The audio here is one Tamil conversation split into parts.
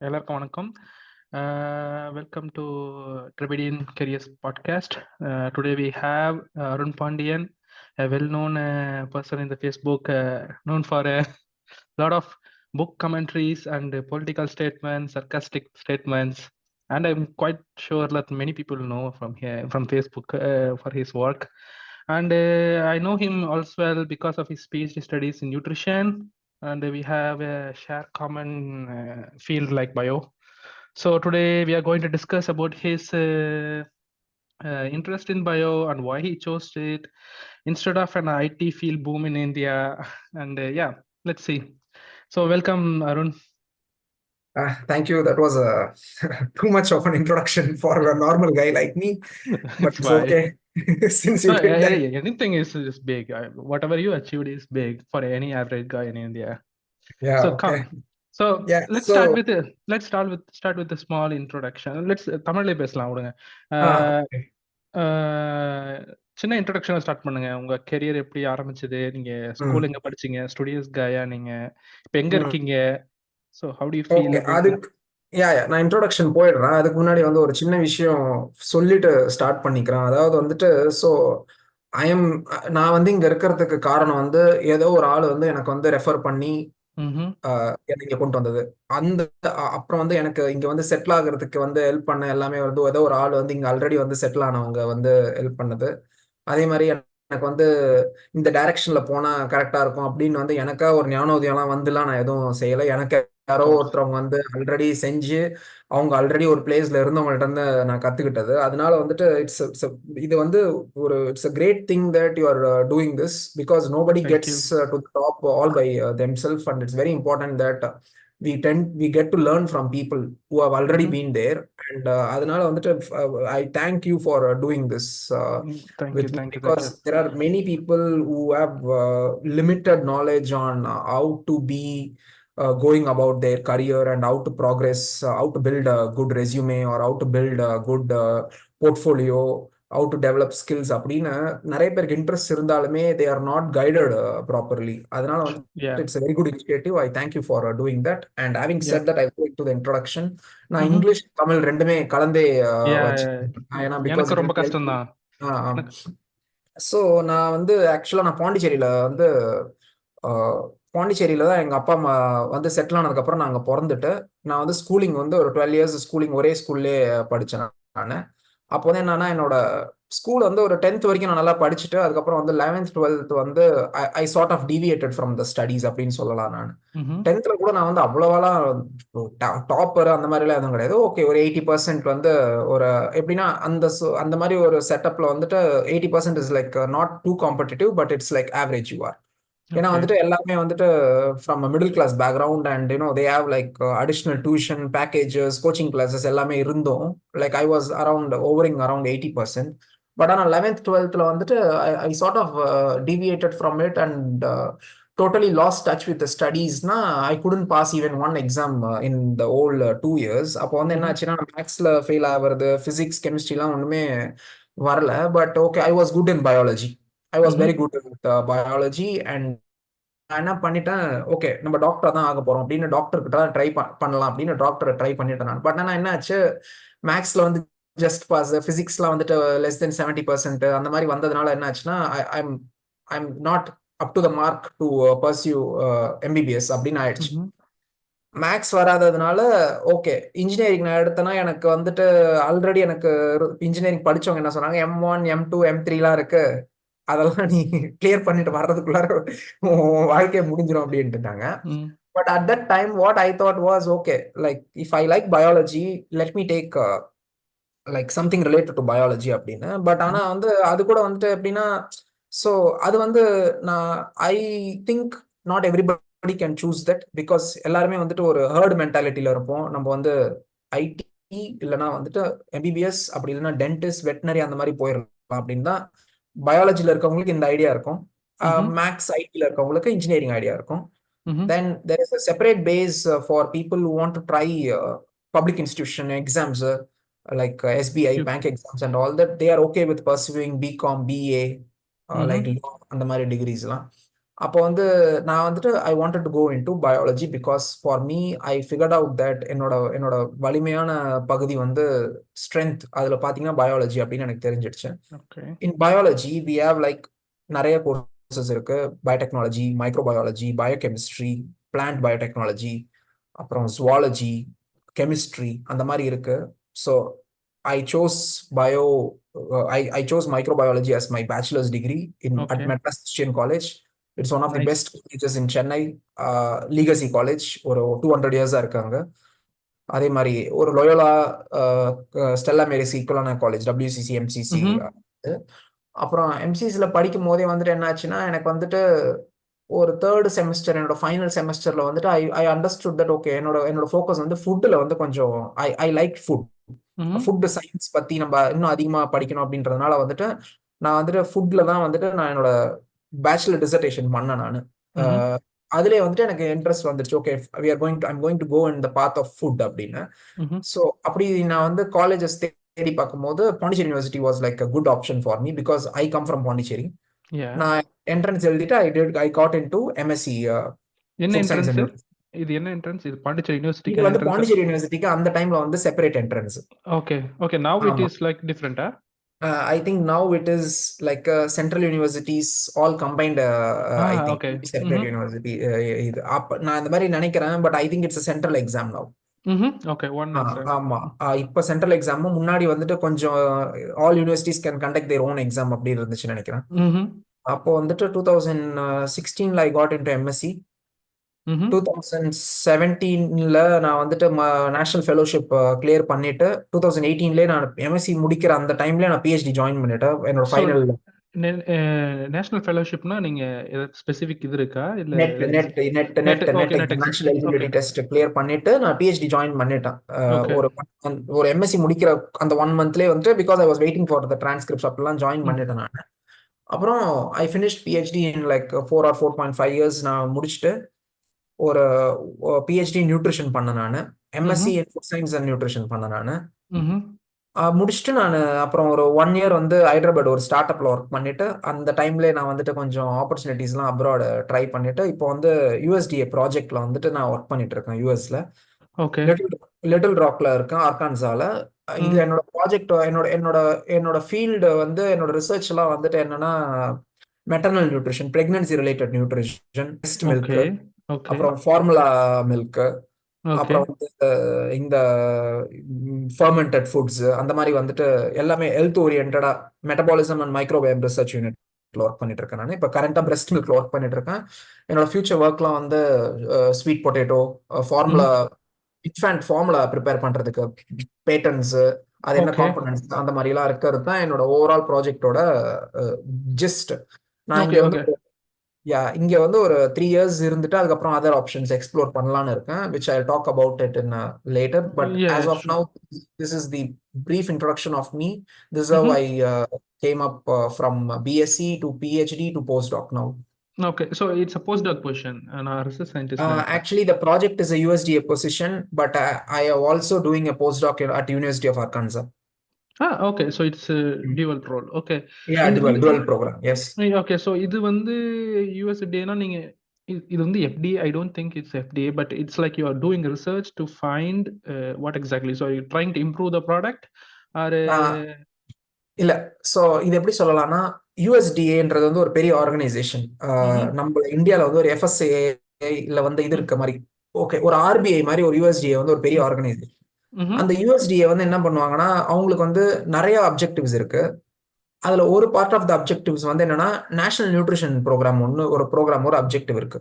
எல்லாருக்கும் வணக்கம். Welcome to Dravidian Careers podcast. Today we have Arun Pandiyan, a well-known person in the Facebook, known for a lot of book commentaries and political statements, sarcastic statements, and I'm quite sure that many people know from Facebook for his work. And I know him also well because of his PhD studies in nutrition, and we have a shared common field like bio. So today we are going to discuss about his interest in bio and why he chose it instead of an IT field boom in India. And yeah, let's see. So welcome, Arun. Thank you. That was too much of an introduction for a normal guy like me, but It's it's fine. okay since you No, did that. anything is big. Whatever you achieved is big for any average guy in India. Yeah, So okay. come. So Yeah, let's so start with a small introduction. Let's தமிழ்ல பேசலாம் விடுங்க. okay. சின்ன இன்ட்ரோடக்ஷன் ஸ்டார்ட் பண்ணுங்க. உங்க கெரியர் எப்படி ஆரம்பிச்சது? நீங்க ஸ்கூல் எங்க படிச்சீங்க? ஸ்டுடியோஸ் கையா நீங்க? இப்போ எங்க இருக்கீங்க? So how do you feel okay about அதுக்கு நான் இன்ட்ரோடக்ஷன் போயிடுறேன். அதுக்கு முன்னாடி வந்து ஒரு சின்ன விஷயம் சொல்லிட்டு ஸ்டார்ட் பண்ணிக்கிறேன். அதாவது வந்துட்டு ஸோ நான் வந்து இங்க இருக்கிறதுக்கு காரணம் வந்து ஏதோ ஒரு ஆள் வந்து எனக்கு வந்து ரெஃபர் பண்ணி என்னை இங்க கொண்டு வந்தது. அந்த அப்புறம் வந்து எனக்கு இங்க வந்து செட்டில் ஆகுறதுக்கு வந்து ஹெல்ப் பண்ண எல்லாமே வந்து ஏதோ ஒரு ஆள் வந்து இங்க ஆல்ரெடி வந்து செட்டில் ஆனவங்க வந்து ஹெல்ப் பண்ணது. அதே மாதிரி எனக்கு வந்து இந்த டைரக்ஷன்ல போனா கரெக்டா இருக்கும் அப்படின்னு வந்து எனக்கா ஒரு ஞானோதயம்லாம் வந்துலாம் நான் எதுவும் செய்யலை. எனக்கு யாரோ ஒருத்தவங்க வந்து ஆல்ரெடி செஞ்சு அவங்க ஆல்ரெடி ஒரு பிளேஸ்ல இருந்தவங்கள்ட்ட இருந்து நான் கத்துக்கிட்டது. அதனால வந்துட்டு இது வந்து it's a great thing that you are doing this because nobody gets to top all by themselves and it's very important that we get to learn from people who have already been there and அதனால வந்துட்டு I thank you for doing this with me because there are many people who have limited knowledge on how to be going about their career and how to progress, how to build a good resume or how to build a good portfolio, how to develop skills அப்படின்னு நிறைய பேருக்கு இன்ட்ரெஸ்ட் இருந்தாலுமே they are not guided properly. அதனால வந்து it's a very good initiative. I thank you for doing that. And having said that, I go to the introduction. நான் இங்கிலீஷ் தமிழ் ரெண்டுமே கலந்தே ஏன்னா பிகாஸ் ரொம்ப கஷ்டம் தான். ஸோ நான் வந்து ஆக்சுவலாக நான் பாண்டிச்சேரியில தான் எங்கள் அப்பா அம்மா வந்து செட்டில் ஆனதுக்கப்புறம் நான் அங்கே பிறந்துட்டு நான் வந்து ஸ்கூலிங் வந்து ஒரு 12 இயர்ஸ் ஸ்கூலிங் ஒரே ஸ்கூல்லே படித்தேன் நான். அப்போ வந்து என்னன்னா என்னோட ஸ்கூல் வந்து ஒரு 10th வரைக்கும் நான் நல்லா படிச்சுட்டு அதுக்கப்புறம் வந்து 11th 12th வந்து I sort of deviated from the studies அப்படின்னு சொல்லலாம். நான் 10th கூட நான் வந்து அவ்வளோவாலாம் டாப்பர் அந்த மாதிரிலாம் எதுவும் கிடையாது. ஓகே ஒரு 80% வந்து ஒரு எப்படின்னா அந்த மாதிரி ஒரு செட்டப்ல வந்துட்டு 80% is like not too competitive but it's like average you are. ஏன்னா வந்துட்டு எல்லாமே வந்துட்டு from middle class background and they have like additional tuition packages coaching classes எல்லாமே இருந்தோம். Like I was around 80%. But ஆனால் 11th 12th வந்துட்டு I sort of deviated from it and totally lost touch with the studies-na I couldn't pass even one exam in the whole 2 years. அப்போ வந்து என்ன ஆச்சுன்னா மேக்ஸ்ல ஃபெயில் ஆகிறது பிசிக்ஸ் கெமிஸ்ட்ரிலாம் ஒன்றுமே வரல. But okay I was good in biology. I was very good with biology and நான் என்ன பண்ணிட்டேன் ஓகே நம்ம டாக்டர் தான் ஆக போறோம் அப்படின்னு டாக்டர்கிட்ட ட்ரை பண்ணலாம் அப்படின்னு டாக்டரை ட்ரை பண்ணிட்டேன் நான். பட் ஆனால் என்ன ஆச்சு மேக்ஸ்ல வந்து ஜஸ்ட் பாஸ், பிசிக்ஸ்ல வந்துட்டு less than 70% அந்த மாதிரி வந்ததுனால என்ன ஆச்சுன்னா I'm not up to the mark to pursue MBBS அப்படின்னு ஆயிடுச்சு. மேக்ஸ் வராததுனால ஓகே இன்ஜினியரிங் நான் எடுத்தேன்னா எனக்கு வந்துட்டு ஆல்ரெடி எனக்கு இன்ஜினியரிங் படிச்சவங்க என்ன சொன்னாங்க M1 M2 M3 இருக்கு, அதெல்லாம் நீ கிளியர் பண்ணிட்டு வர்றதுக்குள்ளார வாழ்க்கையை முடிஞ்சிடும் அப்படின்ட்டுட்டாங்க. But at that time what I thought was okay like if I like biology let me take like something related to biology அப்படின்னு. பட் ஆனா வந்து அது கூட வந்துட்டு எப்படின்னா ஸோ அது வந்து நான் I think not everybody can choose that because எல்லாருமே வந்துட்டு ஒரு ஹர்ட் மென்டாலிட்டியில இருப்போம். நம்ம வந்து ஐடி இல்லைன்னா வந்துட்டு MBBS அப்படி இல்லைன்னா டென்டிஸ்ட் வெட்டினரி அந்த மாதிரி போயிடலாம் அப்படின்னு தான் பயாலஜில இருக்கவங்களுக்கு இந்த ஐடியா இருக்கும். மேக்ஸ் ஐடில இருக்கவங்களுக்கு இன்ஜினியரிங் ஐடியா இருக்கும். Then there is a separate base for people who want to try public institution exams like SBI bank exams and all that. They are okay with pursuing BCom BA like law அந்த மாதிரி டிகிரிஸ்லாம். அப்போ வந்து நான் வந்துட்டு I wanted to go into biology because for me I figured out that என்னோட என்னோட வலிமையான பகுதி வந்து ஸ்ட்ரென்த் அதுல பாத்தீங்கன்னா பயாலஜி அப்படின்னு எனக்கு தெரிஞ்சிடுச்சு. Okay. In biology we have like நிறைய கோர்சஸ் இருக்கு. Biotechnology, microbiology, biochemistry, plant biotechnology, அப்புறம் ஜுவாலஜி, கெமிஸ்ட்ரி அந்த மாதிரி இருக்கு. So I chose bio I chose microbiology as my bachelor's degree at okay. Madras Christian College. It's one of the nice. best colleges in Chennai. Legacy college ஒரு 200 இயர்ஸா இருக்காங்க. அதே மாதிரி ஒரு லோயோலா ஸ்டெல்லா மேரிஸ் ஈக்குவலான காலேஜ் WCC MCC. அப்புறம் எம்சிசில படிக்கும் போதே வந்துட்டு என்ன ஆச்சுன்னா எனக்கு வந்துட்டு ஒரு தேர்ட் செமஸ்டர் என்னோட ஃபைனல் செமஸ்டர்ல வந்துட்டு ஐ அண்டர்ஸ்டுட் தட் ஓகே என்னோட ஃபோக்கஸ் வந்து ஃபுட்ல வந்து கொஞ்சம் ஐ லைக் ஃபுட் சயின்ஸ் பத்தி நம்ம இன்னும் அதிகமா படிக்கணும் அப்படின்றதுனால வந்துட்டு நான் வந்துட்டு ஃபுட்ல தான் வந்துட்டு நான் என்னோட பேச்சுலர் டிசர்டேஷன் பண்ணேன் நான். அதுலயே வந்துட்டு எனக்கு இன்ட்ரெஸ்ட் வந்துருச்சு. Okay I'm going to go in the path of food அப்படின்னு. ஸோ அப்படி நான் வந்து காலேஜஸ் தேடி பார்க்கும்போது Pondicherry university was like a good option for me because I come from Pondicherry. நான் என்ட்ரன்ஸ் எழுதிட்டு ஐ காட் இன்டு எம்எஸ்சி என்ன ஃபுட் சயின்ஸ் என்ட்ரன்ஸ்? அண்ட் இது என்ன என்ட்ரன்ஸ்? இது பாண்டிச்சேரி இது யூனிவர்சிட்டிக்கு வந்து என்ட்ரன்ஸ்? பாண்டிச்சேரி யூனிவர்சிட்டிக்கு அந்த டைம்ல வந்து separate entrance. Okay. Okay. Now it is like டிஃபரெண்டா? I think now it is like central universities all combined. I think okay. separate university. இது நான் இந்த மாதிரி நினைக்கிறேன். But I think it's a central exam now. Okay. One exam. ஆமா. இப்ப சென்ட்ரல் எக்ஸாமும் முன்னாடி வந்துட்டு கொஞ்சம் all universities can conduct their own exam அப்படி இருந்துச்சுன்னு நினைக்கிறேன். அப்போ வந்துட்டு 2016 ஐ காட் இன்டு எம்எஸ்சி. 2017 நான் வந்துட்டு நேஷனல் ஃபெலோஷிப் கிளியர் பண்ணிட்டு 2018 நான் எம்எஸ்சி முடிக்கிற அந்த டைம்ல நான் பிஹெச்டி ஜாயின் பண்ணிட்டேன் என்னோட ஃபைனல். நேஷனல் ஃபெலோஷிப்னா நீங்க ஸ்பெசிபிக் இது இருக்கா இல்ல நேஷனல் எலிஜிபிலிட்டி டெஸ்ட் கிளியர் பண்ணிட்டு நான் பிஹெச்டி ஜாயின் பண்ணிட்டேன். ஒரு எம்எஸ்சி முடிக்கிற அந்த 1 மந்த்லயே வந்துட்டு because I was waiting for the transcripts அப்படிலாம் ஜாயின் பண்ணிட்டேன் நான். அப்புறம் I finished PhD in like 4 or 4.5 years நான் முடிச்சுட்டு ஒரு பிஹெச்டி நியூட்ரிஷன் பண்ணேன் நான். MSc food science and nutrition பண்ணேன் நான். முடிச்சுட்டு நான் அப்புறம் ஒரு 1 இயர் வந்து ஹைதராபாத் ஒரு ஸ்டார்ட் அப்ல ஒர்க் பண்ணிட்டு அந்த டைம்ல நான் வந்துட்டு கொஞ்சம் ஆப்பர்ச்சுனிட்டிஸ்லாம் அப்ராட் ட்ரை பண்ணிட்டு இப்போ வந்து யூஎஸ்டிஏ ப்ராஜெக்ட்ல வந்துட்டு நான் ஒர்க் பண்ணிட்டு இருக்கேன் யூஎஸ்ல. லிட்டில் ராக்ல இருக்கேன் ஆர்கான்சால. இது என்னோட ப்ராஜெக்ட் என்னோட ஃபீல்டு வந்து என்னோட ரிசர்ச் எல்லாம் வந்துட்டு என்னன்னா maternal nutrition, pregnancy related nutrition, breast milk, அப்புறம் ஃபார்முலா மில்க், அப்புறம் வந்து இந்த ஃபர்மெண்டட் ஃபுட்ஸ் அந்த மாதிரி வந்துட்டு எல்லாமே ஹெல்த் ஓரியன்டா மெட்டபாலிசம் அண்ட் மைக்ரோபயோம் ரிசர்ச் யூனிட்ல ஒர்க் பண்ணிட்டு இருக்கேன் நான். இப்போ கரண்டா பிரஸ்ட் மில்க்ல ஒர்க் பண்ணிட்டு இருக்கேன். என்னோட ஃபியூச்சர் ஒர்க்லாம் வந்து sweet potato formula, infant formula prepare பண்றதுக்கு பேட்டர்ன்ஸ், அது என்ன காம்பனன்ட்ஸ் அந்த மாதிரி எல்லாம் இருக்கிறது தான் என்னோட ஓவரால் ப்ராஜெக்டோட ஜிஸ்ட். நான் இங்க வந்து ஒரு 3 இயர்ஸ் இருந்துட்டு அதுக்கப்புறம் அதர் ஆப்ஷன்ஸ் எக்ஸ்ப்ளோர் பண்ணலாம்னு இருக்கேன், which I'll talk about it in later. But as of now, this is the brief introduction of me. This is how I came up from BSc to PhD to postdoc now. Okay, so it's a postdoc position and a research scientist. Actually, the project is a USDA position, but I am also doing a postdoc at University of Arkansas. Okay, so it's a dual role. Okay. Yeah, dual program. Yes. Okay, so இது வந்து USDA-னா நீங்க இது வந்து FDA, I don't think it's FDA, but it's like you are doing research to find what exactly. So you're trying to improve the product or இல்ல. சோ இது எப்படி சொல்லலாம்னா USDA-ன்றது வந்து ஒரு பெரிய ஆர்கனைசேஷன். நம்ம இந்தியால வந்து ஒரு FSA இல்ல வந்து இது இருக்க மாதிரி ஓகே ஒரு RBI மாதிரி ஒரு USDA வந்து ஒரு பெரிய ஆர்கனைசேஷன். அந்த USDA வந்து என்ன பண்ணுவாங்கன்னா அவங்களுக்கு வந்து நிறைய அப்ஜெக்டிவ்ஸ் இருக்கு. அதுல ஒரு பார்ட் ஆஃப் த அப்ஜெக்டிவ்ஸ் வந்து என்னன்னா நேஷனல் நியூட்ரிஷன் ப்ரோக்ராம் ஒரு அப்ஜெக்டிவ் இருக்கு.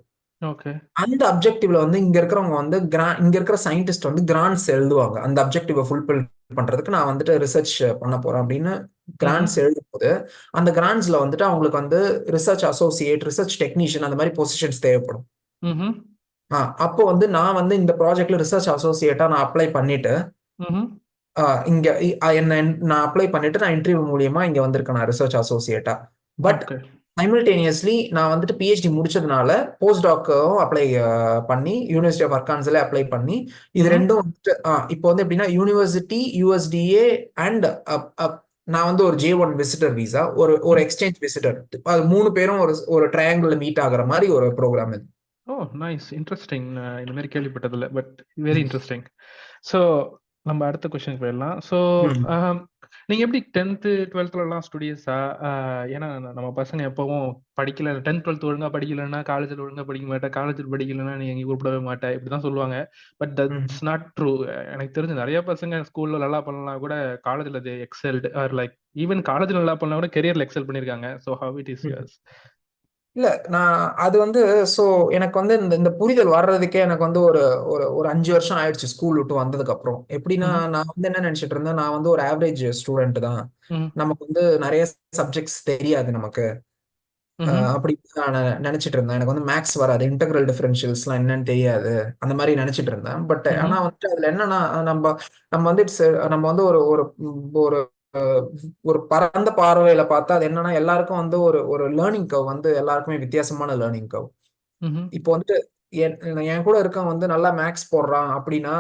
அந்த அப்ஜெக்டிவ்ல வந்து இங்க இருக்கிறவங்க வந்து இங்க இருக்கிற சயின்டிஸ்ட் வந்து கிராண்ட்ஸ் எழுதுவாங்க. அந்த அப்ஜெக்டிவை ஃபுல்ஃபில் பண்றதுக்கு நான் வந்துட்டு ரிசர்ச் பண்ண போறேன் அப்படின்னு கிராண்ட்ஸ் எழுதும் போது அந்த கிராண்ட்ஸ்ல வந்துட்டு அவங்களுக்கு வந்து ரிசர்ச் அசோசியேட், ரிசர்ச் டெக்னீஷியன் அந்த மாதிரி பொசிஷன்ஸ் தேவைப்படும். அப்போ வந்து நான் வந்து இந்த ப்ராஜெக்ட்ல ரிசர்ச் அசோசியேட்டா நான் அப்ளை பண்ணிட்டு இங்க நான் அப்ளை பண்ணிட்டு நான் இன்டர்வியூ மூலியமா இங்க வந்திருக்கேன் நான் ரிசர்ச் அசோசியேட்டா. பட் சைமல்டேனியஸ்லி நான் வந்துட்டு பிஹெச்டி முடிச்சதுனால போஸ்டாக்கும் அப்ளை பண்ணி யூனிவர்சிட்டி ஆஃப் அர்கான்சால அப்ளை பண்ணி இது ரெண்டும் வந்துட்டு இப்போ வந்து எப்படின்னா யூனிவர்சிட்டி, USDA அண்ட் நான் வந்து ஒரு J1 விசிட்டர் விசா, ஒரு எக்ஸ்சேஞ்ச் விசிட்டர். அது 3 பேரும் ஒரு ட்ரையாங்கிள் மீட் ஆகுற மாதிரி ஒரு ப்ரோக்ராம் இது. ஓ நைஸ், இன்ட்ரெஸ்டிங். இந்த மாதிரி கேள்விப்பட்டதில்ல, பட் வெரி இன்ட்ரெஸ்டிங். ஸோ நம்ம அடுத்த கொஸ்டின் போயிடலாம். ஸோ ம். நீங்கள் எப்படி 10th 12thலாம் ஸ்டூடியஸா? ஏன்னா நம்ம பசங்க எப்பவும் படிக்கல, 10th 12th ஒழுங்காக படிக்கலைன்னா காலேஜில் ஒழுங்காக படிக்க மாட்டேன், காலேஜில் படிக்கலைன்னா நீ எங்கேயும் கூப்பிடவே மாட்டேன், இப்படி தான் சொல்லுவாங்க. But that's not true. எனக்கு தெரிஞ்சு நிறைய பசங்க ஸ்கூலில் நல்லா பண்ணலாம் கூட காலேஜில் அது எக்ஸல்டு, ஆர் லைக் ஈவன் காலேஜில் நல்லா பண்ணலாம் கூட கெரியரில் எக்ஸல் பண்ணியிருக்காங்க. So how it is yours? இல்ல நான் அது வந்து சோ எனக்கு வந்து இந்த புரிதல் வர்றதுக்கே எனக்கு வந்து ஒரு ஒரு ஒரு 5 வருஷம் ஆயிடுச்சு ஸ்கூல் விட்டு வந்ததுக்கு அப்புறம். எப்படின்னா நான் வந்து என்ன நினைச்சிட்டு இருந்தேன், நான் வந்து ஒரு ஆவரேஜ் ஸ்டூடெண்ட் தான், நமக்கு வந்து நிறைய சப்ஜெக்ட்ஸ் தெரியாது நமக்கு, அப்படி நான் நினைச்சிட்டு இருந்தேன். எனக்கு வந்து மேக்ஸ் வராது, இன்டெகிரல் டிஃபரன்ஷியல்ஸ்லாம் என்னன்னு தெரியாது, அந்த மாதிரி நினைச்சிட்டு இருந்தேன். பட் ஆனா வந்துட்டு அதுல என்னன்னா நம்ம நம்ம வந்து நம்ம வந்து ஒரு ஒரு ஒரு ஒரு பரந்த பார்வையில பார்த்தா அது என்னன்னா எல்லாருக்கும் வந்து ஒரு ஒரு லேர்னிங் கர்வ் வந்து எல்லாருக்குமே வித்தியாசமான லேர்னிங் கர்வ். இப்போ வந்துட்டு என் கூட இருக்கவன் வந்து நல்லா மேக்ஸ் போடுறான் அப்படின்னா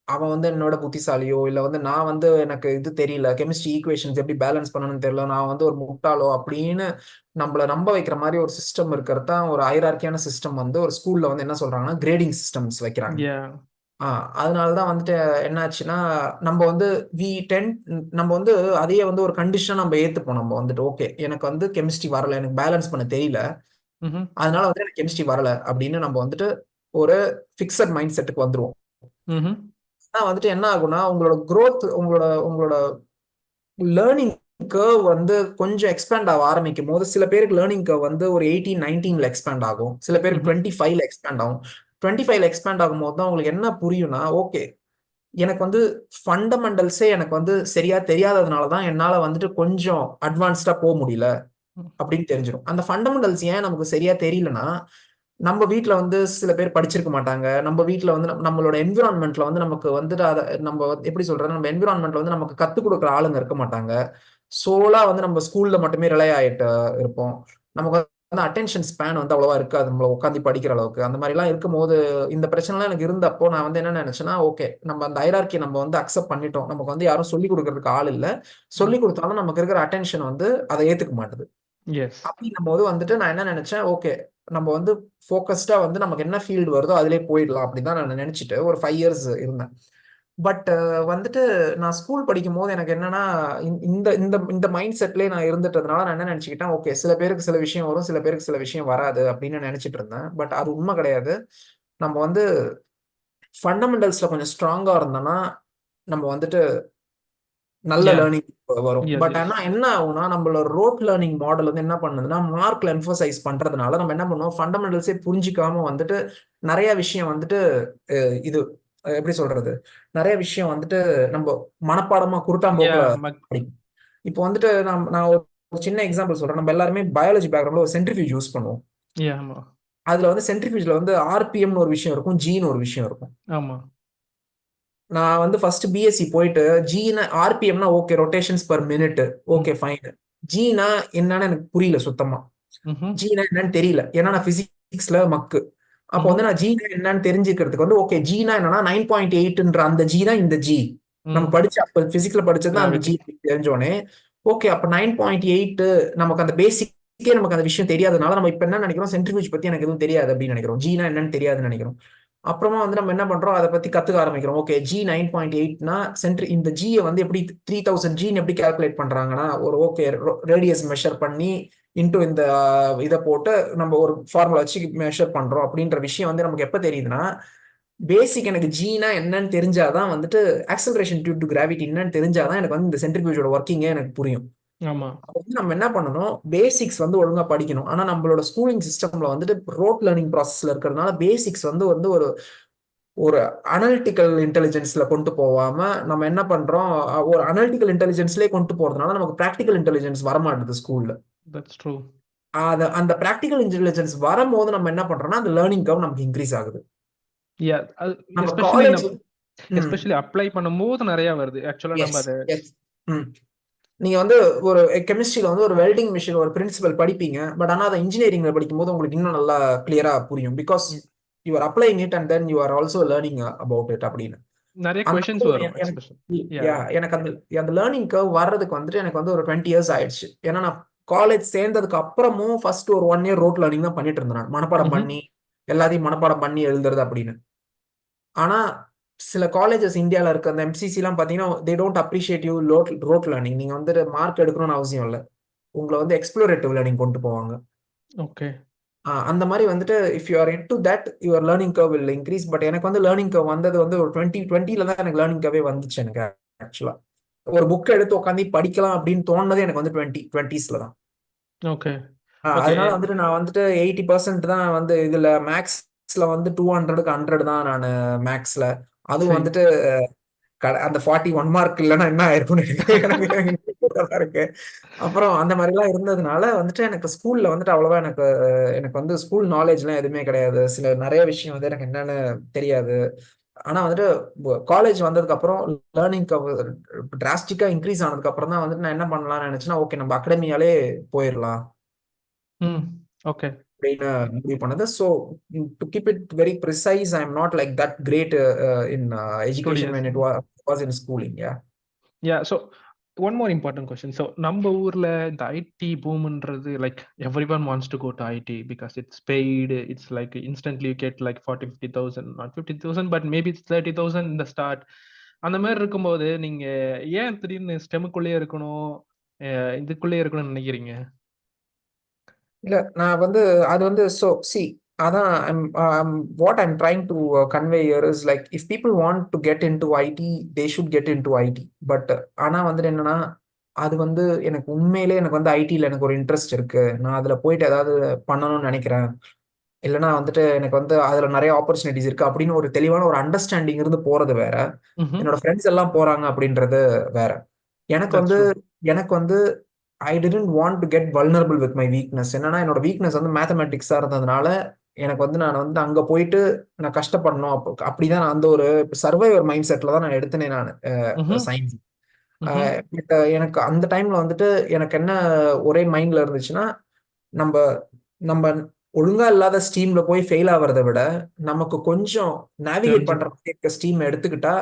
அவன் வந்து என்னோட புத்திசாலியோ, இல்ல வந்து நான் வந்து எனக்கு இது தெரியல, கெமிஸ்ட்ரி ஈக்குவேஷன்ஸ் எப்படி பேலன்ஸ் பண்ணணும்னு தெரியல, நான் வந்து ஒரு முட்டாளோ அப்படின்னு நம்மள நம்ப வைக்கிற மாதிரி ஒரு சிஸ்டம் இருக்கிறது தான் ஒரு ஹைரார்க்கியான சிஸ்டம். வந்து ஒரு ஸ்கூல்ல வந்து என்ன சொல்றாங்கன்னா கிரேடிங் சிஸ்டம்ஸ் வைக்கிறாங்க. அதனாலதான் வந்துட்டு என்ன ஆச்சுன்னா நம்ம வந்து வி டென் நம்ம வந்து அதையே வந்து ஒரு கண்டிஷன் நம்ம ஏத்துப்போம். நம்ம வந்துட்டு ஓகே எனக்கு வந்து கெமிஸ்ட்ரி வரல, எனக்கு பேலன்ஸ் பண்ண தெரியல, அதனால வந்து எனக்கு கெமிஸ்ட்ரி வரல அப்படின்னு நம்ம வந்துட்டு ஒரு பிக்சட் மைண்ட் செட்டுக்கு வந்துருவோம். ஆனா வந்துட்டு என்ன ஆகும்னா உங்களோட growth, உங்களோட உங்களோட லேர்னிங் கர்வ் வந்து கொஞ்சம் எக்ஸ்பேண்ட் ஆக ஆரம்பிக்கும் போது சில பேருக்கு லேர்னிங் கர்வ் வந்து ஒரு 18-19ல எக்ஸ்பேண்ட் ஆகும், சில பேருக்கு 25ல எக்ஸ்பேண்ட் ஆகும். 25ல எக்ஸ்பேண்ட் ஆகும் போது தான் உங்களுக்கு என்ன புரியும்னா ஓகே எனக்கு வந்து ஃபண்டமெண்டல்ஸே எனக்கு வந்து சரியா தெரியாததுனால தான் என்னால வந்துட்டு கொஞ்சம் அட்வான்ஸ்டா போக முடியல அப்படின்னு தெரிஞ்சிடும். அந்த ஃபண்டமெண்டல்ஸ் ஏன் நமக்கு சரியா தெரியலனா நம்ம வீட்ல வந்து சில பேர் படிச்சிருக்க மாட்டாங்க, நம்ம வீட்ல வந்து நம்மளோட என்விரான்மெண்ட்ல வந்து நமக்கு வந்துட்டு அதை நம்ம எப்படி சொல்றது, நம்ம என்விரான்மெண்ட்ல வந்து நமக்கு கத்துக் கொடுக்குற ஆளுங்க இருக்க மாட்டாங்க. சோலா வந்து நம்ம ஸ்கூல்ல மட்டுமே ரிலை ஆயிட்டு இருப்போம். நமக்கு வந்து அட்டென்ஷன் ஸ்பேன் வந்து அவ்வளவா இருக்காது நம்மள உட்காந்து படிக்கிற அளவுக்கு. அந்த மாதிரி எல்லாம் இருக்கும் போது இந்த பிரச்சனை எல்லாம் எனக்கு இருந்தப்போ நான் வந்து என்ன நினைச்சேன்னா ஓகே நம்ம அந்த ஹைரார்க்கி நம்ம வந்து அக்செப்ட் பண்ணிட்டோம், நமக்கு வந்து யாரும் சொல்லி கொடுக்கறதுக்கு ஆள் இல்ல, சொல்லி கொடுத்தாலும் நமக்கு இருக்கிற அட்டென்ஷன் வந்து அதை ஏத்துக்க மாட்டுது. அப்படின்னும் போது வந்துட்டு நான் என்ன நினைச்சேன், ஓகே நம்ம வந்து ஃபோக்கஸ்டா வந்து நமக்கு என்ன ஃபீல்டு வருதோ அதிலே போயிடலாம் அப்படின்னு தான் நான் நினைச்சிட்டு ஒரு 5 இயர்ஸ் இருந்தேன். பட் வந்துட்டு நான் ஸ்கூல் படிக்கும் போது எனக்கு என்னன்னா இந்த இந்த இந்த மைண்ட் செட்லயே நான் இருந்துட்டதுனால நான் என்ன நினைச்சுக்கிட்டேன், ஓகே சில பேருக்கு சில விஷயம் வரும், சில பேருக்கு சில விஷயம் வராது அப்படின்னு நினைச்சிட்டு இருந்தேன். பட் அது உண்மை கிடையாது. நம்ம வந்து ஃபண்டமெண்டல்ஸ்ல கொஞ்சம் ஸ்ட்ராங்கா இருந்தோம்னா நம்ம வந்துட்டு நல்ல லேர்னிங் வரும். பட் ஆனா என்ன ஆகும்னா நம்மளோட ரோட் லேர்னிங் மாடல் வந்து என்ன பண்ணுதுன்னா மார்க்ல எம்பசைஸ் பண்றதுனால நம்ம என்ன பண்ணுவோம், ஃபண்டமெண்டல்ஸே புரிஞ்சிக்காம வந்துட்டு நிறைய விஷயம் வந்துட்டு இது எப்படி சொல்றது, நிறைய விஷயம் வந்துட்டு நம்ம மனப்பாடமா குருட்டாம்போக்குல படிக்கும். இப்போ வந்துட்டு நான் ஒரு சின்ன எக்ஸாம்பிள் சொல்றேன். நம்ம எல்லாருமே பயாலஜி பேக்ரவுண்ட்ல ஒரு சென்ட்ரிஃபியூஜ் யூஸ் பண்ணுவோம். அதுல வந்து சென்ட்ரிஃபியூஜ்ல வந்து ஆர்பிஎம்னு ஒரு விஷயம் இருக்கும், ஜின்னு ஒரு விஷயம் இருக்கும். நான் வந்து ஃபர்ஸ்ட் பிஎஸ்சி போயிட்டு ஜினா ஆர்பிஎம்னா okay rotations per minute, okay fine. ஜினா என்னன்னு எனக்கு புரியல சுத்தமா, ஜினா என்னன்னு தெரியல, ஏன்னா நான் பிசிக்ஸ்ல மக்கு. அப்போ வந்து நான் ஜினா என்னன்னு தெரிஞ்சுக்கிறதுக்கு வந்து ஓகே ஜினா என்னன்னா 9.8ன்ற அந்த ஜி தான் இந்த ஜி நம்ம படிச்ச அப்ப பிசிக்ஸ்ல படிச்சது அந்த ஜி தெரிஞ்சோடனே ஓகே அப்ப 9.8 நமக்கு அந்த பேசிக்கே நமக்கு அந்த விஷயம் தெரியாதனால நம்ம இப்ப என்ன நினைக்கிறோம், சென்ட்ரிஃபியூஜ் பத்தி எனக்கு எதுவும் தெரியாது அப்படின்னு நினைக்கிறோம், ஜினா என்னன்னு தெரியாதுன்னு நினைக்கிறோம். அப்புறமா வந்து நம்ம என்ன பண்றோம், அதை பத்தி கத்துக்க ஆரம்பிக்கிறோம். ஓகே ஜி 9.8னா இந்த ஜியை வந்து எப்படி 3000 ஜின்னு எப்படி கால்குலேட் பண்றாங்கன்னா ஒரு ஓகே ரேடியஸ் மெஷர் பண்ணி இன்டூ இந்த இதை போட்டு நம்ம ஒரு ஃபார்முலா வச்சு மெஷர் பண்றோம் அப்படின்ற விஷயம் வந்து நமக்கு எப்ப தெரியுதுன்னா பேசிக் எனக்கு ஜீனா என்னன்னு தெரிஞ்சாதான் வந்துட்டு ஆக்சலரேஷன் டியூ டு கிராவிட்டி என்னன்னு தெரிஞ்சாதான் எனக்கு வந்து இந்த சென்ட்ரிஃபியூஜோட ஒர்க்கிங்கே எனக்கு புரியும். நம்ம என்ன பண்ணணும், பேசிக்ஸ் வந்து ஒழுங்கா படிக்கணும். ஆனா நம்மளோட ஸ்கூலிங் சிஸ்டம்ல வந்துட்டு ரோட் லேர்னிங் ப்ராசஸ்ல இருக்கிறதுனால பேசிக்ஸ் வந்து வந்து ஒரு ஒரு அனலிட்டிக்கல் இன்டெலிஜென்ஸ்ல கொண்டு போகாம நம்ம என்ன பண்றோம், ஒரு அனலிட்டிக்கல் இன்டெலிஜென்ஸ்லயே கொண்டு போறதுனால நமக்கு பிராக்டிகல் இன்டெலிஜென்ஸ் வரமாட்டேது ஸ்கூல்ல. அந்த பிராக்டிகல் இன்டெலிஜென்ஸ் வரும்போது நம்ம என்ன பண்றோம்னா அந்த லேர்னிங் கர்வ் நமக்கு இன்க்ரீஸ் ஆகுது. நம்ம காலேஜ் எஸ்பெஷலி அப்ளை பண்ணும்போது நிறைய வருது ஆக்சுவலா. நம்ம அதை நீங்க வந்து ஒரு கெமிஸ்ட்ரியில வந்து ஒரு வெல்டிங் மிஷின் ஒரு பிரின்சிபல் படிப்பீங்க, பட் ஆனா அதை இன்ஜினியரிங்ல படிக்கும்போது உங்களுக்கு இன்னும் நல்லா கிளியரா புரியும், because you R அப்ளைங் it and then you are also learning about it அப்படின்னு. நிறைய அந்த கொஸ்டின்ஸ் மாதிரி வரும் எனக்கு எக்ஸ்பிரஷன். யா. எனக்கு அந்த லேர்னிங் கர்வ் வர்றதுக்கு வந்துட்டு எனக்கு வந்து ஒரு 20 இயர்ஸ் ஆயிடுச்சு. ஏன்னா நான் காலேஜ் சேர்ந்ததுக்கு அப்புறமும் ஃபர்ஸ்ட் ஒரு 1 இயர் ரோட் லேர்னிங் தான் பண்ணிட்டு இருந்தேன் நான். மனப்பாடம் பண்ணி எல்லாத்தையும் மனப்பாடம் பண்ணி எழுதுறது அப்படின்னு. ஆனா சில காலேஜஸ் இந்தியாவில் இருக்க அந்த எம்சிசி எல்லாம் பாத்தீங்கன்னா they don't appreciate you road learning. நீங்க வந்து மார்க் எடுக்கணும்னு அவசியம் இல்லை, உங்களை வந்து எக்ஸ்ப்ளோரேட்டிவ் லேர்னிங் கொண்டு போவாங்க. ஓகே. அந்த மாதிரி வந்துட்டு if you R into that your learning curve will increase. But எனக்கு வந்து லேர்னிங் கர்வ் வந்தது வந்து ஒரு 2020 தான் எனக்கு லேர்னிங் கர்வே வந்துச்சு. எனக்கு ஆக்சுவலா ஒரு புக் எடுத்து உட்காந்து படிக்கலாம் அப்படின்னு தோணுனது எனக்கு வந்து 2020s தான். ஓகே. ஓகே. அதனால வந்துட்டு நான் வந்துட்டு 80% தான் வந்து இதுல மேக்ஸ்ல வந்து 200க்கு 100 தான் நான் மேக்ஸ்ல. அதுவும் சரி. வந்துட்டு அந்த 41 மார்க் இல்லைன்னா என்ன ஆயிருக்கும்னு எனக்கு இருக்கு. அப்புறம் அந்த மாதிரி எல்லாம் இருந்ததுனால வந்துட்டு எனக்கு ஸ்கூல்ல வந்துட்டு அவ்வளவா எனக்கு எனக்கு வந்து ஸ்கூல் நாலேஜ் எல்லாம் எதுவுமே கிடையாது. சில நிறைய விஷயம் வந்து எனக்கு என்னன்னு தெரியாது. ஆனா வந்துட்டு காலேஜ் வந்ததுக்கு அப்புறம் லேர்னிங் டிராஸ்டிக்கா இன்க்ரீஸ் ஆனதுக்கு அப்புறம் தான் வந்துட்டு நான் என்ன பண்ணலாம்னு நினைச்சேன்னா, ஓகே நம்ம அகாடமியாலே போயிடலாம் ஓகே. அப்படின்னு முடிவு பண்ணது. So to keep it very precise, I am not like that great in education studious. when it was in schooling. Yeah. So one more important question. So நம்ம ஊர்ல இந்த ஐடி பூம்ன்றது like everyone wants to go to IT because it's paid. It's like instantly you get like 40,000-50,000, not 50,000 but maybe it's 30,000 இந்த ஸ்டார்ட். அந்த மாதிரி இருக்கும்போது நீங்க ஏன் திடீர்னு ஸ்டெமுக்குள்ளேயே இருக்கணும், இதுக்குள்ளேயே இருக்கணும்னு நினைக்கிறீங்க? இல்ல நான் வந்து அது வந்து அதான் what I'm trying to convey here is like if people want to get in to IT they should get in to IT. But ஆனா வந்துட்டு என்னன்னா, அது வந்து எனக்கு உண்மையிலே எனக்கு வந்து ஐடியில் எனக்கு ஒரு இன்ட்ரெஸ்ட் இருக்கு, நான் அதுல போயிட்டு ஏதாவது பண்ணணும்னு நினைக்கிறேன், இல்லைன்னா வந்துட்டு எனக்கு வந்து அதுல நிறைய ஆப்பர்ச்சுனிட்டிஸ் இருக்கு அப்படின்னு ஒரு தெளிவான ஒரு அண்டர்ஸ்டாண்டிங் இருந்து போறது வேற, என்னோட ஃப்ரெண்ட்ஸ் எல்லாம் போறாங்க அப்படின்றது வேற. எனக்கு தட்ஸ் வந்து ட்ரூ. எனக்கு வந்து I didn't want to get vulnerable with my weakness. என்னன்னா என்னோட வீக்னஸ் வந்து மேத்தமெட்டிக்ஸா இருந்ததுனால எனக்கு வந்து நான் வந்து அங்க போயிட்டு நான் கஷ்டப்படணும் அப்படிதான் நான் அந்த ஒரு சர்வைவர் மைண்ட் செட்ல தான் நான் எடுத்தேனே நான் சயின்ஸ். எனக்கு அந்த டைம்ல வந்துட்டு எனக்கு என்ன ஒரே மைண்ட்ல இருந்துச்சுன்னா, நம்ம நம்ம ஒழுங்கா இல்லாத ஸ்ட்ரீம்ல போய் ஃபெயில் ஆவறதை விட நமக்கு கொஞ்சம் நேவிகேட் தெரிஞ்சு. பண்ற மாதிரி இருக்க ஸ்ட்ரீம் எடுத்துக்கிட்டா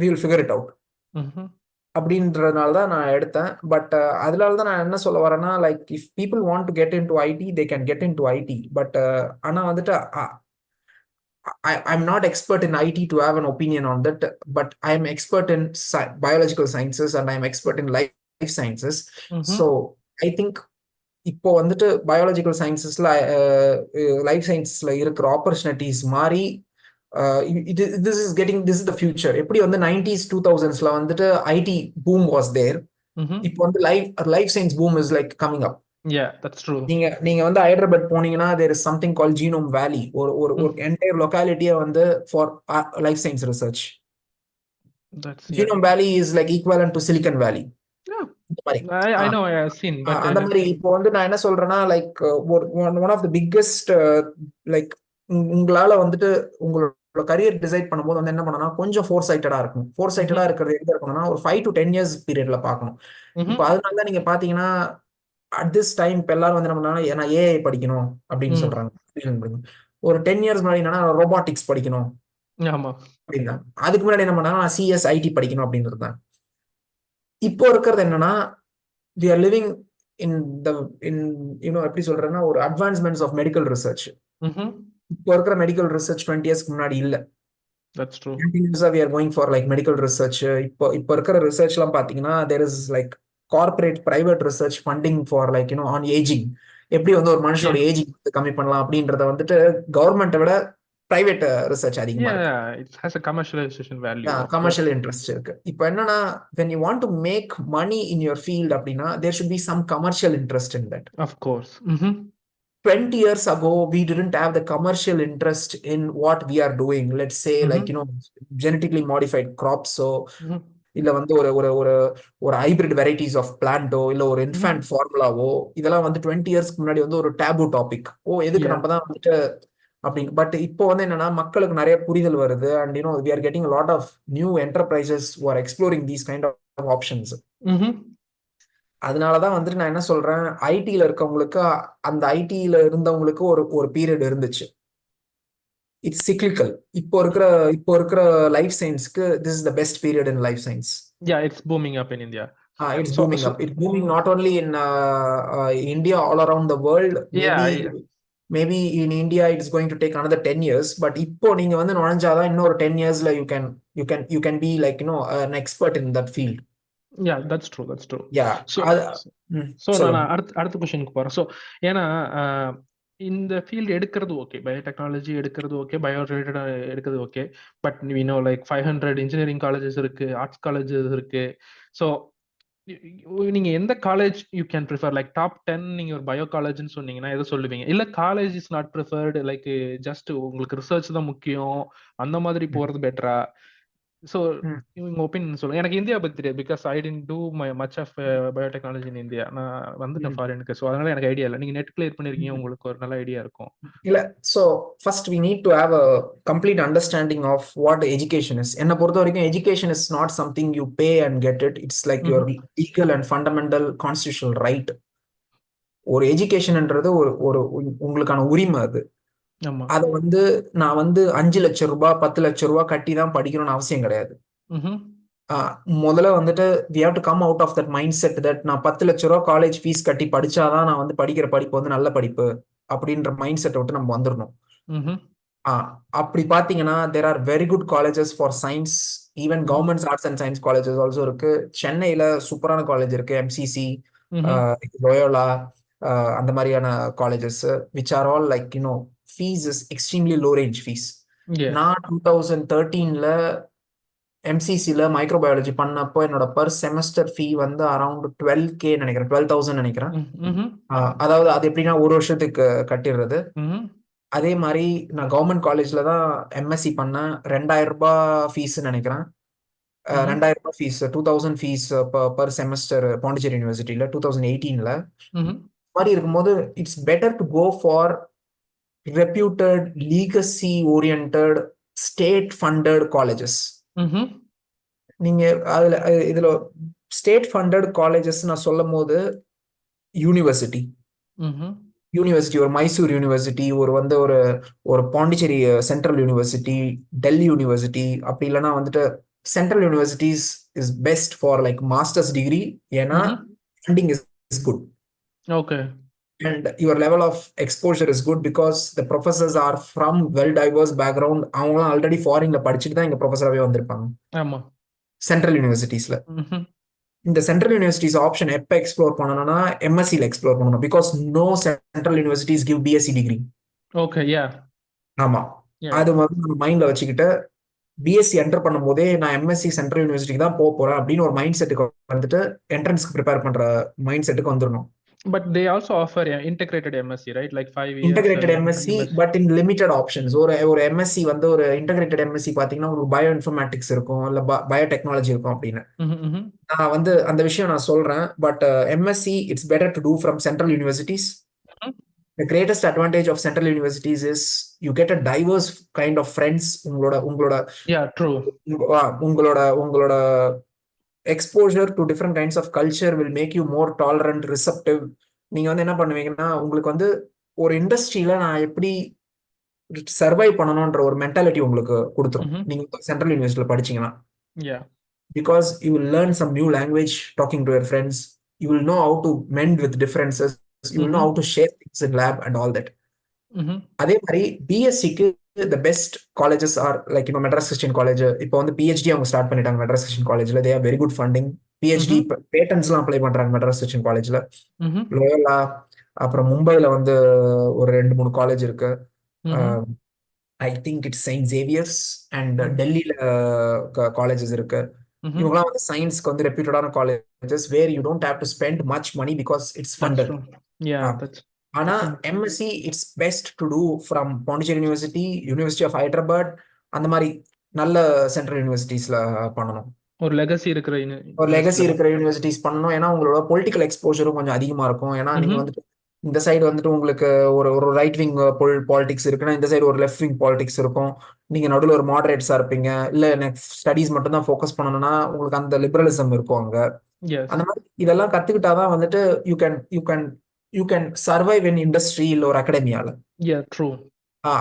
we will figure it out ம்ஹும். அப்படின்றதுனால தான் நான் எடுத்தேன். பட் அதனால தான் நான் என்ன சொல்ல வரேன்னா, like if people want to get in to IT they can get in to IT. But ஆனா வந்துட்டு I'm not expert in IT to have an opinion on that, but I am expert in biological sciences and I am expert in life sciences. ம்ஹும். So I think இப்போ வந்துட்டு பயாலஜிக்கல் சயின்சஸ்ல லைஃப் சயின்சஸ்ல இருக்கிற ஆப்பர்ச்சுனிட்டிஸ் மாறி திஸ் இஸ் த ஃபியூச்சர். எப்படி வந்து 90s 2000ஸ்ல வந்துட்டு ஐடி பூம் வாஸ் தேர், இப்போ வந்து life science boom is like coming up. Yeah, that's true. நீங்க நீங்க வந்து ஹைதராபாத் போனீங்கன்னா there is something called genome valley, ஒரு ஒரு ஒரு என்டையர் லொகாலிட்டியே வந்து for life science research. That's yeah. genome valley is like equivalent to silicon valley. Yeah, இந்த மாதிரி I know, I have seen, but அந்த மாதிரி like இப்போ வந்து நான் என்ன சொல்றேன்னா, like one of the biggest like உங்களால வந்துட்டு உங்களோட கரியர் டிசைட் பண்ணும்போது வந்து என்ன பண்ணணும்னா கொஞ்சம் ஃபோர் சைட்டடா இருக்கும். ஃபோர் சைட்டடா இருக்கிறது எங்க இருக்கணும்னா ஒரு 5 to 10 years பீரியட்ல பார்க்கணும். இப்போ அதனால தான் நீங்க பாத்தீங்கன்னா அட் திஸ் டைம் இப்போ எல்லாரும் வந்து என்ன பண்ணாங்கன்னா நான் ஏஐ படிக்கணும் அப்படின்னு சொல்றாங்க. ஒரு 10 years முன்னாடி என்னன்னா ரோபாட்டிக்ஸ் படிக்கணும் ஆமா. அப்படின்னா, அதுக்கு முன்னாடி என்ன பண்ணாங்கன்னா நான் சிஎஸ் ஐடி படிக்கணும் அப்படின்னு இருந்தாங்க. இப்போ இருக்கிறது என்னன்னா we are living in the in எப்படி சொல்றேன்னா ஒரு அட்வான்ஸ்மெண்ட்ஸ் ஆஃப் மெடிக்கல் ரிசர்ச். இப்போ இருக்கிற மெடிக்கல் ரிசர்ச் 20 years முன்னாடி இல்ல. That's true. we are going for like medical research. இப்போ இருக்கிற ரிசர்ச் எல்லாம் பாத்தீங்கன்னா there is like corporate private research funding for like on aging. எப்படி வந்து ஒரு மனுஷனோட ஏஜிங் கம்மி பண்ணலாம் அப்படின்றத வந்துட்டு கவர்மெண்ட்டை விட பிரைவேட் ரிசர்ச் அதிகமா இருக்கு. Yeah, it has a commercialization value. Commercial interest இருக்கு. இப்போ என்னன்னா when you want to make money in your field அப்படின்னா there should be some commercial interest in that. Of course. 20 years ago we didn't have the commercial interest in what we are doing. Let's say like genetically modified crops, so இல்ல வந்து ஒரு ஒரு ஒரு ஒரு ஹைபிரிட் வெரைட்டிஸ் ஆஃப் பிளான்ட்டோ இல்ல ஒரு இன்ஃபேன்ட் ஃபார்முலாவோ இதெல்லாம் வந்து 20 இயர்ஸ்க்கு முன்னாடி வந்து ஒரு டேபு டாபிக். எதுக்கு நம்ம தான் வந்துட்டு அப்படின்னு. பட் இப்போ வந்து என்னன்னா மக்களுக்கு நிறைய புரிதல் வருது and we are getting a lot of new enterprises who are exploring these kind of options. அதனாலதான் வந்துட்டு நான் என்ன சொல்றேன், ஐடியில இருக்கவங்களுக்கு அந்த ஐடியில இருந்தவங்களுக்கு ஒரு ஒரு பீரியட் இருந்துச்சு. It's cyclical. இப்போ இருக்கிற லைஃப் சயின்ஸ்க்கு this is the best period in life science. Yeah, it's booming up in India. It's So, booming up. It's booming not only in India, all around the world. yeah, Maybe in India it's going to take another 10 years. But இப்போ நீங்க வந்து நுழைஞ்சாதான் இன்னொரு 10 yearsல you can be like an expert in that field. yeah, that's true. Yeah. So நான் அடுத்த கொஸ்டினுக்கு போறேன். ஸோ ஏன்னா இந்த ஃபீல்டு எடுக்கிறது ஓகே, பயோடெக்னாலஜி எடுக்கிறது ஓகே, பயோ ரிலேட்டடா எடுக்கிறது okay. But like 500 engineering colleges இருக்கு, ஆர்ட்ஸ் காலேஜஸ் இருக்கு. ஸோ நீங்க எந்த college you can prefer? Like top 10 நீங்க ஒரு பயோ காலேஜ்னு சொன்னீங்கன்னா எதை சொல்லுவீங்க? இல்ல college is not preferred, like just உங்களுக்கு ரிசர்ச் தான் முக்கியம், அந்த மாதிரி போறது பெட்டரா? ஸோ உங்க ஒப்பீனியன் சொல்லுங்க. எனக்கு இந்தியா பத்தி தெரியாது, because I didn't do much of biotechnology in India. நான் வந்துட்டேன் ஃபாரினுக்கு, ஸோ அதனால எனக்கு ஐடியா இல்லை. நீங்க நெட் கிளியர் பண்ணிருக்கீங்க, உங்களுக்கு ஒரு நல்ல ஐடியா இருக்கும். இல்ல, so first we need to have a complete understanding of what education is. என்னை பொறுத்த வரைக்கும் education is not something you pay and get it. It's like your legal and fundamental constitutional right. ஒரு எஜுகேஷன்ன்றது ஒரு உங்களுக்கான உரிமை. அது அதை வந்து நான் வந்து 5 லட்சம் ரூபாய் 10 லட்சம் ரூபாய் கட்டி தான் படிக்கணும்னு அவசியம் கிடையாது. முதல்ல வந்துட்டு we have to come out of that mindset that நான் 10 லட்சம் ரூபாய் காலேஜ் ஃபீஸ் கட்டி படிச்சாதான் நான் வந்து படிக்கிற படிப்பு வந்து நல்ல படிப்பு அப்படின்ற மைண்ட் செட்டை விட்டு நம்ம வந்துடணும். அப்படி பாத்தீங்கன்னா there are very good colleges for science, even government arts and science colleges also இருக்கு. சென்னையில சூப்பரான காலேஜ் இருக்கு, MCC, லோயோலா, அந்த மாதிரியான colleges which are all like fees is extremely low range fees. நான் 2013ல MCCல மைக்ரோபயாலஜி பண்ணப்போ என்னோட பர் செமஸ்டர் ஃபீ வந்து அரௌண்ட் 12K நினைக்கிறேன், 12,000 நினைக்கிறேன். அதாவது அது எப்படின்னா ஒரு வருஷத்துக்கு கட்டிடுறது. அதே மாதிரி நான் கவர்மெண்ட் காலேஜ்ல தான் MSc பண்ணேன். 2000 ரூபாய் ஃபீஸ் நினைக்கிறேன், 2000 ரூபாய் fees, 2000 fees per semester Pondicherry யூனிவர்சிட்டியில 2018ல. மாதிரி இருக்கும்போது it's better to go for reputed legacy oriented state funded colleges. நீங்க இதுல ஸ்டேட் ஃபண்டட் காலேஜஸ் நான் சொல்லும் போது யூனிவர்சிட்டி ஒரு மைசூர் யூனிவர்சிட்டி, ஒரு Pondicherry central university, Delhi university, அப்படி இல்லைன்னா வந்துட்டு central universities is best for like masters degree. ஏன்னா funding is good. Okay. And your level of exposure is good because the professors are from well diverse background. அவங்களாம் ஆல்ரெடி ஃபாரின்ல படிச்சுட்டு தான் இங்க ப்ரொஃபஸராகவே வந்திருப்பாங்க. ஆமா, சென்ட்ரல் யூனிவர்சிட்டிஸ்ல. இந்த சென்ட்ரல் யூனிவர்சிட்டிஸ் ஆப்ஷன் எப்போ எக்ஸ்ப்ளோர் பண்ணணும்னா MScல எக்ஸ்ப்ளோர் பண்ணணும். Because no central universities give BSc degree. Okay, yeah, ஆமா. அது வந்து நம்ம மைண்ட்ல வச்சுக்கிட்டு BSc என்டர் பண்ணும் போதே நான் MSc சென்ட்ரல் யூனிவர்சிட்டிக்கு தான் போறேன் அப்படின்னு ஒரு மைண்ட் செட்டுக்கு வந்துட்டு என்ட்ரன்ஸ்க்கு ப்ரிப்பேர் பண்ற மைண்ட் செட்டுக்கு வந்துடணும். But they also offer integrated MSc, right? Like 5 years. Integrated MSc, but in limited options. ஒரு MSc வந்து ஒரு integrated MSc பாத்தீங்கன்னா உங்களுக்கு பயோ இன்ஃபர்மேட்டிக்ஸ் இருக்கும், இல்ல பயோடெக்னாலஜி இருக்கும் அப்படின்னு. நான் வந்து அந்த விஷயம் நான் சொல்றேன். But MSc it's better to do from central universities. The greatest advantage of central universities is you get a diverse kind of friends. உங்களோட yeah, true. உங்களோட exposure to different kinds of culture will make you more tolerant, receptive. நீங்க வந்து என்ன பண்ணுவீங்கன்னா உங்களுக்கு வந்து ஒரு இண்டஸ்ட்ரியில நான் எப்படி சர்வை பண்ணணும்ன்ற ஒரு மென்டாலிட்டி உங்களுக்கு கொடுத்துரும் நீங்க சென்ட்ரல் யூனிவர்சிட்டியில படிச்சீங்கன்னா. Because you will learn some new language talking to your friends. You will know how to mend with differences. You will know how to share things in lab and all that. அதே மாதிரி BScக்கு the best colleges are like Madras Christian College. இப்போ வந்து PhD அவங்க ஸ்டார்ட் பண்ணிட்டாங்க Madras Christian Collegeல. they have very good funding. PhD patents-லாம் அப்ளை பண்றாங்க Madras Christian Collegeல. லோயோலா, அப்புறம் மும்பைல வந்து ஒரு 2-3 காலேஜ் இருக்கு. I think it's Saint Xavier's and டெல்லியில காலேஜஸ் இருக்கு. இவங்கலாம் வந்து சயின்ஸ்க்கு வந்து ரெப்யூட்டடான colleges where you don't have to spend much money because it's funded. ஆனா MSc it's best to do from Pondicherry university, university of Hyderabad, அந்த மாதிரி நல்ல சென்ட்ரல் யூனிவர்சிட்டிஸ்ல பண்ணணும். ஒரு லெகசி இருக்கிற யூனிவர்சிட்டிஸ் பண்ணணும். ஏன்னா உங்களோட பொலிட்டிக்கல் எக்ஸ்போஷரும் கொஞ்சம் அதிகமா இருக்கும். ஏன்னா நீங்க வந்துட்டு இந்த சைடு வந்துட்டு உங்களுக்கு ஒரு ரைட் விங் பாலிடிக்ஸ் இருக்குன்னா இந்த சைடு ஒரு லெஃப்ட் விங் பாலிடிக்ஸ் இருக்கும். நீங்க நடுவில் ஒரு மாடரேட்ஸா இருப்பீங்க. இல்ல எனக்கு ஸ்டடீஸ் மட்டும் தான் ஃபோக்கஸ் பண்ணணும்னா உங்களுக்கு அந்த லிபரலிசம் இருக்கும் அங்க. அந்த மாதிரி இதெல்லாம் கத்துக்கிட்டாதான் வந்துட்டு you can survive in industry இல்ல ஒரு அகாடமியால. Yeah, true.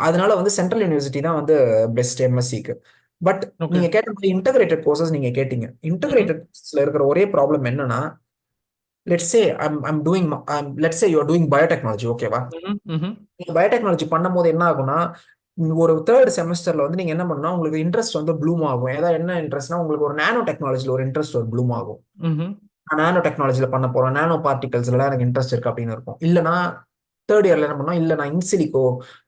அதனால வந்து சென்ட்ரல் யூனிவர்சிட்டி தான் வந்து பெஸ்ட் எம்எஸ்சிக்கு. But okay. நீங்க கேட்ட மாதிரி இன்டகிரேட்டட் கோர்சஸ் நீங்க கேட்டீங்க. இன்டகிரேட்டட் கோர்சஸ்ல இருக்கிற ஒரே ப்ராப்ளம் என்னன்னா, let's say I'm doing let's say you are doing biotechnology, ஓகேவா? நீங்க பயோடெக்னாலஜி பண்ணும்போது என்ன ஆகும்னா, ஒரு தேர்ட் செமஸ்டர்ல வந்து நீங்க என்ன பண்ணா உங்களுக்கு இன்ட்ரெஸ்ட் வந்து ப்ளூம் ஆகும். ஏதாவது என்ன இன்ட்ரெஸ்ட்னா உங்களுக்கு ஒரு நானோ டெக்னாலஜில ஒரு இன்ட்ரெஸ்ட் ஒரு ப்ளூம் ஆகும். நான் நானோ டெக்னாலஜில பண்ண போறேன், நானோ பார்ட்டிகல்ஸ்ல எனக்கு இன்ட்ரெஸ்ட் இருக்கு அப்படின்னு இருக்கும். இல்லைன்னா தேர்ட் இயர்ல என்ன பண்ணோம், இல்ல நான் இன்சிலிகோ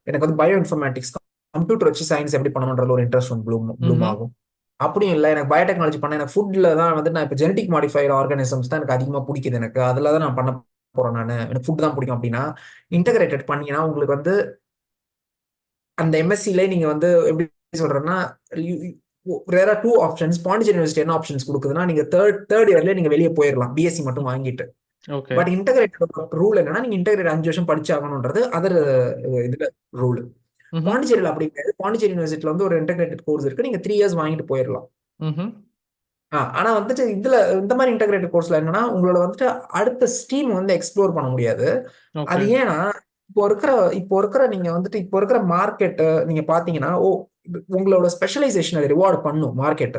எனக்கு வந்து பயோ இன்ஃபர்மேட்டிக்ஸ் கம்ப்யூட்டர் வச்சு சயின்ஸ் எப்படி பண்ணணும்ன்றது ஒரு இன்ட்ரெஸ்ட் வந்து ப்ளூம் ஆகும். அப்படியும் இல்லை, எனக்கு பயோடெக்னாலஜி பண்ண எனக்கு ஃபுட்ல தான் வந்து நான் இப்போ ஜெனடிக் மாடிஃபைடு ஆர்கானிசம்ஸ் தான் எனக்கு அதிகமாக பிடிக்குது, எனக்கு அதில் தான் நான் பண்ண போறேன், நான் எனக்கு ஃபுட் தான் பிடிக்கும் அப்படின்னா இன்டகிரேட்டட் பண்ணீங்கன்னா உங்களுக்கு வந்து அந்த எம்எஸ்சில நீங்க வந்து எப்படி சொல்றேன்னா, வேற டூ ஆப்ஷன்ஸ். பாண்டிச்சேரி யூனிவர்சிட்டி என்ன ஆப்ஷன்ஸ் கொடுக்குதுன்னா, நீங்க தேர்ட் இயர்ல நீங்க வெளியே போயிடலாம் பிஎஸ்சி மட்டும் வாங்கிட்டு. ஓகே. பட் இன்டகிரேட்டட் ரூல் என்னன்னா, நீங்க இன்டகிரேட் 5 வருஷம் படிச்சாகணும்ன்றது அதர் இதுல ரூல். பாண்டிச்சேரியில் அப்படி கிடையாது. பாண்டிச்சேரி யூனிவர்சிட்டியில வந்து ஒரு இன்டகிரேட்டட் கோர்ஸ் இருக்கு, நீங்க 3 இயர்ஸ் வாங்கிட்டு போயிடலாம். ஆனா வந்துட்டு இதுல இந்த மாதிரி இன்டகிரேட்டட் கோர்ஸ்ல என்னன்னா, உங்களோட வந்துட்டு அடுத்த ஸ்ட்ரீம் வந்து எக்ஸ்ப்ளோர் பண்ண முடியாது. அது ஏன்னா இப்போ இருக்கிற நீங்க வந்துட்டு இப்போ இருக்கிற மார்க்கெட் நீங்க பாத்தீங்கன்னா, உங்களோட ஸ்பெஷலைசேஷனை ரிவார்ட் பண்ணும் மார்க்கெட்.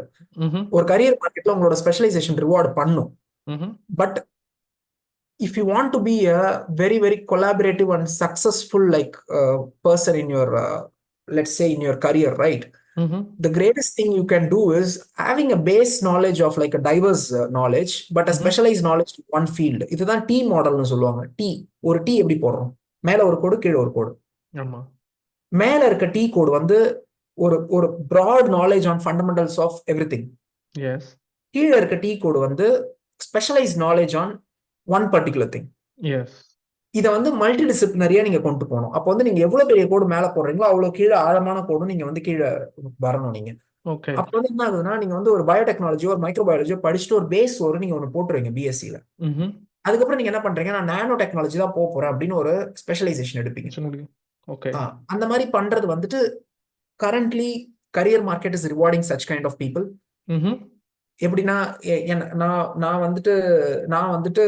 ஒரு கரியர் மார்க்கெட்ல உங்களோட ஸ்பெஷலைசேஷன் ரிவார்ட் பண்ணும். But if you want to be a very very collaborative and successful like person in your let's say in your career, right? The greatest thing you can do is having a base knowledge of like a diverse knowledge, but a specialized knowledge to one field. இதுதான் T மாடல்னு சொல்லுவாங்க. ஒரு T எப்படி போடுறோம்? மேல ஒரு கோடு, கீழே ஒரு கோடு. மேல இருக்க T கோடு வந்து ஒரு ஒரு broad knowledge on fundamentals of everything. கீழே இருக்க T கோடு வந்து specialized knowledge on one particular thing. இதை வந்து மல்டி டிசிப்ளினரியா நீங்க கொண்டு போகணும். அப்போ வந்து நீங்க எவ்வளவு பெரிய கோடு மேல போடுறீங்களோ அவ்வளவு கீழே ஆழமான கோடும் நீங்க வந்து கீழே வரணும். நீங்க அப்ப வந்து என்ன ஆகுதுன்னா, நீங்க வந்து ஒரு பயோடெக்னாலஜியோ ஒரு மைக்ரோபயாலஜியோ படிச்சுட்டு ஒரு பேஸ் ஒரு நீங்க ஒன்று போட்டுருவீங்க பிஎஸ்சியில. அதுக்கப்புறம் நீங்க என்ன பண்றீங்க, நான் நானோ டெக்னாலஜி தான் போறேன் அப்படின்னு ஒரு ஸ்பெஷலைசேஷன் எடுப்பீங்க. அந்த மாதிரி பண்றது வந்துட்டு currently career market is rewarding such kind of people. எப்படின்னா, நான் வந்துட்டு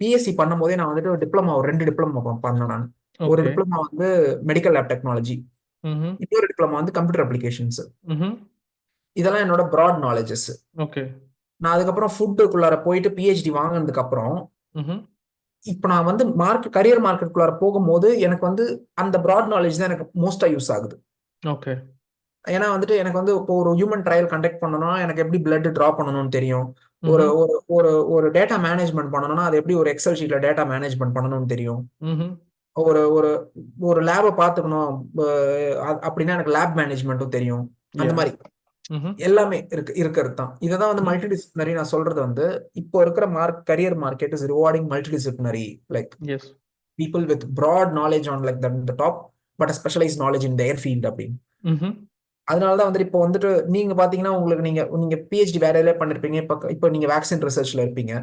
பிஎஸ்சி பண்ணும் போதே நான் வந்துட்டு ஒரு டிப்ளமா, ஒரு 2 டிப்ளமா பண்ணேன் நான். ஒரு டிப்ளமா வந்து மெடிக்கல் லேப் டெக்னாலஜி, இன்னொரு டிப்ளமா வந்து கம்ப்யூட்டர் அப்ளிகேஷன்ஸ். இதெல்லாம் என்னோட ப்ராட் நாலேஜஸ். நான் அதுக்கப்புறம் ஃபுட்டுக்குள்ளார போயிட்டு பிஹெச்டி வாங்கினதுக்கு அப்புறம் இப்போ நான் வந்து கரியர் மார்க்கெட்டுக்குள்ளார போகும்போது எனக்கு வந்து அந்த ப்ராட் நாலேஜ் தான் எனக்கு மோஸ்டா யூஸ் ஆகுது. ஏன்னா வந்துட்டு எனக்கு வந்து இப்போ ஒரு ஹியூமன் ட்ரையல் கண்டக்ட் பண்ணணும்னா எனக்கு எப்படி பிளட் டிரா பண்ணணும்னு தெரியும். ஒரு ஒரு ஒரு டேட்டா மேனேஜ்மெண்ட் பண்ணணும்னா அது எப்படி ஒரு எக்ஸல் ஷீட்ல டேட்டா மேனேஜ்மெண்ட் பண்ணணும்னு தெரியும். ஒரு ஒரு ஒரு லேபை பார்த்துக்கணும் அப்படின்னா எனக்கு லேப் மேனேஜ்மெண்ட்டும் தெரியும். அந்த மாதிரி எல்லாமே இருக்கிறது தான். இதான் வந்து மல்டி டிசிப்ளினரி. நான் சொல்றது வந்து இப்போ இருக்கிற career market is rewarding multidisciplinary, like people with broad knowledge on like the top but specialize knowledge in their field அப்படின்னு. அதனாலதான் வந்துட்டு இப்போ வந்துட்டு நீங்க பாத்தீங்கன்னா உங்களுக்கு நீங்க பிஹெச்டி வேற எதாவது பண்ணிருப்பீங்க, இப்போ நீங்க வேக்சின் ரிசர்ச்ல இருப்பீங்க.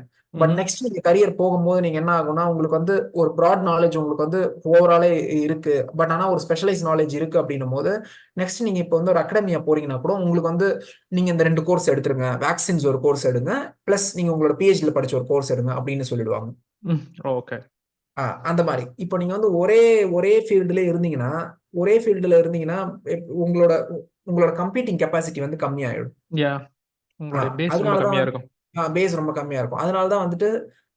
பட் நெக்ஸ்ட் நீங்க கரியர் போகும்போது நீங்க என்ன ஆகும்னா, உங்களுக்கு வந்து ஒரு ப்ராட் நாலேஜ் உங்களுக்கு வந்து ஓவராலே இருக்கு, பட் ஆனா ஒரு ஸ்பெஷலைஸ் நாலேஜ் இருக்கு அப்படின்னும் போது நெக்ஸ்ட் நீங்க இப்போ வந்து ஒரு அகாடமியா போறீங்கன்னா கூட உங்களுக்கு வந்து நீங்க இந்த 2 கோர்ஸ் எடுத்துருங்க, வேக்சின்ஸ் ஒரு கோர்ஸ் எடுங்க, பிளஸ் நீங்க உங்களோட பிஹெச்டில படிச்ச ஒரு கோர்ஸ் எடுங்க அப்படின்னு சொல்லிடுவாங்க. அந்த மாதிரி இப்போ நீங்க வந்து ஒரே ஃபீல்டுல இருந்தீங்கன்னா உங்களோட கம்பீட்டிங் கெப்பாசிட்டி வந்து கம்மியாயிடும். அதனாலதான் பேஸ் ரொம்ப கம்மியா இருக்கும். அதனாலதான் வந்துட்டு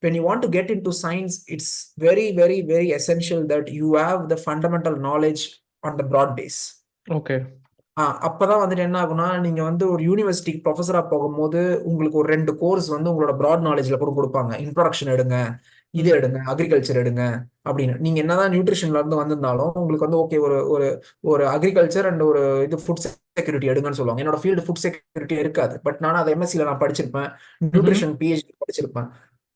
when you want to get into science, it's very very very essential that you have the fundamental knowledge on the broad base. அப்பதான் வந்துட்டு என்ன ஆகும்னா, நீங்க வந்து ஒரு யூனிவர்சிட்டி ப்ரொஃபஸரா போகும்போது உங்களுக்கு ஒரு 2 கோர்ஸ் வந்து உங்களோட ப்ராட் நாலேஜ்ல கூட கொடுப்பாங்க. இன்ட்ரோடக்ஷன் எடுங்க, இது எடுங்க, அக்ரிகல்ச்சர் எடுங்க அப்படின்னு. நீங்க என்னதான் நியூட்ரிஷன்ல இருந்து வந்திருந்தாலும் உங்களுக்கு வந்து ஓகே ஒரு ஒரு ஒரு அக்ரிகல்ச்சர் அண்ட் ஒரு இது ஃபுட் செக்யூரிட்டி எடுங்கன்னு சொல்லுவாங்க. என்னோட ஃபீல்டு ஃபுட் செக்யூரிட்டி இருக்காது, பட் நான் அதை எம்எஸ்சில நான் படிச்சிருப்பேன், நியூட்ரிஷன் பிஹெச்டி படிச்சிருப்பேன்.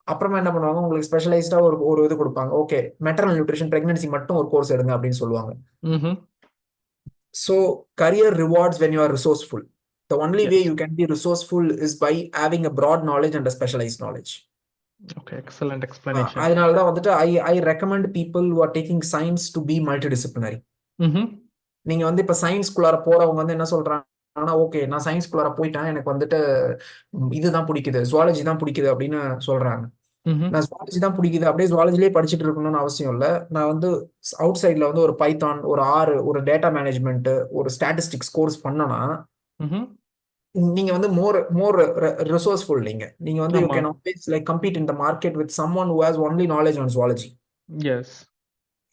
அப்புறமா என்ன பண்ணுவாங்க, உங்களுக்கு ஸ்பெஷலைஸ்டா ஒரு இது கொடுப்பாங்க, ஓகே மெட்டர்னல் நியூட்ரிஷன் பிரெக்னன்சி மட்டும் ஒரு கோர்ஸ் எடுங்க அப்படின்னு சொல்லுவாங்க. So career rewards when you are resourceful. The only way you can be resourceful is by having a broad knowledge and a specialized knowledge. Excellent explanation. அதனாலதான் வந்துட்டு I recommend people who are taking science to be multidisciplinary. நீங்க வந்து இப்ப சயின்ஸ்குள்ளார போறவங்க வந்து என்ன சொல்றாங்கன்னா, ஓகே நான் சயின்ஸ்குள்ளார போயிட்டேன், எனக்கு வந்துட்டு இதுதான் பிடிக்குது, ஜுவாலஜி தான் பிடிக்குது அப்படின்னு சொல்றாங்க. ம்ஹ்ம். நான் ஜுவாலஜி தான் பிடிக்குது அப்படியே ஜுவாலஜிலே படிச்சுட்டு இருக்கணும்னு அவசியம் இல்லை. நான் வந்து அவுட் சைட்ல வந்து ஒரு பைத்தான், ஒரு ஆர், ஒரு டேட்டா மேனேஜ்மெண்ட், ஒரு ஸ்டாட்டிஸ்டிக்ஸ் கோர்ஸ் பண்ணனா ம்ஹ்ம். நீங்க வந்து மோர் மோர் ரிசோர்ஸ்ஃபுல். நீங்க வந்து யூ ஆமா. Can always like compete in the market with someone who has only knowledge on zoology. Yes.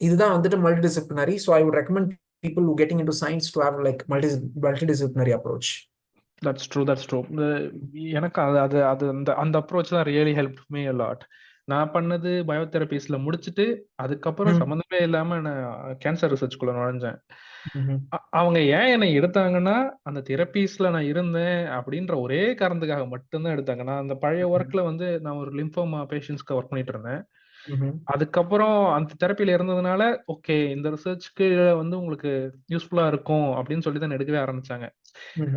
இதுதான் வந்துட்டு multidisciplinary. So I would recommend people who getting into science to have like multidisciplinary approach. That's true, that's true. எனக்கு அது அது அது அந்த அந்த அப்ரோச் தான் really help me a lot. நான் பண்ணது பயோதெரபிஸ்ல முடிச்சுட்டு, அதுக்கப்புறம் சம்மந்தமே இல்லாம நான் கேன்சர் ரிசர்ச்குள்ள நுழைஞ்சேன். அவங்க ஏன் என்னை எடுத்தாங்கன்னா, அந்த தெரபீஸ்ல நான் இருந்தேன் அப்படின்ற ஒரே காரணத்துக்காக மட்டும் தான் எடுத்தாங்க. நான் அந்த பழைய ஒர்க்ல வந்து நான் ஒரு லிம்போமா பேஷண்ட்ஸ்க்கு ஒர்க் பண்ணிட்டு இருந்தேன். அதுக்கப்புறம் அந்த தெரப்பில இருந்ததுனால, ஓகே இந்த ரிசர்ச்க்கு வந்து உங்களுக்கு யூஸ்ஃபுல்லா இருக்கும் அப்படின்னு சொல்லி தான் எடுக்கவே ஆரம்பிச்சாங்க.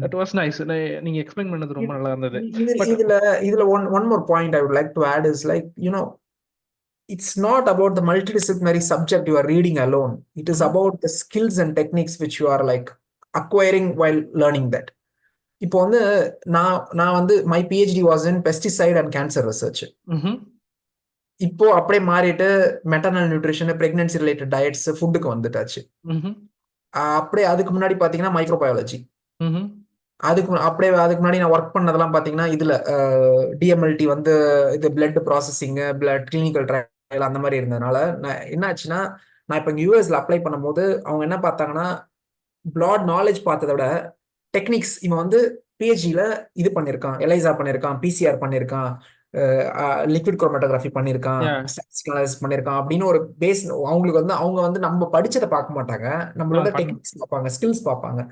That was nice. நீங்க எக்ஸ்பிளைன் பண்ணது ரொம்ப நல்லா இருந்தது. பட் இதுல இதுல one more point I would like to add is like it's not about the multidisciplinary subject you are reading alone. It is about the skills and techniques which you are like acquiring while learning that. இப்போ வந்து நான் வந்து my PhD was in pesticide and cancer research. இப்போ அப்படியே மாறிட்டு maternal nutrition, pregnancy related diets, ஃபுட்டுக்கு வந்துட்டாச்சு. அப்படியே அதுக்கு முன்னாடி பாத்தீங்கன்னா மைக்ரோபயாலஜி. அதுக்கு முன்னாடி நான் ஒர்க் பண்ணதெல்லாம் பாத்தீங்கன்னா இதுல டிஎம்எல்டி வந்து இது blood processing, blood clinical trial அந்த மாதிரி இருந்ததுனால என்ன ஆச்சுன்னா, நான் இப்போ யூஎஸ்ல அப்ளை பண்ணும்போது அவங்க என்ன பார்த்தாங்கன்னா, பிளாட் நாலேஜ் பார்த்ததை விட டெக்னிக்ஸ், இவன் வந்து பிஹெச்டில இது பண்ணியிருக்கான், எலைசா பண்ணியிருக்கான், பிசிஆர் பண்ணியிருக்கான், லிக்விட் குரோமேட்டோகிராஃபி பண்ணியிருக்கான், ஸ்டாட்டிஸ்டிக்கல் அனாலிசிஸ் பண்ணியிருக்கான் அப்படின்னு ஒரு பேஸ். அவங்களுக்கு வந்து அவங்க வந்து நம்ம படிச்சதை பார்க்க மாட்டாங்க, நம்மளோட டெக்னிக்ஸ் பார்ப்பாங்க, ஸ்கில்ஸ் பார்ப்பாங்க.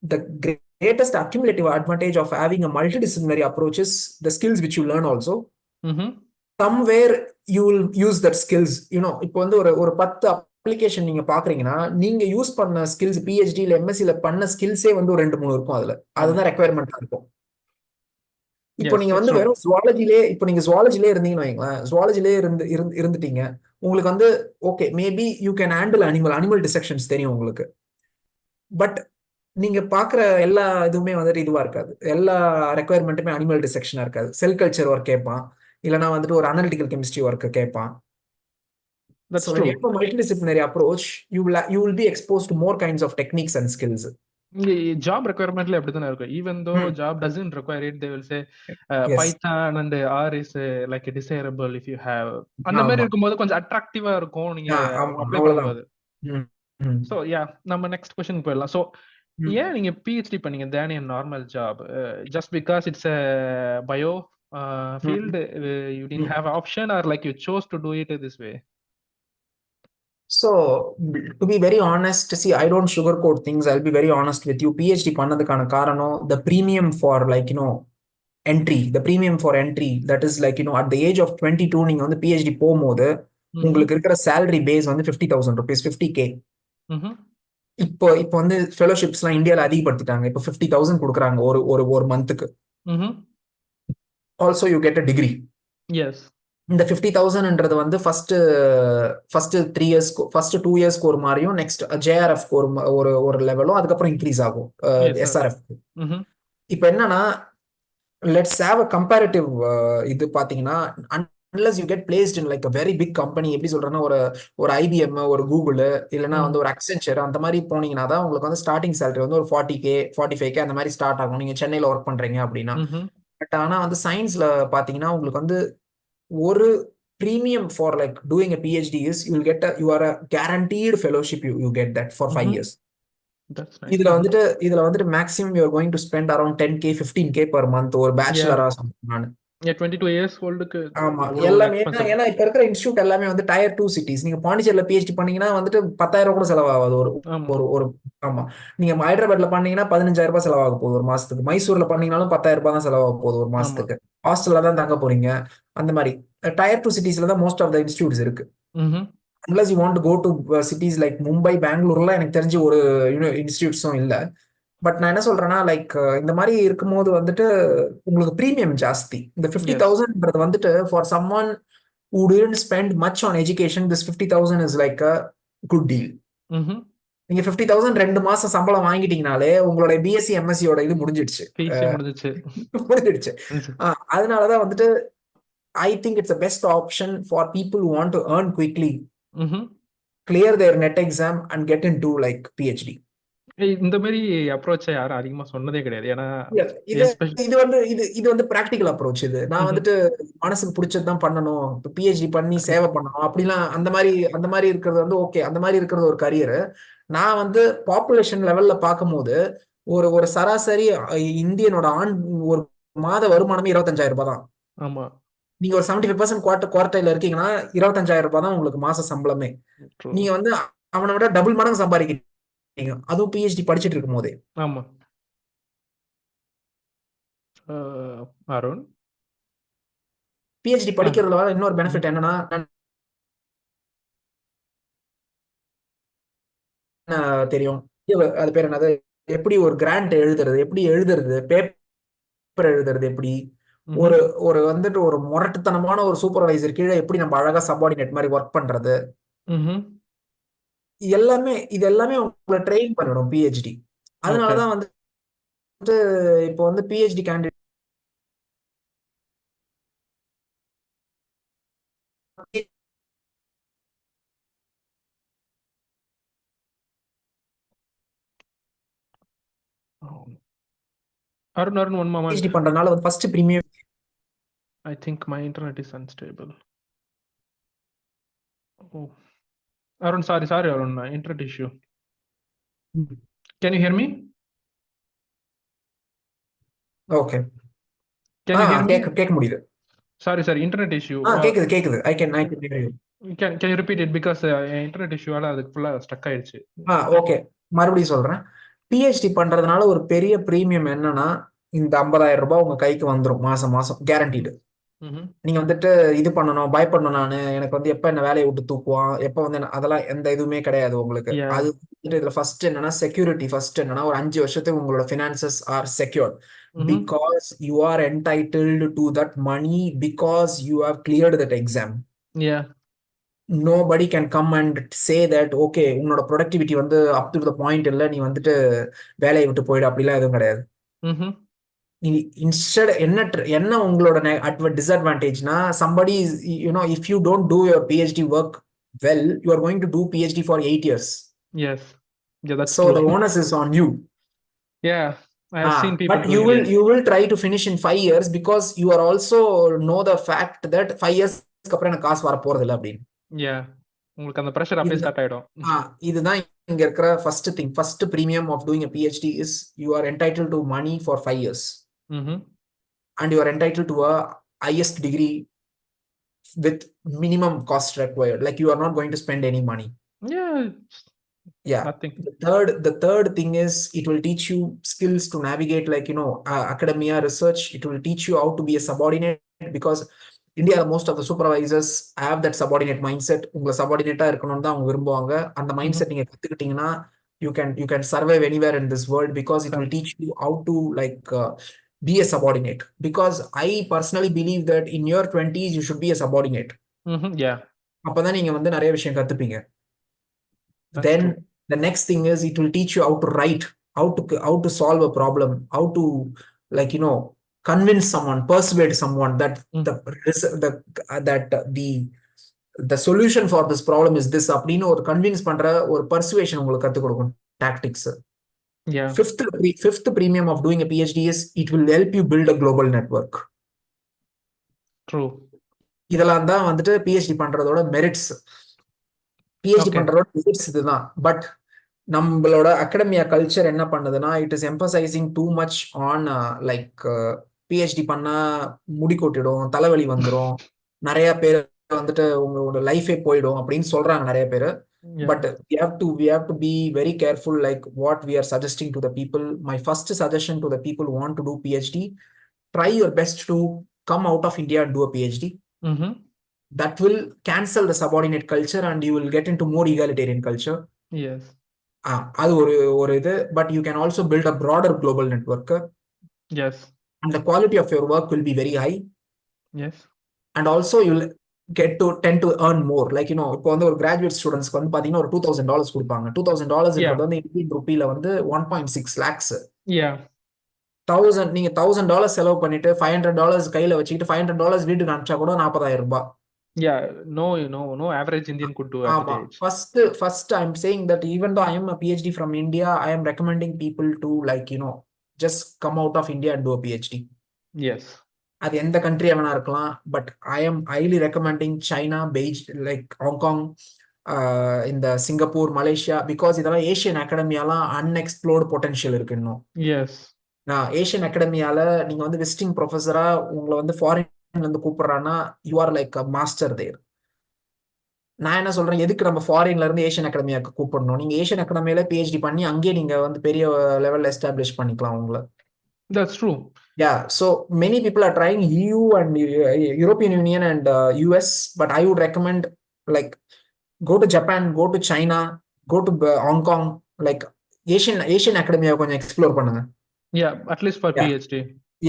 The greatest accumulative advantage of having a multidisciplinary approach is the skills which you learn also. Somewhere you will use that skills. இப்போ வந்து ஒரு 10 அப்ளிகேஷன் நீங்க பாக்குறீங்கன்னா, நீங்க யூஸ் பண்ண ஸ்கில்ஸ் பிஹெச்டி இல்ல எம்எஸ்சில பண்ண ஸ்கில்ஸே வந்து ஒரு 2-3 இருக்கும். அதுதான் ரெக்குயர்மெண்டா இருக்கும். இப்போ நீங்க வந்து வெறும் ஜுவாலஜிலே இருந்தீங்கன்னு வைங்களேன், ஜுவாலஜிலே இருந்துட்டீங்க, உங்களுக்கு வந்து okay maybe you can handle animal dissections தெரியும் உங்களுக்கு. பட் நீங்க பாக்குற எல்லா இதுவுமே வந்துட்டு இதுவா இருக்காது. எல்லா ரெக்குயர்மெண்ட்டுமே அனிமல் டிசெக்ஷனா இருக்காது. செல் கல்ச்சர் ஒர்க் கேட்பான், இல்லைன்னா வந்துட்டு ஒரு அனலிட்டிக்கல் கெமிஸ்ட்ரி ஒர்க் கேட்பான். So when you have a multidisciplinary approach, you will be exposed to more kinds of techniques and skills. Job ரெக்குயர்மெண்ட்ல அப்படிதான் இருக்கும். Even though job doesn't require it, they will say Python and R is like desirable if you have. அந்த மாதிரி இருக்கும்போது கொஞ்சம் அட்ராக்டிவா இருக்கும் நீங்க அப்ளை பண்ணும்போது. சோ யா, நம்ம நெக்ஸ்ட் क्वेश्चन போயிடலாம். சோ ஏன் நீங்க பிஹெச்டி பண்ணீங்க than a normal job? Just because it's a bio field, you didn't have option or like you chose to do it this way? So to be very honest, see, I don't sugarcoat things. I'll be very honest with you. PhD பண்ணதுக்கான காரணம், the premium for like entry, the premium for entry, that is like at the age of 22 நீங்க வந்து PhD போகும்போது உங்களுக்கு இருக்கிற salary base வந்து 50,000 rupees, 50K. இப்போ வந்து ஃபெலோஷிப்ஸ்லாம் இந்தியாவில் அதிகப்படுத்திட்டாங்க. இப்போ 50,000 கொடுக்குறாங்க ஒரு மந்த்துக்கு. Also you get a degree. இந்த 50,000ன்றது வந்து ஃபர்ஸ்ட் 3 இயர்ஸ்க்கு, ஃபர்ஸ்ட் 2 இயர்ஸ்க்கு ஒரு மாதிரியும், நெக்ஸ்ட் ஜேஆர்எஃப்க்கு ஒரு லெவலும், அதுக்கப்புறம் இன்க்ரீஸ் ஆகும் எஸ்ஆர்எஃப். இப்போ என்னன்னா, லெட்ஸ் ஹேவ் அ கம்பேரிட்டிவ். இது பாத்தீங்கன்னா, unless you get placed in like a very big company, எப்படி சொல்றேன்னா ஒரு IBM, ஒரு கூகுள், இல்லைன்னா வந்து ஒரு அக்சென்ச்சர், அந்த மாதிரி போனீங்கன்னா தான் உங்களுக்கு வந்து ஸ்டார்டிங் சேலரி வந்து ஒரு 40K 45K அந்த மாதிரி ஸ்டார்ட் ஆகும், நீங்க சென்னையில ஒர்க் பண்றீங்க அப்படின்னா. பட் ஆனா வந்து சயின்ஸ்ல பாத்தீங்கன்னா உங்களுக்கு வந்து ஒரு premium for like doing a PhD is you are a guaranteed fellowship, you get that for 5 years. இதுல வந்துட்டு maximum you are going to spend around 10K 15K per month ஒரு பேச்சுலரா சொன்னானு. 22 years ஓல்டுக்கு. ஆமா, எல்லாமே ஏன்னா இப்ப இருக்கிற இன்ஸ்டியூட் எல்லாமே வந்து டயர் 2 சிட்டிஸ். நீங்க பாண்டிச்சேரியில PhD பண்ணீங்கன்னா வந்துட்டு 10,000 கூட செலவாகாது ஒரு ஆமா. நீங்க ஹைதராபாத்ல பண்ணீங்கன்னா 15,000 ரூபாய் செலவாக போகுது ஒரு மாசத்துக்கு. மைசூர்ல பண்ணீங்கன்னாலும் 10,000 ரூபாய் தான் செலவாக போகுது ஒரு மாசத்துக்கு. ஹாஸ்டல்ல தான் தங்க போறீங்க. அந்த மாதிரி டயர் 2 சிட்டிஸ்ல தான் மோஸ்ட் ஆஃப் த இன்ஸ்டியூட்ஸ் இருக்கு. unless you want to go to cities like Mumbai, பெங்களூர்ல எனக்கு தெரிஞ்சு ஒரு இன்ஸ்டியூட்ஸும் இல்ல. பட் நான் என்ன சொல்றேன்னா, லைக் இந்த மாதிரி இருக்கும்போது வந்துட்டு உங்களுக்கு பிரீமியம் ஜாஸ்தி. இந்த 50,000ன்றது வந்துட்டு for someone who didn't spend much on education, this 50,000 is like a good deal. நீங்க 50,000 2 மாசம் சம்பளம் வாங்கிட்டீங்கனாலே உங்களோட பிஎஸ்சி எம்எஸ்சியோட இது முடிஞ்சிடுச்சு. அதனாலதான் வந்துட்டு I think it's the best option for people who want to earn quickly, ம்ஹ்ம். clear their net exam and get into like PhD. இந்த மாரி அப்ரோச்ச யாரும் அதிகமா சொன்னதே கிடையாது. ஏன்னா இல்ல, இது எஸ்பெஷ் இது வந்து பிராக்டிகல் அப்ரோச். இது நான் ம்ஹ்ம். வந்துட்டு மனசுக்கு பிடிச்சது தான் பண்ணணும், பிஹெச்டி பண்ணி சேவை பண்ணணும் அப்படிலாம் அந்த மாதிரி இருக்கிறது வந்து ஓகே. அந்த மாதிரி இருக்கிறது ஒரு கரியர். நான் வந்து பாப்புலேஷன் லெவல்ல பார்க்கும்போது ஒரு ஒரு சராசரி இந்தியனோட ஒரு மாத வருமானமே 25,000 ரூபாய் தான். ஆமா. நீங்க ஒரு 75% குவார்டைல இருக்கீங்கன்னா 25,000 ரூபாய் தான் உங்களுக்கு மாச சம்பளமே. ட்ரூ. நீங்க வந்து அவனை விட டபுள் மடங்கு சம்பாதிக்கிறீங்க, அதுவும் பிஹெச்டி படிச்சுட்டு இருக்கும் போதே. ஆமா. அருண் பிஹெச்டி படிக்கிறதுல இன்னொரு பெனிஃபிட் என்னன்னா, தெரியும் அது பேர் என்னது, எப்படி ஒரு கிராண்ட் எழுதுறது, எப்படி எழுதுறது, பேப்பர் எழுதுறது, எப்படி ஒரு ஒரு வந்துட்டு ஒரு முரட்டுத்தனமான ஒரு சூப்பர்வைசர் கீழே எப்படி நம்ம அழகா சபார்டினேட் மாதிரி ஒர்க் பண்றது, இது எல்லாமே உங்களை ட்ரெயின் பண்ணிடும் பிஹெச்டி. அதனாலதான் வந்து இப்போ வந்து PhD candidate Arun, one moment. PhD பண்றதுனால வந்து first premium. I think my internet is unstable. Oh. Arun, sorry, Arun, internet issue. Can you hear me? Okay. Can you hear me? கேட்க முடியுது. Sorry, internet issue. கேக்குது. I can hear you. Can you repeat it, because internet issue ஆல அதுக்கு ஃபுல்லா ஸ்டக் ஆயிடுச்சு. ஓகே, மறுபடியும் சொல்றேன். பிஹெச்டி பண்றதுனால ஒரு பெரிய பிரீமியம் என்னன்னா, இந்த 50,000 ரூபாய் உங்க கைக்கு வந்துரும் மாசம் கேரண்டீடு. நீங்க வந்துட்டு இது பண்ணணும், பயப்படணும், நானு எனக்கு வந்து எப்ப என்ன வேலையை விட்டு தூக்குவான், எப்ப வந்து அதெல்லாம் எந்த இதுவுமே கிடையாது உங்களுக்கு. அது இதுல ஃபர்ஸ்ட் என்னன்னா செக்யூரிட்டி. ஃபர்ஸ்ட் என்னன்னா ஒரு 5 வருஷத்துக்கு உங்களோட finances are secured, because you are entitled to that money, because you have cleared that exam. nobody can come and say that okay உன்னோட ப்ரொடக்டிவிட்டி வந்து அப் டு த பாயிண்ட் இல்ல, நீ வந்துட்டு வேலையை விட்டு போயிடு, அப்படிலாம் எதுவும் கிடையாது. இன்ஸ்டெட் என்ன உங்களோட டிஸ்அட்வான்டேஜ்னா, somebody is, if you don't do your PhD work well, you are going to do PhD for 8 years. Yes, that's so true. The onus is on you. I have seen people but you will try to finish in 5 years because you are also know the fact that 5 years அப்புறம் எனக்கு காசு வர போறது இல்லை அப்படின்னு. உங்களுக்கு அந்த பிரஷர் அப்படியே ஸ்டார்ட் ஆயிடும். இதுதான் இங்க இருக்கிற first premium of doing a PhD is you are entitled to money for 5 years. And you are entitled to a highest degree with minimum cost required, like you are not going to spend any money. Nothing. The third thing is it will teach you skills to navigate, like academia, research. It will teach you how to be a subordinate, because India most of the supervisors have that subordinate mindset. உங்களை சபார்டினேட்டா இருக்கணும்னு தான் அவங்க விரும்புவாங்க. அந்த மைண்ட் செட் நீங்க கத்துக்கிட்டீங்கன்னா you can survive anywhere in this world, because it will teach you how to be a subordinate. Because I personally believe that in your 20s you should be a subordinate. அப்பதான் நீங்க வந்து நிறைய விஷயம் கத்துப்பீங்க. Then the next thing is it will teach you how to write, how to solve a problem, how to convince someone, persuade someone that the solution for this problem is this அப்படின்னு ஒரு கன்வின்ஸ் பண்ற ஒரு பர்சுவேஷன் உங்களுக்கு கத்து கொடுக்கும் tactics. Fifth premium of doing a PhD is it will help you build a global network. True. இதெல்லாம் தான் வந்துட்டு PhD பண்றதோட மெரிட்ஸ். PhD பண்றதோட மெரிட்ஸ் இதுதான். பட் நம்மளோட அகாடமியா கல்ச்சர் என்ன பண்ணுதுன்னா, it is emphasising too much on PhD பண்ணா முடி கொட்டிடும், தலைவலி வந்துடும், நிறைய பேர் வந்துட்டு உங்களோட லைஃபே போயிடும் அப்படின்னு சொல்றாங்க நிறைய பேர். But we have to be very careful like what we are suggesting to the people. My first suggestion to the people who want to do PhD, try your best to come out of India and do a PhD. That will cancel the subordinate culture and you will get into more egalitarian culture. அது ஒரு இது. But you can also build a broader global network. And the quality of your work will be very high. And also you will tend to earn more. Like இப்போ வந்து ஒரு கிராஜுவேட் ஸ்டூடெண்ட்ஸ்க்கு வந்து பாத்தீங்கன்னா ஒரு $2,000 கொடுப்பாங்க. $2,000 வந்து இந்தியன் ரூபியில வந்து 1.6 lakhs. நீங்க $1000 செலவு பண்ணிட்டு $500 கையில வச்சுக்கிட்டு $500 வீட்டுக்கு அனுப்பிச்சா கூட 40,000 ரூபாய். Yeah, no average Indian could do at that ஆமா. age. First I'm saying that even though I am a PhD from India, I am recommending people to just come out of India and do a PhD. Yes. அது எந்த கண்ட்ரியா வேணா இருக்கலாம். But I am highly recommending China, Hong Kong, இந்த சிங்கப்பூர், மலேசியா, பிகாஸ் இதெல்லாம் ஏஷியன் அகாடமியாலாம் அன்எக்ஸ்ப்ளோர்டு பொட்டன்ஷியல் இருக்கு இன்னும். Yes. ஏஷியன் அகாடமியால நீங்க வந்து விசிட்டிங் ப்ரொஃபஸரா உங்களை வந்து ஃபாரின்ல இருந்து கூப்பிடுறான்னா you are like a master there. நான் என்ன சொல்றேன், எதுக்கு நம்ம ஃபாரின்ல இருந்து ஏஷியன் அகாடமியாக்கு கூப்பிடணும்? நீங்க ஏஷியன் அகாடமியில பிஹெச்டி பண்ணி அங்கேயே நீங்க வந்து பெரிய லெவல்ல எஸ்டாப்ளிஷ் பண்ணிக்கலாம் உங்களை. That's true. Yeah, so many people are trying EU and European Union and US, but I would recommend like go to Japan, go to China, go to Hong Kong, like Asian academia கொஞ்சம் explore பண்ணுங்க. Yeah, at least for Yeah. PhD.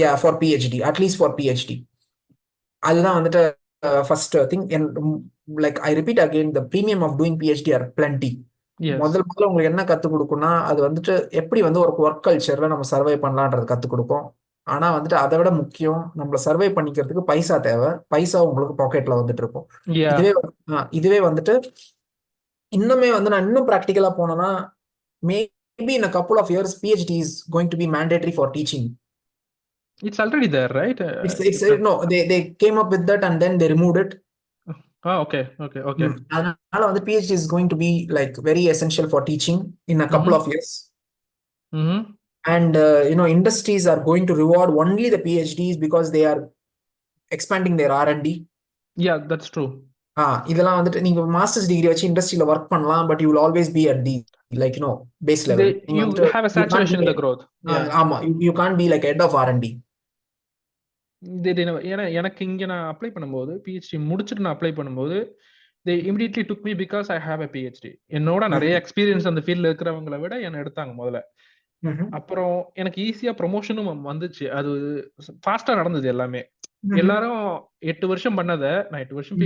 Yeah, for PhD, at least for PhD. அதுதான் வந்துட்டு first thing. And like I repeat again, the premium of doing PhD are plenty. Yes. முதல்ல உங்களுக்கு என்ன கத்துக் கொடுக்கும்னா, அது வந்துட்டு எப்படி வந்து ஒரு ஒர்க் கல்ச்சர்ல நம்ம சர்வை பண்ணலான்றது கத்துக் கொடுக்கும். ஆனா வந்துட்டு அதை விட முக்கியம், நம்மள சர்வை பண்ணிக்கிறதுக்கு பைசா தேவை. பைசா உங்களுக்கு பாக்கெட்ல வந்துட்டு இருக்கும். Yeah. இதுவே வந்துட்டு இன்னுமே வந்து நான் இன்னும் ப்ராக்டிக்கலா போனேன்னா, maybe in a couple of years PhD is going to be mandatory for teaching. It's already there, right? No, they came up with that and then they removed it. Okay. அதனால வந்து PhD is going to be like very essential for teaching in a couple of years. And industries are going to reward only the PhDs because they are expanding their R&D. Yeah, that's true. இதெல்லாம் வந்துட்டு நீங்க மாஸ்டர்ஸ் டிகிரி வச்சு இண்டஸ்ட்ரியில ஒர்க் பண்ணலாம், but you will always be at the base level. You have a saturation in the growth. Yeah. ஆமா, you can't be like head of R&D. ஏன்னா எனக்கு இங்க நான் அப்ளை பண்ணும்போது, பிஹெச்டி முடிச்சுட்டு நான் அப்ளை பண்ணும்போது, they immediately took me because I have a PhD. என்னோட நிறைய எக்ஸ்பீரியன்ஸ் அந்த ஃபீல்ட்ல இருக்கிறவங்களை விட என்ன எடுத்தாங்க முதல்ல. அப்புறம் எனக்கு ஈஸியா ப்ரொமோஷனும் வந்துச்சு. அது ஃபாஸ்டா நடந்தது எல்லாமே. எல்லாரும் 8 வருஷம் பண்ணத நான் 8 வருஷம்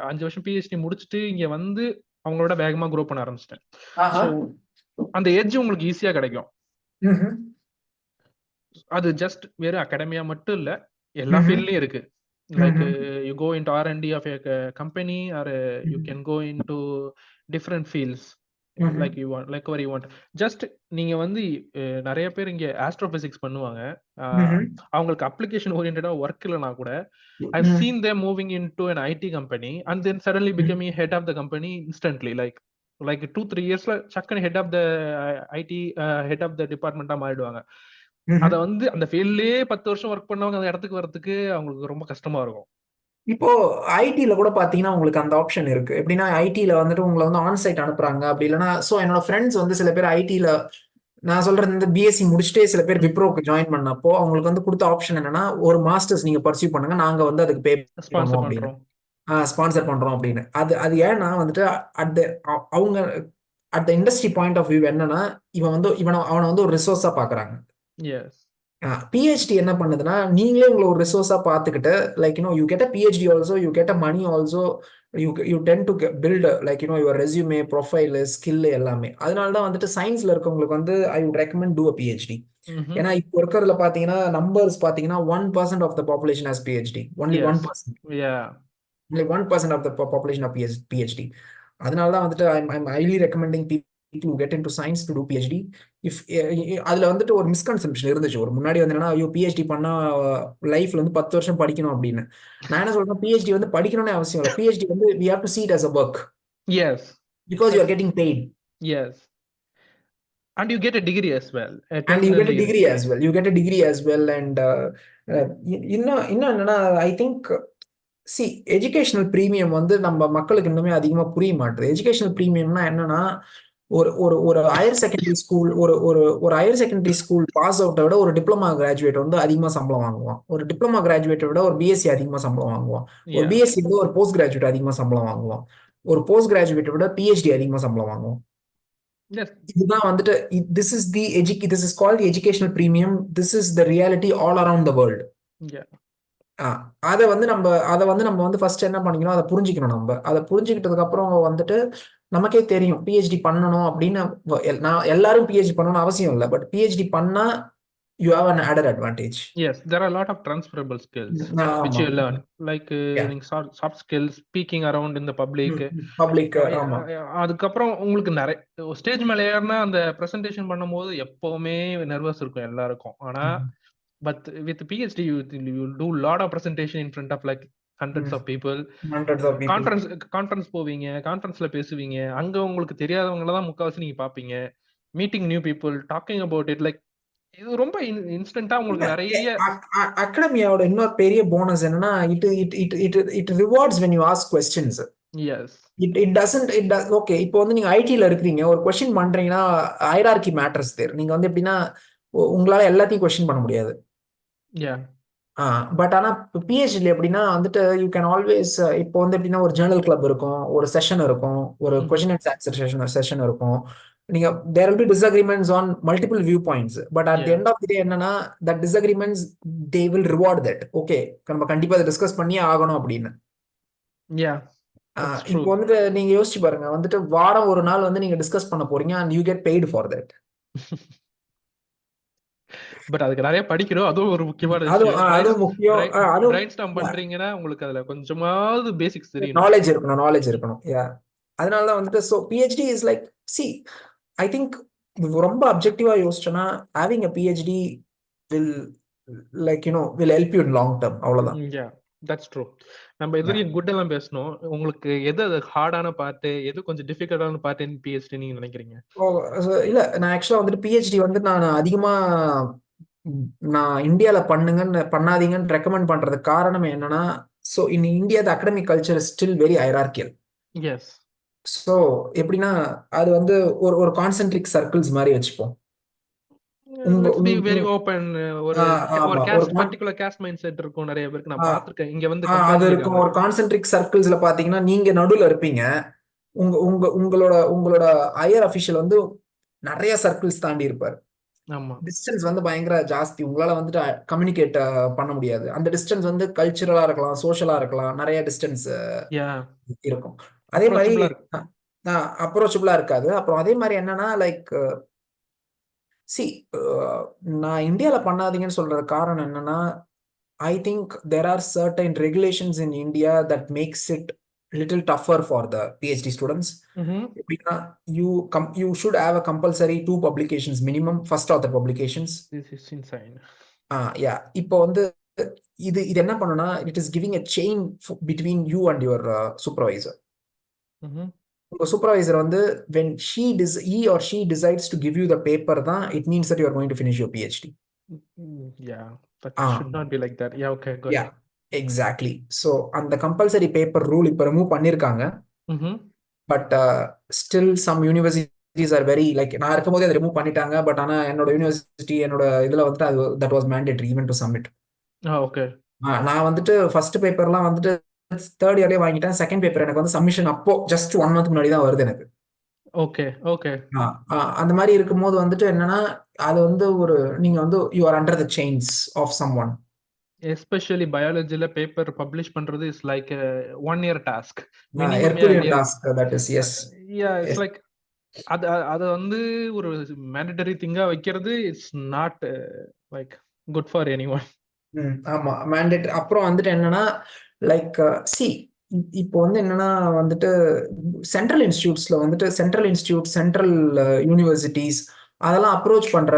5 வருஷம் பிஹெச்டி முடிச்சுட்டு இங்க வந்து அவங்களோட வேகமா க்ரோ பண்ண ஆரம்பிச்சிட்டேன். அந்த எட்ஜ் உங்களுக்கு ஈஸியா கிடைக்கும். அது ஜஸ்ட் வெறும் அகாடமியா மட்டும் இல்ல, எல்லா ஃபீல்ட்லயும் இருக்கு. Like you go into R&D of a company, or you can go into different fields like you want, like where you want. Just நீங்க வந்து நிறைய பேர் இங்க ஆஸ்ட்ரோபிசிக்ஸ் பண்ணுவாங்க. அவங்களுக்கு அப்ளிகேஷன் ஓரியன்டா ஒர்க் இல்லனா கூட I've seen them moving into an IT company and then suddenly becoming head of the company instantly, like 2-3 yearsல சக்கன head of the IT head of the department மாறிடுவாங்க. அத வந்து அந்த ஃபீல்ட்லயே 10 வருஷம் ஒர்க் பண்ணவங்க அந்த இடத்துக்கு வரதுக்கு அவங்களுக்கு ரொம்ப கஷ்டமா இருக்கும். இப்போ ஐடில கூட பாத்தீங்கன்னா உங்களுக்கு அந்த ஆப்ஷன் இருக்கு. எப்படின்னா ஐடில வந்துட்டு உங்களை வந்து ஆன் சைட் அனுப்புறாங்க. அப்படி இல்லைன்னா என்னோட ஃப்ரெண்ட்ஸ் வந்து சில பேர் ஐடில, நான் சொல்றது இந்த பிஎஸ்சி முடிச்சுட்டே சில பேர் விப்ரோக்கு ஜாயின் பண்ணப்போ அவங்களுக்கு வந்து கொடுத்த ஆப்ஷன் என்னன்னா, ஒரு மாஸ்டர்ஸ் நீங்க பர்சியூ பண்ணுங்க, நாங்க வந்து அதுக்கு பே பண்ணுவோம் அப்படின்னு, ஸ்பான்சர் பண்றோம் அப்படின்னு. அது ஏன்னா வந்துட்டு அவங்க at the industry point of view என்னன்னா, அவனை வந்து ஒரு ரிசோர்ஸா பாக்குறாங்க. பிஹெச்டி என்ன பண்ணுதுன்னா, நீங்களே உங்களை ஒரு ரிசோர்ஸா பார்த்துக்கிட்டு you get a PhD also, you get a money also, you tend to build your resume, profile, skill எல்லாமே. அதனாலதான் வந்துட்டு சயின்ஸ்ல இருக்கவங்களுக்கு வந்து I would recommend do a PhD. ஏன்னா இப்போ இருக்கிறதுல பாத்தீங்கன்னா நம்பர்ஸ் பாத்தீங்கன்னா 1% of the population has PhD. Only 1%. only 1% of the population of PhD. அதனாலதான் வந்துட்டு I'm highly recommending people to get into science to do PhD. அதுல வந்துட்டு ஒரு மிஸ்கன்செப்ஷன் இருந்துச்சு ஒரு முன்னாடி வந்து என்னன்னா, ஐயோ PhD பண்ணா லைஃப்ல வந்து 10 வருஷம் படிக்கணும் அப்படின்னு. நான் என்ன சொல்றேன், PhD வந்து படிக்கணும்னே அவசியம் இல்லை. PhD வந்து we have to see it as a work. Yes. Because you are getting paid. Yes. And you get a degree as well. And you get a degree as well. You get a degree as well. And இன்னும் என்னன்னா, I think எஜுகேஷனல் பிரீமியம் வந்து நம்ம மக்களுக்கு இன்னுமே அதிகமா புரிய மாட்டேது. எஜுகேஷனல் பிரீமியம்னா என்னன்னா, ஒரு ஹையர் செகண்டரி ஸ்கூல் ஒரு ஹையர் செகண்டரி ஸ்கூல் பாஸ் அவுட்டை விட ஒரு டிப்ளமா கிராஜுவேட் வந்து அதிகமா சம்பளம் வாங்குவான். ஒரு டிப்ளமா கிராஜுவேட்டை விட ஒரு பிஎஸ்சி அதிகமா சம்பளம் வாங்குவான். ஒரு பிஎஸ்சி விட ஒரு போஸ்ட் கிராஜுவேட் அதிகமா சம்பளம் வாங்குவான். ஒரு போஸ்ட் கிராஜுவேட்டை விட பிஹெச்டி அதிகமா சம்பளம் வாங்குவான். இதுதான் வந்துட்டு this is called the educational premium. This is the reality all around the world. அதை வந்து நம்ம வந்து ஃபர்ஸ்ட் என்ன பண்ணிக்கணும், அதை புரிஞ்சுக்கணும். நம்ம அதை புரிஞ்சுக்கிட்டதுக்கு அப்புறம் வந்துட்டு நமக்கே தெரியும் பிஹெச்டி பண்ணணும் அப்படின்னு. நான் எல்லாரும் பிஹெச்டி பண்ணணும்னு அவசியம் இல்லை, பட் பிஹெச்டி பண்ணா you have an added advantage. Yes, there are a lot of transferable skills which ஆமா. you learn. Like Yeah. நீங்க soft skills, speaking around in the public. Public. ஆமா. அதுக்கப்புறம் உங்களுக்கு நிறைய ஸ்டேஜ் மேல ஏறினா அந்த பிரசன்டேஷன் பண்ணும்போது எப்பவுமே நர்வஸ் இருக்கும் எல்லாருக்கும். ஆனா but with PhD you do lot of presentation in front of like hundreds of people. Hundreds of people. Conference போவீங்க, கான்ஃபரன்ஸ்ல பேசுவீங்க. அங்க உங்களுக்கு தெரியாதவங்கள தான் முக்கால்வாசி நீங்க பாப்பீங்க. Meeting new people, talking about it. Like இது ரொம்ப இன்ஸ்டன்டா உங்களுக்கு நிறைய அகாடமியாவோட இன்னொரு பெரிய போனஸ் என்னன்னா it rewards when you ask questions. S okay, இப்போ வந்து நீங்க ஐடில இருக்கிறீங்க, ஒரு கொஸ்டின் பண்றீங்கன்னா ஹைரார்கி மேட்டர்ஸ் தேர். நீங்க வந்து எப்படின்னா உங்களால எல்லாத்தையும் கொஸ்டின் பண்ண முடியாது. யா பட் ஆனா பிஹெச்டி எப்படின்னா வந்துட்டு யூ கேன் ஆல்வேஸ், இப்போ வந்து எப்படின்னா ஒரு ஜேர்னல் கிளப் இருக்கும், ஒரு செஷன் இருக்கும், ஒரு கொஸ்டின் அண்ட் ஆன்சர் செஷன் இருக்கும். நீங்க there will be disagreements on multiple viewpoints, but at the Yeah. end of the day என்னன்னா that disagreements they will reward that. Okay, நம்ம கண்டிப்பா அதை டிஸ்கஸ் பண்ணியே ஆகணும் அப்படின்னு. யா இப்போ வந்துட்டு நீங்க யோசிச்சு பாருங்க, வந்துட்டு வாரம் ஒரு நாள் வந்து நீங்க டிஸ்கஸ் பண்ண போறீங்க and you get paid for that. But அதுக்கு நிறைய படிக்கணும், அதுவும் ஒரு முக்கியமான அது விஷயம். முக்கியம். பிரைன் ஸ்டார்ம் பண்றீங்கன்னா உங்களுக்கு அதுல கொஞ்சமாவது பேசிக்ஸ் தெரியணும், நாலேஜ் இருக்கணும். யா, அதனாலதான் வந்துட்டு so PhD is like, see, I think ரொம்ப அப்ஜெக்டிவா யோசிச்சோன்னா having a PhD will will help you in long term. அவ்வளவுதான். Yeah that's true. நம்ம எதிரையும் குட் எல்லாம் பேசணும். உங்களுக்கு எது ஹார்டான பார்ட், எது கொஞ்சம் டிஃபிகல்ட்டான பார்ட் இன் பிஹெச்டி நீங்க நினைக்கிறீங்க? இல்ல, நான் ஆக்சுவலா வந்துட்டு பிஹெச்டி வந்து நான் அதிகமா நான் இந்தியால பண்ணாதீங்கன்னு ரெக்கமெண்ட் பண்றதுக்கு காரணம் என்னன்னா, so in India the academic culture is still very hierarchical. Yes. So எப்படின்னா அது வந்து ஒரு கான்சென்ட்ரிக் சர்க்கிள்ஸ் மாதிரி வச்சுப்போம். Very open. ஒரு பர்టిక్యులர் காஸ்ட் மைண்ட் செட் இருக்கும் நிறைய பேருக்கு. நான் பார்த்திருக்கேன் இங்க வந்து அது இருக்கும். ஒரு கான்சென்ட்ரிக் சர்க்கிள்ஸ்ல பாத்தீங்கன்னா நீங்க நடுவுல இருப்பீங்க. உங்களோட ஹையர் அபிஷியல் வந்து நிறைய சர்க்கிள்ஸ் தாண்டி இருப்பாரு. டிஸ்டன்ஸ் வந்து பயங்கர ஜாஸ்தி. உங்களால வந்துட்டு கம்யூனிகேட் பண்ண முடியாது. அந்த டிஸ்டன்ஸ் வந்து கல்ச்சுரலா இருக்கலாம், சோஷியலா இருக்கலாம், நிறைய டிஸ்டன்ஸ் இருக்கும். அதே மாதிரி அப்ரோச்சபிளா இருக்காது. அப்புறம் அதே மாதிரி என்னன்னா லைக் நான் இந்தியால பண்ணாதீங்கன்னு சொல்றது காரணம் என்னன்னா, I think there are certain regulations in India that makes it little tougher for the PhD students. You should have a compulsory 2 publications minimum, first author publications. This is insane. Yeah. இப்போ வந்து இது என்ன பண்ணுனா, it is giving a chain between you and your supervisor. உங்க சூப்பர்வைசர் வந்து when he or she decides to give you the paper தான் it means that you are going to finish your PhD. Yeah, but should not be like that. Yeah, okay, good. Yeah, exactly. So அந்த compulsory paper rule இப்ப remove பண்ணிருக்காங்க. But still some universities are very like, நான் இருக்கும்போது அதை ரிமூவ் பண்ணிட்டாங்க. பட் ஆனா என்னோட யூனிவர்சிட்டி என்னோட இதுல வந்துட்டு that was mandatory even to submit. Okay. நான் வந்துட்டு ஃபர்ஸ்ட் பேப்பர்லாம் வந்துட்டு தேர்ட் இயர்லயே வாங்கிட்டேன். செகண்ட் பேப்பர் எனக்கு வந்து சப்மிஷன் அப்போ ஜஸ்ட் 1 month முன்னாடி தான் வருது எனக்கு. Okay okay. அந்த மாதிரி இருக்கும்போது வந்துட்டு என்னன்னா அது வந்து ஒரு நீங்க வந்து you are under the chains of someone. Especially பயாலஜில பேப்பர் பப்ளிஷ் பண்றது is like 1 year task. Herculean task. That is yes. Yeah, it's like அது வந்து ஒரு மேண்டட்டரி திங்கா வைக்கிறது it's not like good for anyone. ஆமா, மேண்டேட்டரி. அப்புறம் வந்துட்டு என்னன்னா லைக் இப்போ வந்து என்னன்னா வந்துட்டு சென்ட்ரல் இன்ஸ்டியூட் சென்ட்ரல் யூனிவர்சிட்டிஸ் அதெல்லாம் அப்ரோச் பண்ற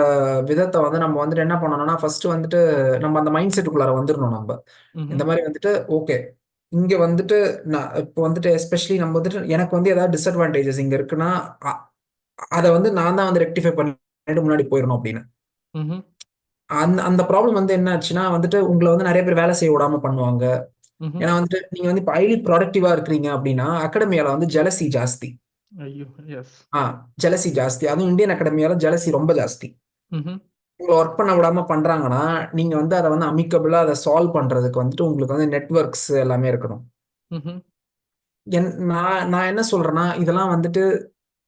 விதத்தை வந்து நம்ம வந்துட்டு என்ன பண்ணணும்னா, ஃபர்ஸ்ட் வந்துட்டு நம்ம அந்த மைண்ட் செட்டுக்குள்ளார வந்துடணும். நம்ம இந்த மாதிரி வந்துட்டு ஓகே, இங்க வந்துட்டு நான் இப்போ வந்துட்டு எஸ்பெஷலி நம்ம வந்துட்டு எனக்கு வந்து ஏதாவது டிஸ்அட்வான்டேஜஸ் இங்க இருக்குன்னா அதை வந்து நான் தான் வந்து ரெக்டிஃபை பண்ணிட்டு முன்னாடி போயிடணும் அப்படின்னு. அந்த ப்ராப்ளம் வந்து என்ன ஆச்சுன்னா வந்துட்டு உங்களை வந்து நிறைய பேர் வேலை செய்ய விடாம பண்ணுவாங்க. ஏன்னா வந்துட்டு நீங்க வந்து இப்ப ஹைலி ப்ரொடக்டிவா இருக்கிறீங்க அப்படின்னா அகாடமியால வந்து ஜெலசி ஜாஸ்தி. ஜெலசி ஜாஸ்தி. அதுவும் இந்தியன் அகாடமியால ஜெலசி ரொம்ப ஜாஸ்தி. உங்களை ஒர்க் பண்ண விடாம பண்றாங்கன்னா நீங்க வந்து அதை வந்து அமிக்கபிளா அதை சால்வ் பண்றதுக்கு வந்துட்டு உங்களுக்கு வந்து நெட்வொர்க்ஸ் எல்லாமே இருக்கணும். நான் என்ன சொல்றேன்னா, இதெல்லாம் வந்துட்டு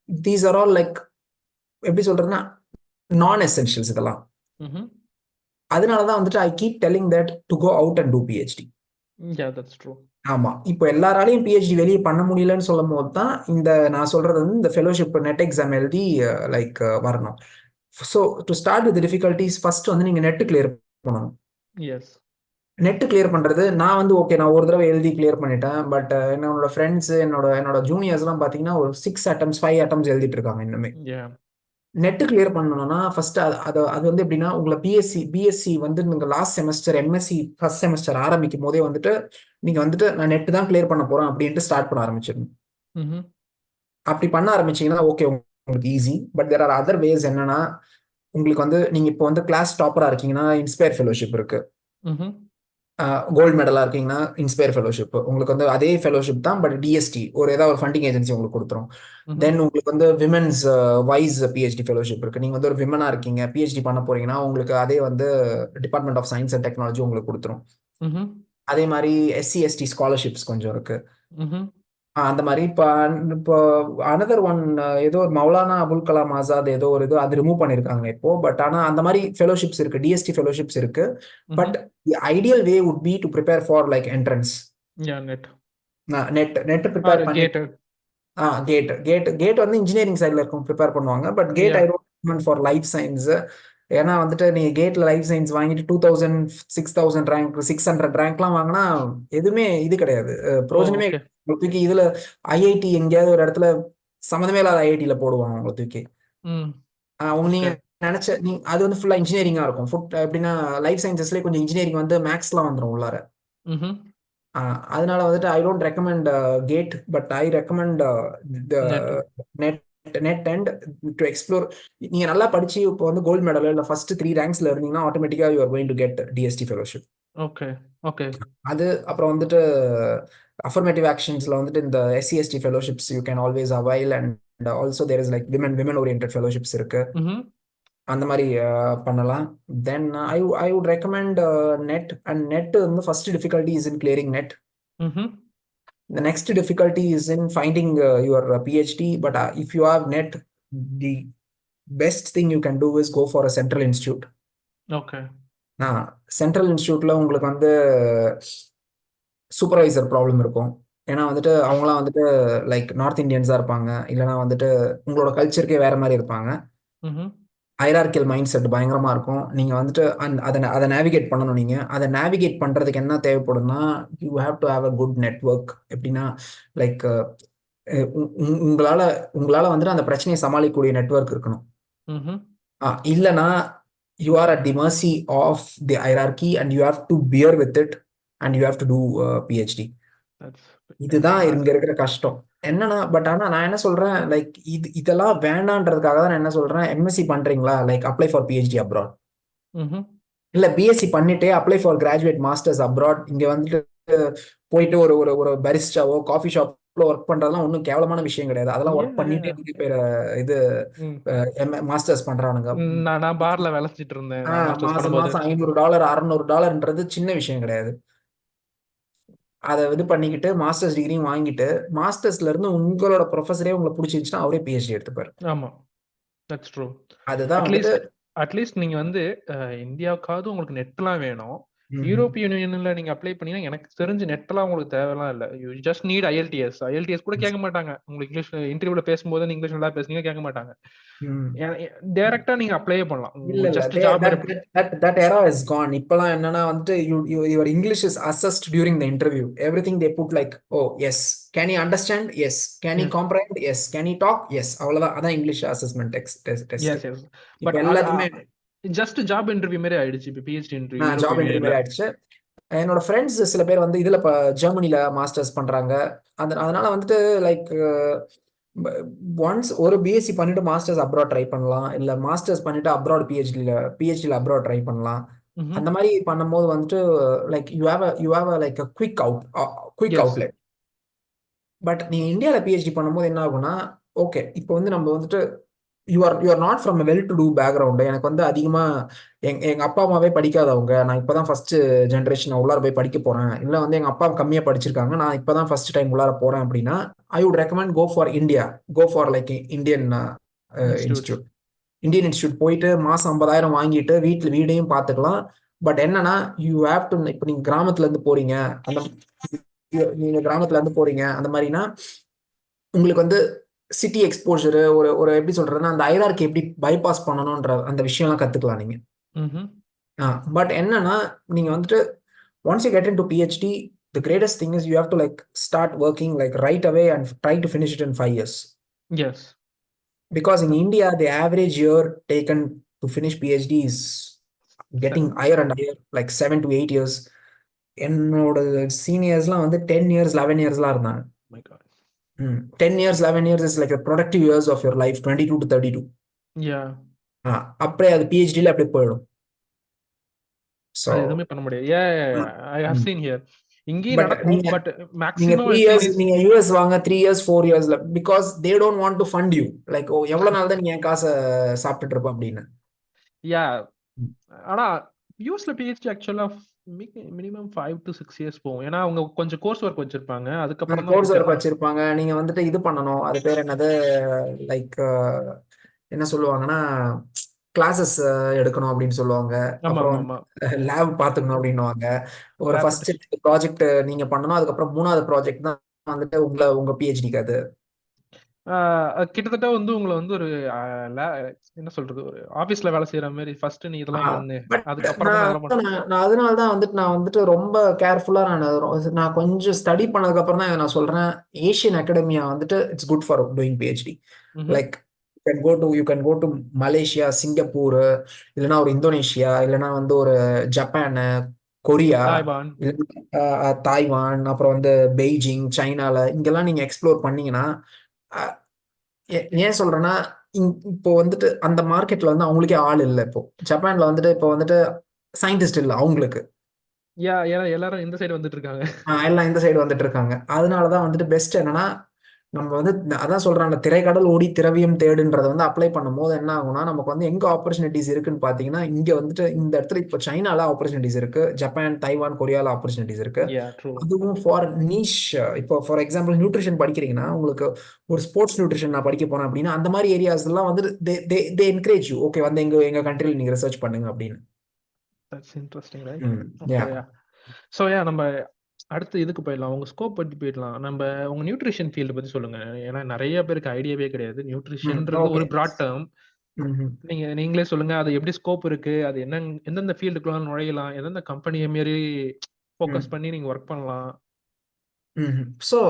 தீஸ் ஆர் ஆல் லைக் எப்படி சொல்றேன்னா நான் எசென்ஷியல்ஸ் இதெல்லாம். அதனாலதான் வந்துட்டு I keep telling that to go out and do PhD. ஆமா, இப்போ எல்லாராலையும் பிஹெச்டி வெளியே பண்ண முடியலன்னு சொல்லும் போது தான் இந்த நான் சொல்றது வந்து இந்த ஃபெலோஷிப் நெட் எக்ஸாம் எழுதி லைக் வரணும். So to start with difficulties first வந்து நீங்க நெட் கிளியர் பண்ணணும். எஸ். நெட் கிளியர் பண்றது நான் வந்து ஓகே, நான் ஒரு தடவை எழுதி கிளியர் பண்ணிட்டேன். பட் என்னோட ஃப்ரெண்ட்ஸ், என்னோட ஜூனியர்ஸ் எல்லாம் பாத்தீங்கன்னா ஒரு 6 attempts 5 attempts எழுதிட்டு இருக்காங்க இன்னுமே. நெட் கிளியர் பண்ணணும்னா ஃபர்ஸ்ட் அது வந்து எப்படின்னா, உங்களை பிஎஸ்சி வந்து நீங்க last semester, MSc first semester ஆரம்பிக்கும் போதே வந்துட்டு நீங்க வந்துட்டு நான் நெட் தான் கிளியர் பண்ண போறேன் அப்படின்ட்டு ஸ்டார்ட் பண்ண ஆரம்பிச்சிடணும். அப்படி பண்ண ஆரம்பிச்சீங்கன்னா ஓகே, உங்களுக்கு easy. But there are other ways. என்னன்னா, உங்களுக்கு வந்து நீங்க இப்போ வந்து கிளாஸ் டாப்பரா இருக்கீங்கன்னா இன்ஸ்பயர் ஃபெலோஷிப் இருக்கு. கோல்டு மெடலா இருக்கீங்கன்னா இன்ஸ்பயர் ஃபெலோஷிப். உங்களுக்கு வந்து அதே ஃபெலோஷிப் தான், பட் டிஎஸ்டி ஏதாவது ஒரு ஃபண்டிங் ஏஜென்சி உங்களுக்கு கொடுத்துரும். தென் உங்களுக்கு வந்து விமென்ஸ் வைஸ் பிஹெச்டி ஃபெலோஷிப் இருக்கு. நீங்க வந்து ஒரு விமனா இருக்கீங்க, பிஹெச்டி பண்ண போறீங்கன்னா உங்களுக்கு அதே வந்து department of science and technology உங்களுக்கு கொடுத்துரும். அதே மாதிரி எஸ்சி எஸ்டி ஸ்காலர்ஷிப்ஸ் கொஞ்சம் இருக்கு. அந்த மாதிரி இப்போ அனதர் ஒன் ஏதோ ஒரு மௌலானா அபுல் கலாம் ஆசாத் ஏதோ ஒரு இது அது ரிமூவ் பண்ணிருக்காங்க இப்போ. பட் ஆனா அந்த மாதிரி ஃபெலோஷிப்ஸ் இருக்கு, டிஎஸ்டி ஃபெலோஷிப்ஸ் இருக்கு. But the ideal way would be to prepare for like entrance. NET prepare பண்ணி கேட் வந்து இன்ஜினியரிங் சைட்ல இருக்கும் ப்ரிப்பேர் பண்ணுவாங்க. But GATE I don't recommend for life science. ஏன்னா வந்துட்டு நீங்க கேட்ல லைஃப் சயின்ஸ் வாங்கிட்டு 2000 6000 ரேங்க் 600 ரேங்க்லாம் வாங்கினா எதுவுமே இது கிடையாது, பிரயோஜனமே. தூக்கி இதுல ஐஐடி எங்கேயாவது ஒரு இடத்துல சம்மந்தமே இல்லாத ஐஐடியில போடுவாங்க உங்களை தூக்கி. நீங்க நினைச்ச அது வந்து ஃபுல்லா இன்ஜினியரிங்கா இருக்கும். எப்படின்னா லைஃப் சயின்சஸ்லேயே கொஞ்சம் இன்ஜினியரிங் வந்து மேக்ஸ்லாம் வந்துடும் உள்ளார. அதனால வந்துட்டு I don't recommend GATE, but I recommend NET and to explore. நீங்க நல்லா படிச்சு இப்போ வந்து கோல்டு மெடல் இல்ல ஃபர்ஸ்ட் 3 ரேங்க்ஸ்ல இருந்தீங்கன்னா ஆட்டோமேட்டிக்கா you are going to get DST fellowship. Okay. அது அப்புறம் வந்துட்டு அஃபர்மேட்டிவ் ஆக்ஷன்ஸ்ல வந்துட்டு இந்த SC ST fellowships you can always avail. And also there is like women oriented fellowships இருக்கு. அந்த மாதிரி பண்ணலாம். Then I would recommend NET. And NET வந்து first difficulty is in clearing net. The next difficulty is in finding your PhD. But if you have net, the best thing you can do is go for a central institute. Central இன்ஸ்டியூட்ல உங்களுக்கு வந்து சூப்பர்வைசர் ப்ராப்ளம் இருக்கும். ஏன்னா வந்துட்டு அவங்களாம் வந்துட்டு லைக் நார்த் இந்தியன்ஸா இருப்பாங்க, இல்லைன்னா வந்துட்டு உங்களோட கல்ச்சருக்கே வேற மாதிரி இருப்பாங்க. ஹைரார்கியல் மைண்ட் செட் பயங்கரமா இருக்கும். நீங்க வந்துட்டு அதை நேவிகேட் பண்ணணும். நீங்க அதை நேவிகேட் பண்றதுக்கு என்ன தேவைப்படும்னா, you have to have a good network. எப்படின்னா லைக் உங்களால வந்துட்டு அந்த பிரச்சனையை சமாளிக்கக்கூடிய நெட்வொர்க் இருக்கணும். இல்லைன்னா you are at the mercy of the hierarchy and you have to bear with it and you have to do PhD. இதுதான் இங்க இருக்கிற கஷ்டம் என்னன்னா. பட் ஆனா நான் என்ன சொல்றேன், லைக் இதெல்லாம் வேண்டான்றதுக்காக தான் நான் என்ன சொல்றேன், எம்எஸ்சி பண்றீங்களா, like apply for PhD abroad. இல்ல பிஎஸ்சி பண்ணிட்டே apply for graduate masters abroad. இங்க வந்துட்டு போயிட்டு ஒரு ஒரு பரிஸ்டாவோ காஃபி ஷாப்ல ஒர்க் பண்றதெல்லாம் ஒன்றும் கேவலமான விஷயம் கிடையாது. அதெல்லாம் ஒர்க் பண்ணிட்டே பேர் இது மாஸ்டர்ஸ் பண்றானுங்க. நான் பார்ல வேலை செஞ்சுட்டு இருந்தேன். மாசம் $500 $600ன்றது சின்ன விஷயம் கிடையாது. அதை இது பண்ணிக்கிட்டு மாஸ்டர்ஸ் டிகிரியும் வாங்கிட்டு மாஸ்டர்ஸ்ல இருந்து உங்களோட ப்ரொஃபஸரே உங்களை பிடிச்சிருச்சுன்னா அவரே பிஹெச்டி எடுத்துப்பாரு. ஆமா, தட்ஸ் ட்ரூ. அதுதான் அட்லீஸ்ட் நீங்க வந்து இந்தியாவுக்காவது உங்களுக்கு நெட்லாம் வேணும். யூரோப்பியன் யூனியன்ல நீங்க அப்ளை பண்ணீங்கன்னா எனக்கு தெரிஞ்சு நெட்லாம் உங்களுக்கு தேவைலாம் இல்லை. யூ ஜஸ்ட் நீட் ஐஎல்டிஎஸ் கூட கேட்க மாட்டாங்க. உங்களுக்கு இங்கிலீஷ் இன்டர்வியூல பேசும்போது இங்கிலீஷ் நல்லா பேசுனீங்க கேட்க மாட்டாங்க. டைரக்டா நீங்க அப்ளையே பண்ணலாம். that era is gone. இப்பலாம் என்னன்னா வந்துட்டு your English is assessed during the interview. Everything they put like, oh yes, can you understand, yes, can you comprehend, yes, can you talk, yes. அவ்வளவுதான். அதான் இங்கிலீஷ் அசஸ்மெண்ட் டெஸ்ட். பட் எல்லாத்துமே ஜஸ்ட் ஜாப் இன்டர்வியூ மாதிரி ஆயிடுச்சு. இப்போ பிஹெச்டி இன்டர்வியூ ஜாப் இன்டர்வியூ மாதிரி ஆயிடுச்சு. என்னோட ஃப்ரெண்ட்ஸ் சில பேர் வந்து இதுல ஜெர்மனில மாஸ்டர்ஸ் பண்றாங்க. அதனால வந்துட்டு லைக் ஒன்ஸ் ஒரு பிஎஸ்சி பண்ணிட்டு மாஸ்டர்ஸ் அப்ராட் ட்ரை பண்ணலாம், இல்ல மாஸ்டர்ஸ் பண்ணிட்டு அப்ராட் பிஹெச்டில அப்ராட் ட்ரை பண்ணலாம். அந்த மாதிரி பண்ணும்போது வந்துட்டு like you have like quick outlet. But நீங்க இந்தியால பிஹெச்டி பண்ணும்போது என்ன ஆகும்னா, ஓகே இப்போ வந்து நம்ம வந்துட்டு you are not from well to do background. எனக்கு வந்து அதிகமா எங்க அப்பா அம்மாவே படிக்காதவங்க. நான் இப்பதான் ஃபர்ஸ்ட் ஜென்ரேஷன் உள்ளார போய் படிக்க போறேன், இல்ல வந்து எங்க அப்பா கம்மியா படிச்சிருக்காங்க, நான் இப்பதான் ஃபர்ஸ்ட் டைம் உள்ளார போறேன் அப்படின்னா I would recommend go for India. Go for like Indian institute போயிட்டு மாசம் 50,000 வாங்கிட்டு வீடையும் பார்த்துக்கலாம். பட் என்னன்னா யூ ஹேவ் டு, இப்போ நீங்க கிராமத்துல இருந்து போறீங்க, அந்த மாதிரினா உங்களுக்கு வந்து சிட்டி எக்ஸ்போஷரு, ஒரு ஒரு எப்படி சொல்றதுன்னா, அந்த ஹைரார்கி எப்படி பைபாஸ் பண்ணணுன்ற அந்த விஷயம்லாம் கத்துக்கலாம் நீங்க. ம்ஹ்ம். பட் என்னன்னா, நீங்க வந்துட்டு once you get into PhD, the greatest thing is you have to like start working like right away and try to finish it in 5 years. Yes. Because in India, the average year taken to finish PhD is getting 7. higher and higher, like 7 to 8 years. என்னோட சீனியர்ஸ்லாம் வந்து 10 years, 11 yearsலாம் இருந்தாங்க. My God. 10 years, 11 years is like a productive years of your life, 22 to 32. யா. அப்படியே அது பிஹெச்டியில் அப்படியே போயிடும். ஸோ அது எதுவுமே பண்ண முடியாது. I have seen here. இங்கேயும் பட் நடக்கும். நீங்க பட் நீங்க maximum 3 I seen years is நீங்க யூஎஸ் வாங்க 3 years 4 yearsல because they don't want to fund you like எவ்வளவு நாள் தான் நீங்க என் காசை சாப்பிட்டுட்டு இருப்ப அப்படின்னு. யா. ஆனா யூஎஸ்ல பிஹெச்டி ஆக்சுவலா மினிமம் 5 to 6 இயர்ஸ் போகும். ஏன்னா அவங்க கொஞ்சம் கோர்ஸ் ஒர்க் வச்சிருப்பாங்க. அதுக்கப்புறம் தான் கோர்ஸ் போய் ஒர்க் ஜாயின். வச்சிருப்பாங்க. நீங்க வந்துட்டு இது பண்ணணும். அது பேர் என்னது, லைக் என்ன சொல்லுவாங்கன்னா கிளாஸஸ் எடுக்கணும் அப்படின்னு சொல்லுவாங்க. ஆமா அப்புறம் ஆமா வந்து ஆமா. லேப் பார்த்துக்கணும் அப்படின்னுவாங்க. ஒரு லேப் ஃபர்ஸ்ட் ப்ராஜெக்ட் நீங்க பண்ணணும். அதுக்கப்புறம் 3வது ப்ராஜெக்ட் தான் வந்துட்டு உங்க பிஹெச்டிக்கு அது. கிட்டத்தட்ட வந்து உங்களை வந்து ஒரு என்ன சொல்றது, ஒரு ஆபீஸ்ல வேலை செய்யற மாதிரி ஃபர்ஸ்ட் நீ இதெல்லாம் பண்ணு, பட் அதுக்கப்புறம் தான் நான் அதெல்லாம் பண்ணு. நான் அதனால தான் வந்துட்டு நான் வந்துட்டு ரொம்ப கேர்ஃபுல்லா நான் கொஞ்சம் ஸ்டடி பண்ணதுக்கு அப்புறம் தான் நான் சொல்றேன். ஏஷியன் அகாடமியா வந்துட்டு it's good for doing PhD. Mhm. Like you can go to Malaysia, Singapore, இல்லைன்னா ஒரு இந்தோனேஷியா, இல்லைன்னா வந்து ஒரு ஜப்பானு, கொரியா, தாய்வான். இல்லைன்னா தாய்வான், அப்புறம் வந்து பெய்ஜிங், சைனால இங்கெல்லாம் நீங்க எக்ஸ்ப்ளோர் பண்ணீங்கன்னா, அஹ், ஏன் சொல்றேன்னா இப்போ வந்துட்டு அந்த மார்க்கெட்ல வந்து அவங்களுக்கே ஆள் இல்லை. இப்போ ஜப்பான்ல வந்துட்டு இப்போ வந்துட்டு சயின்டிஸ்ட் இல்லை அவங்களுக்கு. ஏன்னா எல்லாரும் இந்த சைடு வந்துட்டு இருக்காங்க. எல்லாம் இந்த சைடு வந்துட்டு இருக்காங்க. அதனாலதான் வந்துட்டு பெஸ்ட் என்னன்னா, நம்ம வந்து அதான் சொல்றேன், அந்த திரைக்கடல் ஓடி திரவியம் தேடுன்றதை வந்து அப்ளை பண்ணும் போது என்ன ஆகும்னா, நமக்கு வந்து எங்க ஆப்பர்ச்சுனிட்டிஸ் இருக்குன்னு பாத்தீங்கன்னா, இங்க வந்துட்டு இந்த இடத்துல இப்போ சைனால ஆப்பர்ச்சுனிட்டிஸ் இருக்கு, ஜப்பான், தைவான், கொரியால ஆப்பர்ச்சுனிட்டிஸ் இருக்கு. யா ட்ரூ. அதுவும் ஃபார் நீஷ். இப்போ ஃபார் எக்ஸாம்பிள் நியூட்ரிஷன் படிக்கிறீங்கன்னா, உங்களுக்கு ஒரு ஸ்போர்ட்ஸ் நியூட்ரிஷன் நான் படிக்க போறேன் அப்படின்னா, அந்த மாதிரி ஏரியாஸ் எல்லாம் வந்து தே என்கரேஜ் யூ, ஓகே வந்து எங்க கண்ட்ரியில் நீங்க ரிசர்ச் பண்ணுங்க அப்படின்னு. That's interesting right. Okay. Yeah so நம்ம அடுத்து இதுக்கு போயிடலாம். உங்க ஸ்கோப் பத்தி போயிடலாம். நம்ம உங்க நியூட்ரிஷன் ஃபீல்டு பத்தி சொல்லுங்க. ஏன்னா நிறைய பேருக்கு ஐடியாவே கிடையாது. நியூட்ரிஷன்ன்றது ஓகே. ஒரு ப்ராட் டேர்ம். நீங்களே சொல்லுங்க, அது எப்படி ஸ்கோப் இருக்கு, அது என்ன, எந்தெந்த ஃபீல்டுக்குலாம் நுழையலாம், எந்தெந்த கம்பெனியை மாரி ஃபோக்கஸ் பண்ணி நீங்க ஒர்க் பண்ணலாம். ஸோ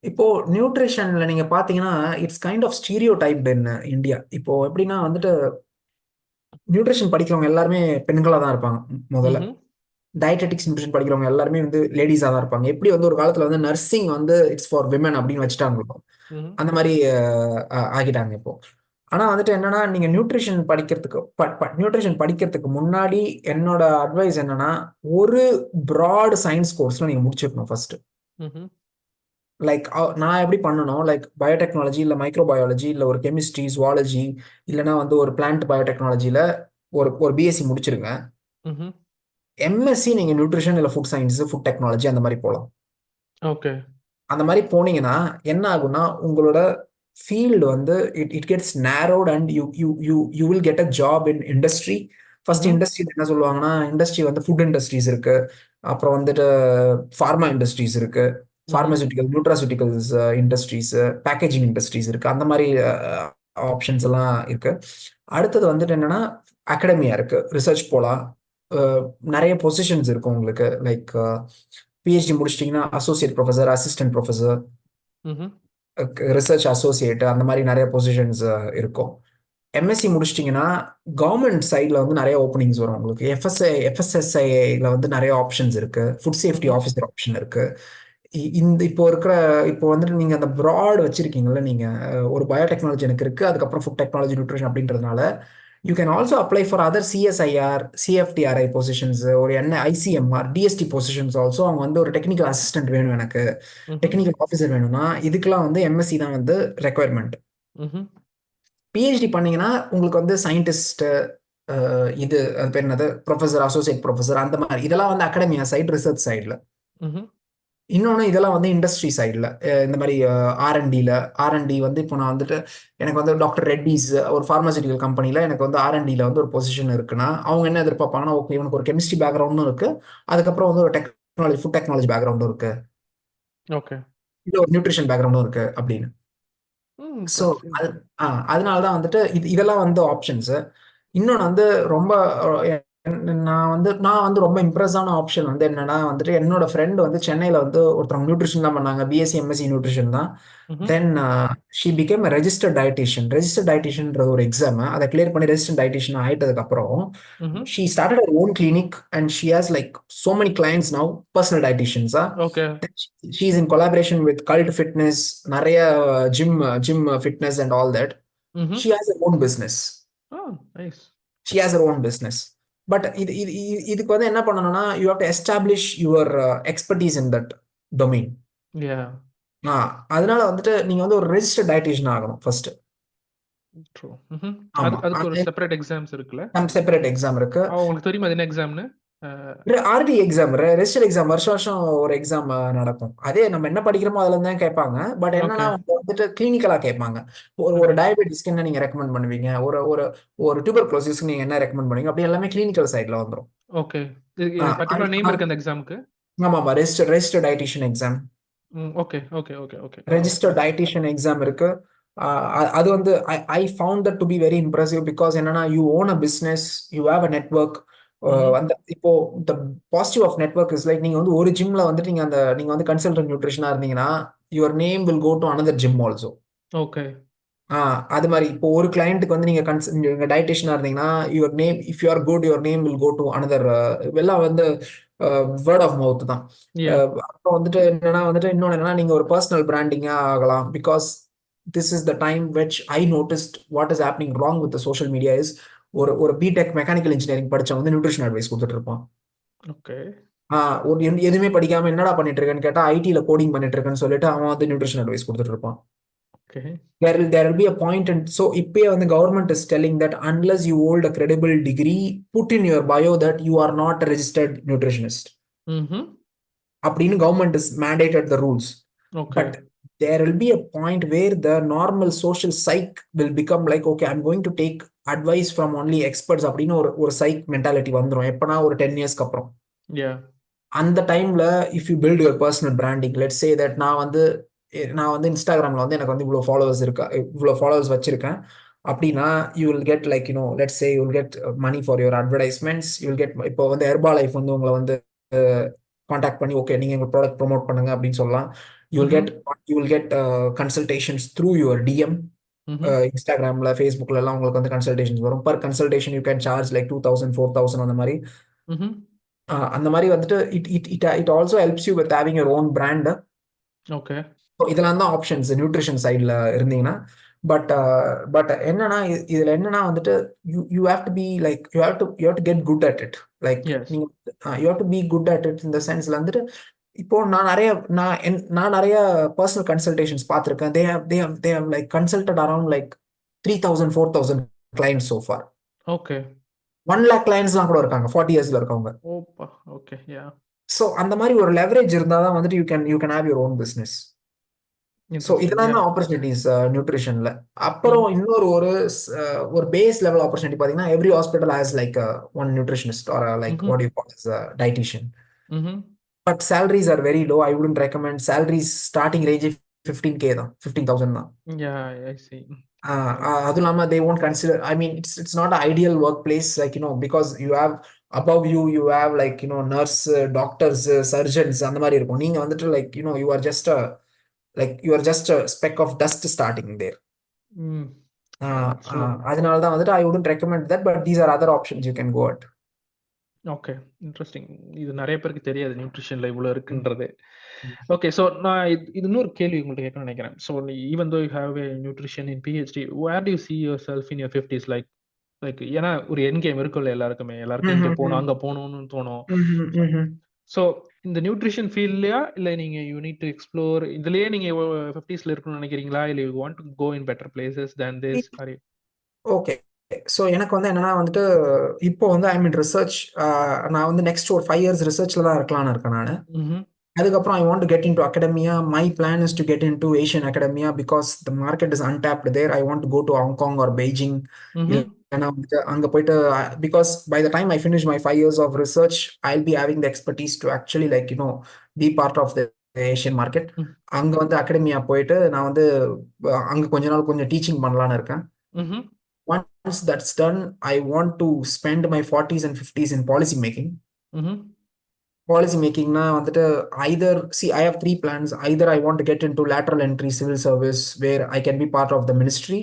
இப்போ நியூட்ரிஷன்ல நீங்க பாத்தீங்கன்னா it's kind of stereotype in India. இப்போ எப்படின்னா வந்துட்டு நியூட்ரிஷன் படிக்கிறவங்க எல்லாருமே பெண்களா தான் இருப்பாங்க முதல்ல. ம்ஹும். டயட்டெட்டிக்ஸ் நியூட்ரிஷன் படிக்கிறவங்க எல்லாருமே வந்து லேடிஸா தான் இருப்பாங்க. எப்படி வந்து ஒரு காலத்துல வந்து நர்சிங் வந்து இட்ஸ் ஃபார் விமன் அப்படின்னு வச்சுட்டாங்களோ ம்ஹும். அந்த மாதிரி ஆகிட்டாங்க இப்போ. ஆனா வந்துட்டு என்னன்னா, நீங்க நியூட்ரிஷன் படிக்கிறதுக்கு முன்னாடி என்னோட அட்வைஸ் என்னன்னா, ஒரு ப்ராட் சயின்ஸ் கோர்ஸ்ல நீங்க முடிச்சிருக்கணும் ஃபர்ஸ்ட். ம்ஹும். லைக் நான் எப்படி பண்ணணும், லைக் பயோடெக்னாலஜி இல்ல மைக்ரோபயாலஜி இல்ல ஒரு கெமிஸ்ட்ரி, ஜுவாலஜி, இல்லைன்னா வந்து ஒரு பிளான்ட் பயோடெக்னாலஜில ஒரு பிஎஸ்சி முடிச்சிருங்க. ம்ஹும். எம்எஸ்சி நீங்க நியூட்ரிஷன் இல்ல ஃபுட் சயின்ஸ், ஃபுட் டெக்னாலஜி அந்த மாதிரி போகலாம். ஓகே. அந்த மாதிரி போனீங்கன்னா என்ன ஆகும்னா, உங்களோட ஃபீல்டு வந்து it gets narrowed and you will get a job in industry. First mhm. Industry என்ன சொல்லுவாங்கன்னா, இண்டஸ்ட்ரி வந்து ஃபுட் இண்டஸ்ட்ரீஸ் இருக்கு, அப்புறம் வந்துட்டு ஃபார்மா இண்டஸ்ட்ரீஸ் இருக்கு, ம்ஹும். ஃபார்மசூட்டிக்கல் நியூட்ராசூட்டிக்கல்ஸ் இண்டஸ்ட்ரீஸ், பேக்கேஜிங் இண்டஸ்ட்ரீஸ் இருக்கு. அந்த மாதிரி ஆப்ஷன்ஸ் எல்லாம் இருக்கு. அடுத்தது வந்துட்டு என்னன்னா, அகாடமியா இருக்கு, ரிசர்ச் போலாம். நிறைய பொசிஷன்ஸ் இருக்கும் உங்களுக்கு. லைக் பிஹெச்டி முடிச்சிட்டிங்கன்னா associate professor, assistant professor, mhm. Research associate, அந்த மாதிரி நிறைய பொசிஷன்ஸ் இருக்கும். எம்எஸ்சி முடிச்சிட்டிங்கன்னா கவர்மெண்ட் சைடில் வந்து நிறைய ஓப்பனிங்ஸ் வரும் உங்களுக்கு. எஃப்எஸ்எஸ்ஐல வந்து நிறைய ஆப்ஷன்ஸ் இருக்கு. ஃபுட் சேஃப்டி ம்ஹும். ஆஃபீஸர் ஆப்ஷன் இருக்கு. இப்போ வந்துட்டு நீங்க அந்த ப்ராட் வச்சிருக்கீங்கல்ல, நீங்க ஒரு பயோடெக்னாலஜி எனக்கு இருக்கு, அதுக்கப்புறம் ஃபுட் டெக்னாலஜி, நியூட்ரிஷன் அப்படின்றதுனால you can also apply for other CSIR, CFTRI positions, ஒரு ஐசிஎம்ஆர், டிஎஸ்டி பொசிஷன்ஸ் ஆல்சோ. அவங்க வந்து ஒரு டெக்னிக்கல் அசிஸ்டன்ட் வேணும் எனக்கு, ம்ஹும். டெக்னிக்கல் ஆஃபீஸர் வேணும்னா இதுக்கெல்லாம் வந்து எம்எஸ்சி தான் வந்து ரெக்குயர்மெண்ட். ம்ஹும். பிஹெச்டி பண்ணீங்கன்னா உங்களுக்கு வந்து சயின்டிஸ்ட், இது அது பேர் என்னது, ப்ரொஃபஸர், அசோசியேட் ப்ரொஃபஸர், அந்த மாதிரி இதெல்லாம் வந்து அகாடமியா சைடு, ரிசர்ச் சைடில். ம்ஹும். இன்னொன்று இதெல்லாம் வந்து இண்டஸ்ட்ரி சைடில், இந்த மாதிரி ஆர்என்டி வந்து இப்போ நான் வந்துட்டு எனக்கு வந்து டாக்டர் ரெட்டிஸ் ஒரு ஃபார்மசூட்டிக்கல் கம்பெனியில் எனக்கு வந்து ஆர்என்டியில் வந்து ஒரு பொசிஷன் இருக்குன்னா, அவங்க என்ன எதிர்பார்ப்பாங்கன்னா, ஓகே இவனுக்கு ஒரு கெமிஸ்ட்ரி பேக்ரவுண்டும் இருக்கு, அதுக்கப்புறம் வந்து ஒரு டெக்னாலஜி, ஃபுட் டெக்னாலஜி பேக்ரவுண்டும் இருக்கு, ஓகே. இல்லை ஒரு நியூட்ரிஷன் பேக்ரவுண்டும் இருக்கு அப்படின்னு. So Interesting. அதனால தான் வந்துட்டு இதெல்லாம் வந்து ஆப்ஷன்ஸ். இன்னொன்று வந்து ரொம்ப நான் வந்து ரொம்ப இம்ப்ரெஸ் ஆன ஆப்ஷன் வந்து என்னன்னா வந்துட்டு என்னோட ஃப்ரெண்ட் வந்து சென்னையில் வந்து ஒருத்தவங்க நியூட்ரிஷன் தான் பண்ணாங்க, பிஎஸ்சி எம்எஸ்சி நியூட்ரிஷன் தான். Mhm. Then she became registered dietitian. Registered டயட்டிஷியன்ற ஒரு எக்ஸாம் அதை கிளியர் பண்ணி ரெஜிஸ்டர்ட் டயட்டிஷியன் ஆயிட்டதுக்கு அப்புறம் Mhm. She started her own clinic and she has like so many clients now, personal dietitians. Okay. She's in collaboration with Cult Fitness, நிறைய gym fitness and all that. Mhm. She has her own business. Oh, nice. She has her own business. But இதுக்கு வந்து என்ன பண்ணணும்னா you have to establish your expertise in that domain. Yeah. அதனால வந்துட்டு நீங்க வந்து ஒரு ரெஜிஸ்டர்ட் டயட்டிஷியன் ஆகணும் ஃபர்ஸ்ட். True. Mhm. ஆமா, அதுக்கு ஒரு செப்பரேட் எக்ஸாம்ஸ் இருக்குல்ல? செப்பரேட் எக்ஸாம் இருக்கு. உங்களுக்கு தெரியுமா அது என்ன எக்ஸாம்னு? ஆர்டி எக்ஸாம், ரெஜிஸ்டர்ட் எக்ஸாம் வருஷம் வருஷம் ஒரு எக்ஸாம் நடக்கும். அதே நம்ம என்ன படிக்கிறோமோ அதுல இருந்து தான் கேட்பாங்க. பட் என்னன்னா Okay. வந்துட்டு கிளினிக்கலா கேட்பாங்க. ஒரு Okay. டயபெட்டிஸ்க்கு என்ன நீங்க ரெக்கமெண்ட் பண்ணுவீங்க, ஒரு ஒரு ஒரு டியூபர்குலோசிஸ்க்கு நீங்க என்ன ரெக்கமெண்ட் பண்ணுவீங்க, அப்படி எல்லாமே கிளினிக்கல் சைட்ல வந்துடும். ஓகே. இதுக்கு பர்టిక్యులர் நேம் இருக்கு அந்த எக்ஸாம்க்கு? ஆமாமா, registered dietitian exam. Okay okay okay okay. Registered dietitian exam இருக்கு. அது வந்து I found that to be very impressive because என்னன்னா you own a business, you have a network. அந்த இப்போ the positive of network is like நீங்க வந்து ஒரு ஜிம்ல வந்துட்டு நீங்க வந்து கன்சல்டன்ட் நியூட்ரிஷனா இருந்தீங்கன்னா your name will go to another gym also. Okay. அது மாதிரி இப்போ ஒரு கிளையண்ட்டுக்கு வந்து நீங்க டயட்டிஷியனா இருந்தீங்கன்னா your name, if you are good, your name will go to another. எல்லாம் வந்து வேர்ட் ஆஃப் மவுத் தான். அப்புறம் வந்துட்டு என்னன்னா வந்துட்டு இன்னொன்று என்னன்னா நீங்க ஒரு பர்சனல் பிராண்டிங்கா ஆகலாம். Because this is the time which I noticed what is happening wrong with social media is ஒரு பிடெக் மெக்கானிக்கல் இன்ஜினியரிங் படிச்சவன் வந்து நியூட்ரிஷன் அட்வைஸ் கொடுத்துட்டு இருப்பான். ஓகே. எதுவுமே படிக்காம என்னடா பண்ணிட்டு இருக்கேன்னு கேட்டா ஐடில கோடிங் பண்ணிட்டு இருக்கேன்னு சொல்லிட்டு அவன் வந்து நியூட்ரிஷன் அட்வைஸ் கொடுத்துட்டு இருப்பான். Okay. There will be a point, and so இப்பயே வந்து government is telling that unless you hold a credible degree, put in your bio that you are not a registered nutritionist. அப்படின்னு government is mandated the rules. Okay. But there will be a point where the normal social psych will become like, okay, I'm going to take advice from only experts அப்படின்னு ஒரு psych mentality வந்துரும் எப்பனா ஒரு 10 yearsக்கு அப்புறம். Yeah. அந்த டைம்ல if you build your personal branding, let's say that நான் வந்து இன்ஸ்டாகிராம்ல வந்து எனக்கு வந்து இவ்வளோ ஃபாலோவர்ஸ் வச்சிருக்கேன் அப்படின்னா you will get like let's say you will get money for your advertisements. You will get, இப்போ வந்து ஹெர்பா லைஃப் வந்து உங்களை வந்து காண்டாக்ட் பண்ணி ஓகே நீங்க உங்க ப்ராடக்ட் ப்ரொமோட் பண்ணுங்க அப்படின்னு சொல்லலாம். You will get consultations through your DM. இன்ஸ்டாகிராம்ல ஃபேஸ்புக்ல எல்லாம் உங்களுக்கு வந்து கன்சல்டேஷன்ஸ் வரும். Per consultation you can charge like 2000 4000 அந்த மாதிரி. அந்த மாதிரி வந்துட்டு it also helps you with having your own brand. Okay. இதெல்லாம் தான் ஆப்ஷன்ஸ் நியூட்ரிஷன் சைட்ல இருந்தீங்கன்னா. பட் என்னன்னா இதுல என்னன்னா வந்துட்டு you have to be like you have to get good at it. Like நீங்க you have to be good at it இந்த சென்ஸ்ல வந்துட்டு இப்போ நான் நிறைய பர்சனல் கன்சல்டேஷன்ஸ் பார்த்துருக்கேன். they have like consulted around like 3000 4000 clients so far. Okay. 1 lakh கிளைண்ட்ஸ்லாம் கூட இருக்காங்க 40 இயர்ஸ்ல இருக்கவங்க. ஓப்பா. ஓகே. யா. ஸோ அந்த மாதிரி ஒரு லெவரேஜ் இருந்தாதான் வந்துட்டு you can have your own business. So இதெல்லாம் தான் ஆப்பர்ச்சுனிட்டிஸ் நியூட்ரிஷன்ல. அப்புறம் இன்னொரு ஒரு பேஸ் லெவல் ஆப்பர்ச்சுனிட்டி பாத்தீங்கன்னா every hospital has like one nutritionist or like what you call as dietitian. But salaries are very low. I wouldn't recommend. Salaries starting range 15K தான், 15,000 தான். Yeah, I see. அதுவும் இல்லாம they won't consider, I mean it's not an ideal workplace, like because you have above you have like nurse, doctors, surgeons அந்த மாதிரி இருக்கும். நீங்க வந்துட்டு like you are just a speck of dust starting there. அதனால தான் வந்துட்டு I wouldn't recommend that, but these are other options you can go at. Okay, interesting. இது நிறைய பேருக்கு தெரியாது நியூட்ரிஷன்ல இவ்வளோ இருக்குன்றது. ஓகே, ஸோ நான் இது இன்னொரு கேள்வி உங்கள்கிட்ட கேட்கணும்னு நினைக்கிறேன். So even though you have a nutrition in PhD, where do you see yourself in your 50s? Like ஏன்னா ஒரு என் கேம் இருக்கும்ல எல்லாருக்குமே இங்கே போகணும் அங்கே போகணும்னு தோணும். ஸோ இந்த நியூட்ரிஷன் ஃபீல்ட்லையா இல்லை நீங்கள் யூ நீட் டு எக்ஸ்ப்ளோர் இதுலேயே நீங்கள் 50ஸ்ல இருக்கணும்னு நினைக்கிறீங்களா, இல்லை you want to go in better places than this? Okay, so எனக்கு வந்து என்னன்னா வந்துட்டு இப்போ வந்து ஐ மீன் ரிசர்ச், நான் வந்து நெக்ஸ்ட் ஒரு 5 years ரிசர்ச்ல தான் இருக்கலாம்னு இருக்கேன் நான். அதுக்கப்புறம் I want to get into academia. My plan is to get into Asian academia because the market is untapped there. I want to go to Hong Kong or Beijing. அங்க போயிட்டு, because by the time I finish my 5 years of research, I'll be having the expertise to actually be part of their Asian market. ம். அங்க வந்து அகாடமியா போயிட்டு நான் வந்து அங்க கொஞ்ச நாள் கொஞ்சம் டீச்சிங் பண்ணலான்னு இருக்கேன். ம்ஹ்ம். Once that's done, I want to spend my 40s and 50s in policy making. ம்ஹ்ம். Policy making na வந்துட்டு either see I have three plans. Either I want to get into lateral entry civil service where I can be part of the ministry.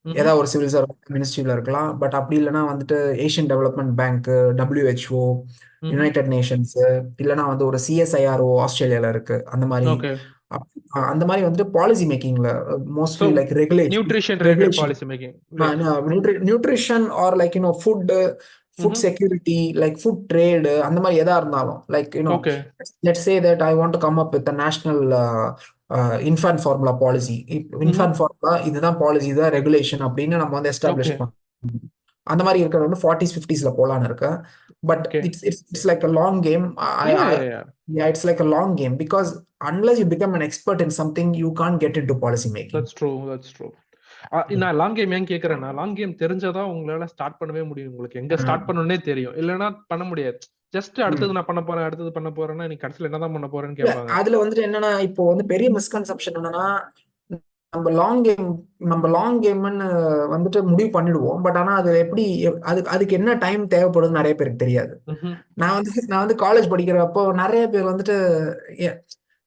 ம்ஹ்ம். ஏதாவது ஒரு சிவில் சர்வீஸ் மினிஸ்ட்ரியில இருக்கலாம். பட் அப்படி இல்லைன்னா வந்துட்டு ஏஷியன் டெவலப்மெண்ட் பேங்க், WHO, ம்ஹ்ம். யுனைடெட் நேஷன்ஸ், இல்லைன்னா வந்து ஒரு CSIRO ஆஸ்திரேலியால இருக்கு. அந்த மாதிரி ஓகே. அந்த மாதிரி வந்துட்டு பாலிசி மேக்கிங்ல so mostly like nutrition related regulation, policy making. Right. nutrition or like food ம்ஹ்ம். security, like food trade, அந்த மாதிரி எதா இருந்தாலும் like okay. let's say that I want to come up with a national infant formula policy. ம்ஹ்ம். infant formula இதுதான் பாலிசி, இதுதான் ரெகுலேஷன் அப்படின்னு நம்ம வந்து எஸ்டாப்ளிஷ் ஓகே. பண்ணணும். அந்த மாதிரி இருக்கிறது வந்து 40s 50sல போலான்னு இருக்கு. But okay. it's like a long game. Yeah, it's like a long game because unless you become an expert in something, you can't get into policy making. That's true. நான் லாங் கேம் ஏன் கேக்குறேன்னா, லாங் கேம் தெரிஞ்சாதான் உங்களால ஸ்டார்ட் பண்ணவே முடியும். உங்களுக்கு எங்க ஸ்டார்ட் பண்ணணும்னே தெரியும். இல்லைன்னா பண்ண முடியாது. ஜஸ்ட் அடுத்தது நான் அடுத்தது பண்ண போறேன்னா நீ கடைசியில என்னதான் பண்ண போறேன்னு கேட்பாங்க. அதுல வந்துட்டு என்னன்னா, இப்போ வந்து பெரிய மிஸ்கன்செப்ஷன் என்னன்னா, நம்ம லாங் கேம்னு வந்துட்டு முடிவு பண்ணிடுவோம். பட் ஆனா அது எப்படி அதுக்கு என்ன டைம் தேவைப்படுதுன்னு நிறைய பேருக்கு தெரியாது. நான் வந்து காலேஜ் படிக்கிறப்போ நிறைய பேர் வந்துட்டு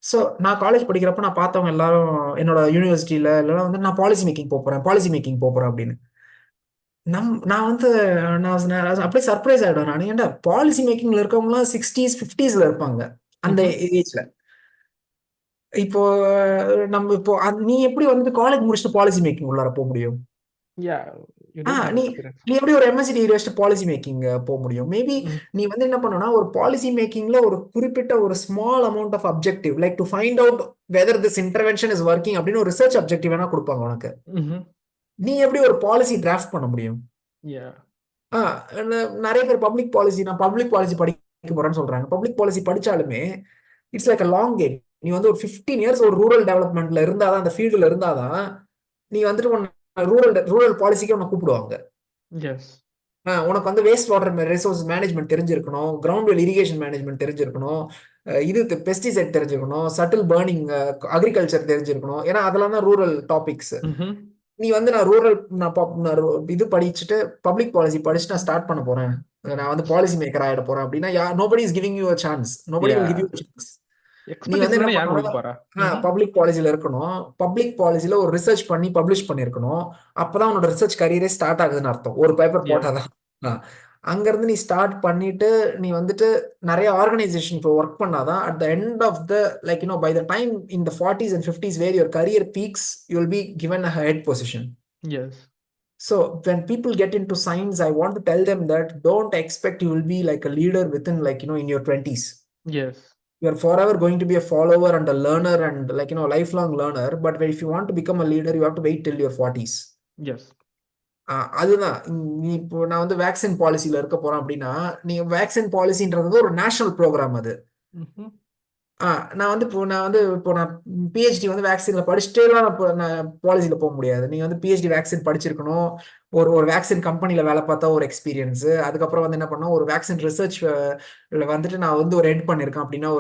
ஸோ நான் காலேஜ் படிக்கிறப்ப நான் பார்த்தவங்க எல்லாரும் என்னோட யூனிவர்சிட்டியில இல்லைன்னா வந்து நான் பாலிசி மேக்கிங் போறேன் அப்படின்னு. நான் வந்து நான் அப்படியே சர்ப்ரைஸ் ஆயிடும். நான் ஏன்டா பாலிசி மேக்கிங்ல இருக்கவங்களாம் 60s 50sல இருப்பாங்க அந்த ஏஜ்ல. இப்போ நீ எப்படி வந்து காலேஜ் முடிச்சுட்டு பாலிசி மேக்கிங் உள்ளார போக முடியும்? நீ எப்படி ஒரு MSc டிகிரி வச்சுட்டு பாலிசி மேக்கிங் போக முடியும்? மேபி நீ வந்து என்ன பண்ணனா, ஒரு பாலிசி மேக்கிங்ல ஒரு குறிப்பிட்ட ஒரு small amount of objective like to find out whether this intervention is working அப்படின்னு ஒரு ரிசர்ச் அப்ஜெக்டிவ் வேணா கொடுப்பாங்க உனக்கு. நீ எப்படி ஒரு பாலிசி டிராஃப்ட் பண்ண முடியும்? நிறைய பேர் பப்ளிக் பாலிசி படிக்க போறேன்னு சொல்றாங்க. பப்ளிக் பாலிசி படிச்சாலுமே it's like a long game. நீ வந்து ஒரு 15 years ஒரு ரூரல் டெவலப்மெண்ட்ல இருந்தாதான், அந்த ஃபீல்டுல இருந்தாதான் நீ வந்துட்டு ரூரல் பாலிசிக்கு உன்னை கூப்பிடுவாங்க. உனக்கு வந்து வேஸ்ட் வாட்டர் ரிசோர்ஸ் மேனேஜ்மெண்ட் தெரிஞ்சிருக்கணும், கிரவுண்ட் வெல் இரிகேஷன் மேனேஜ்மெண்ட் தெரிஞ்சிருக்கணும், இது பெஸ்டிசைட் தெரிஞ்சிருக்கணும், சட்டில் பர்னிங் அக்ரிகல்ச்சர் தெரிஞ்சிருக்கணும். ஏன்னா அதெல்லாம் தான் ரூரல் டாபிக்ஸ். நீ வந்து நான் இது படிச்சுட்டு பப்ளிக் பாலிசி படிச்சுட்டு நான் ஸ்டார்ட் பண்ண போறேன், நான் வந்து பாலிசி மேக்கர் ஆயிட போறேன் அப்படின்னா nobody is giving you a chance. Nobody will give you a chance. நீ வந்து என்ன பண்ணணும், பப்ளிக் பாலிசில இருக்கணும். பப்ளிக் பாலிசில ஒரு ரிசர்ச் பண்ணி பப்ளிஷ் பண்ணிருக்கணும். அப்பதான் உன்னோட ரிசர்ச் கரியரே ஸ்டார்ட் ஆகுதுன்னு அர்த்தம். ஒரு பேப்பர் போட்டாதான். அங்க இருந்து நீ ஸ்டார்ட் பண்ணிட்டு நீ வந்துட்டு நிறைய ஆர்கனைசேஷன் இப்போ ஒர்க் பண்ணாதான் at the end of the by the time in the 40s and 50s where your career peaks, you will be given a head position. So when people get into science, I want to tell them that don't expect you will be like a leader within in your 20s. You are forever going to be a follower and a learner and lifelong learner. But if you want to become a leader, you have to wait till your 40s. அதுதான். இப்போ நான் வந்து வேக்சின் பாலிசில இருக்க போறேன் அப்படின்னா, நீ வேக்சின் பாலிசின்றது ஒரு நேஷனல் ப்ரோக்ராம். அது நான் PhD வந்து வேக்சின்ல படிச்சுட்டேலாம் நான் பாலிசில போக முடியாது. நீங்க வந்து PhD வேக்சின் படிச்சிருக்கணும், ஒரு வேக்சின் கம்பெனில வேலை பார்த்தா ஒரு எக்ஸ்பீரியன்ஸ், அதுக்கப்புறம் வந்து என்ன பண்ணோம், ஒரு வேக்சின் ரிசர்ச் வந்துட்டு நான் வந்து ஒரு ஹெட் பண்ணிருக்கேன் அப்படின்னா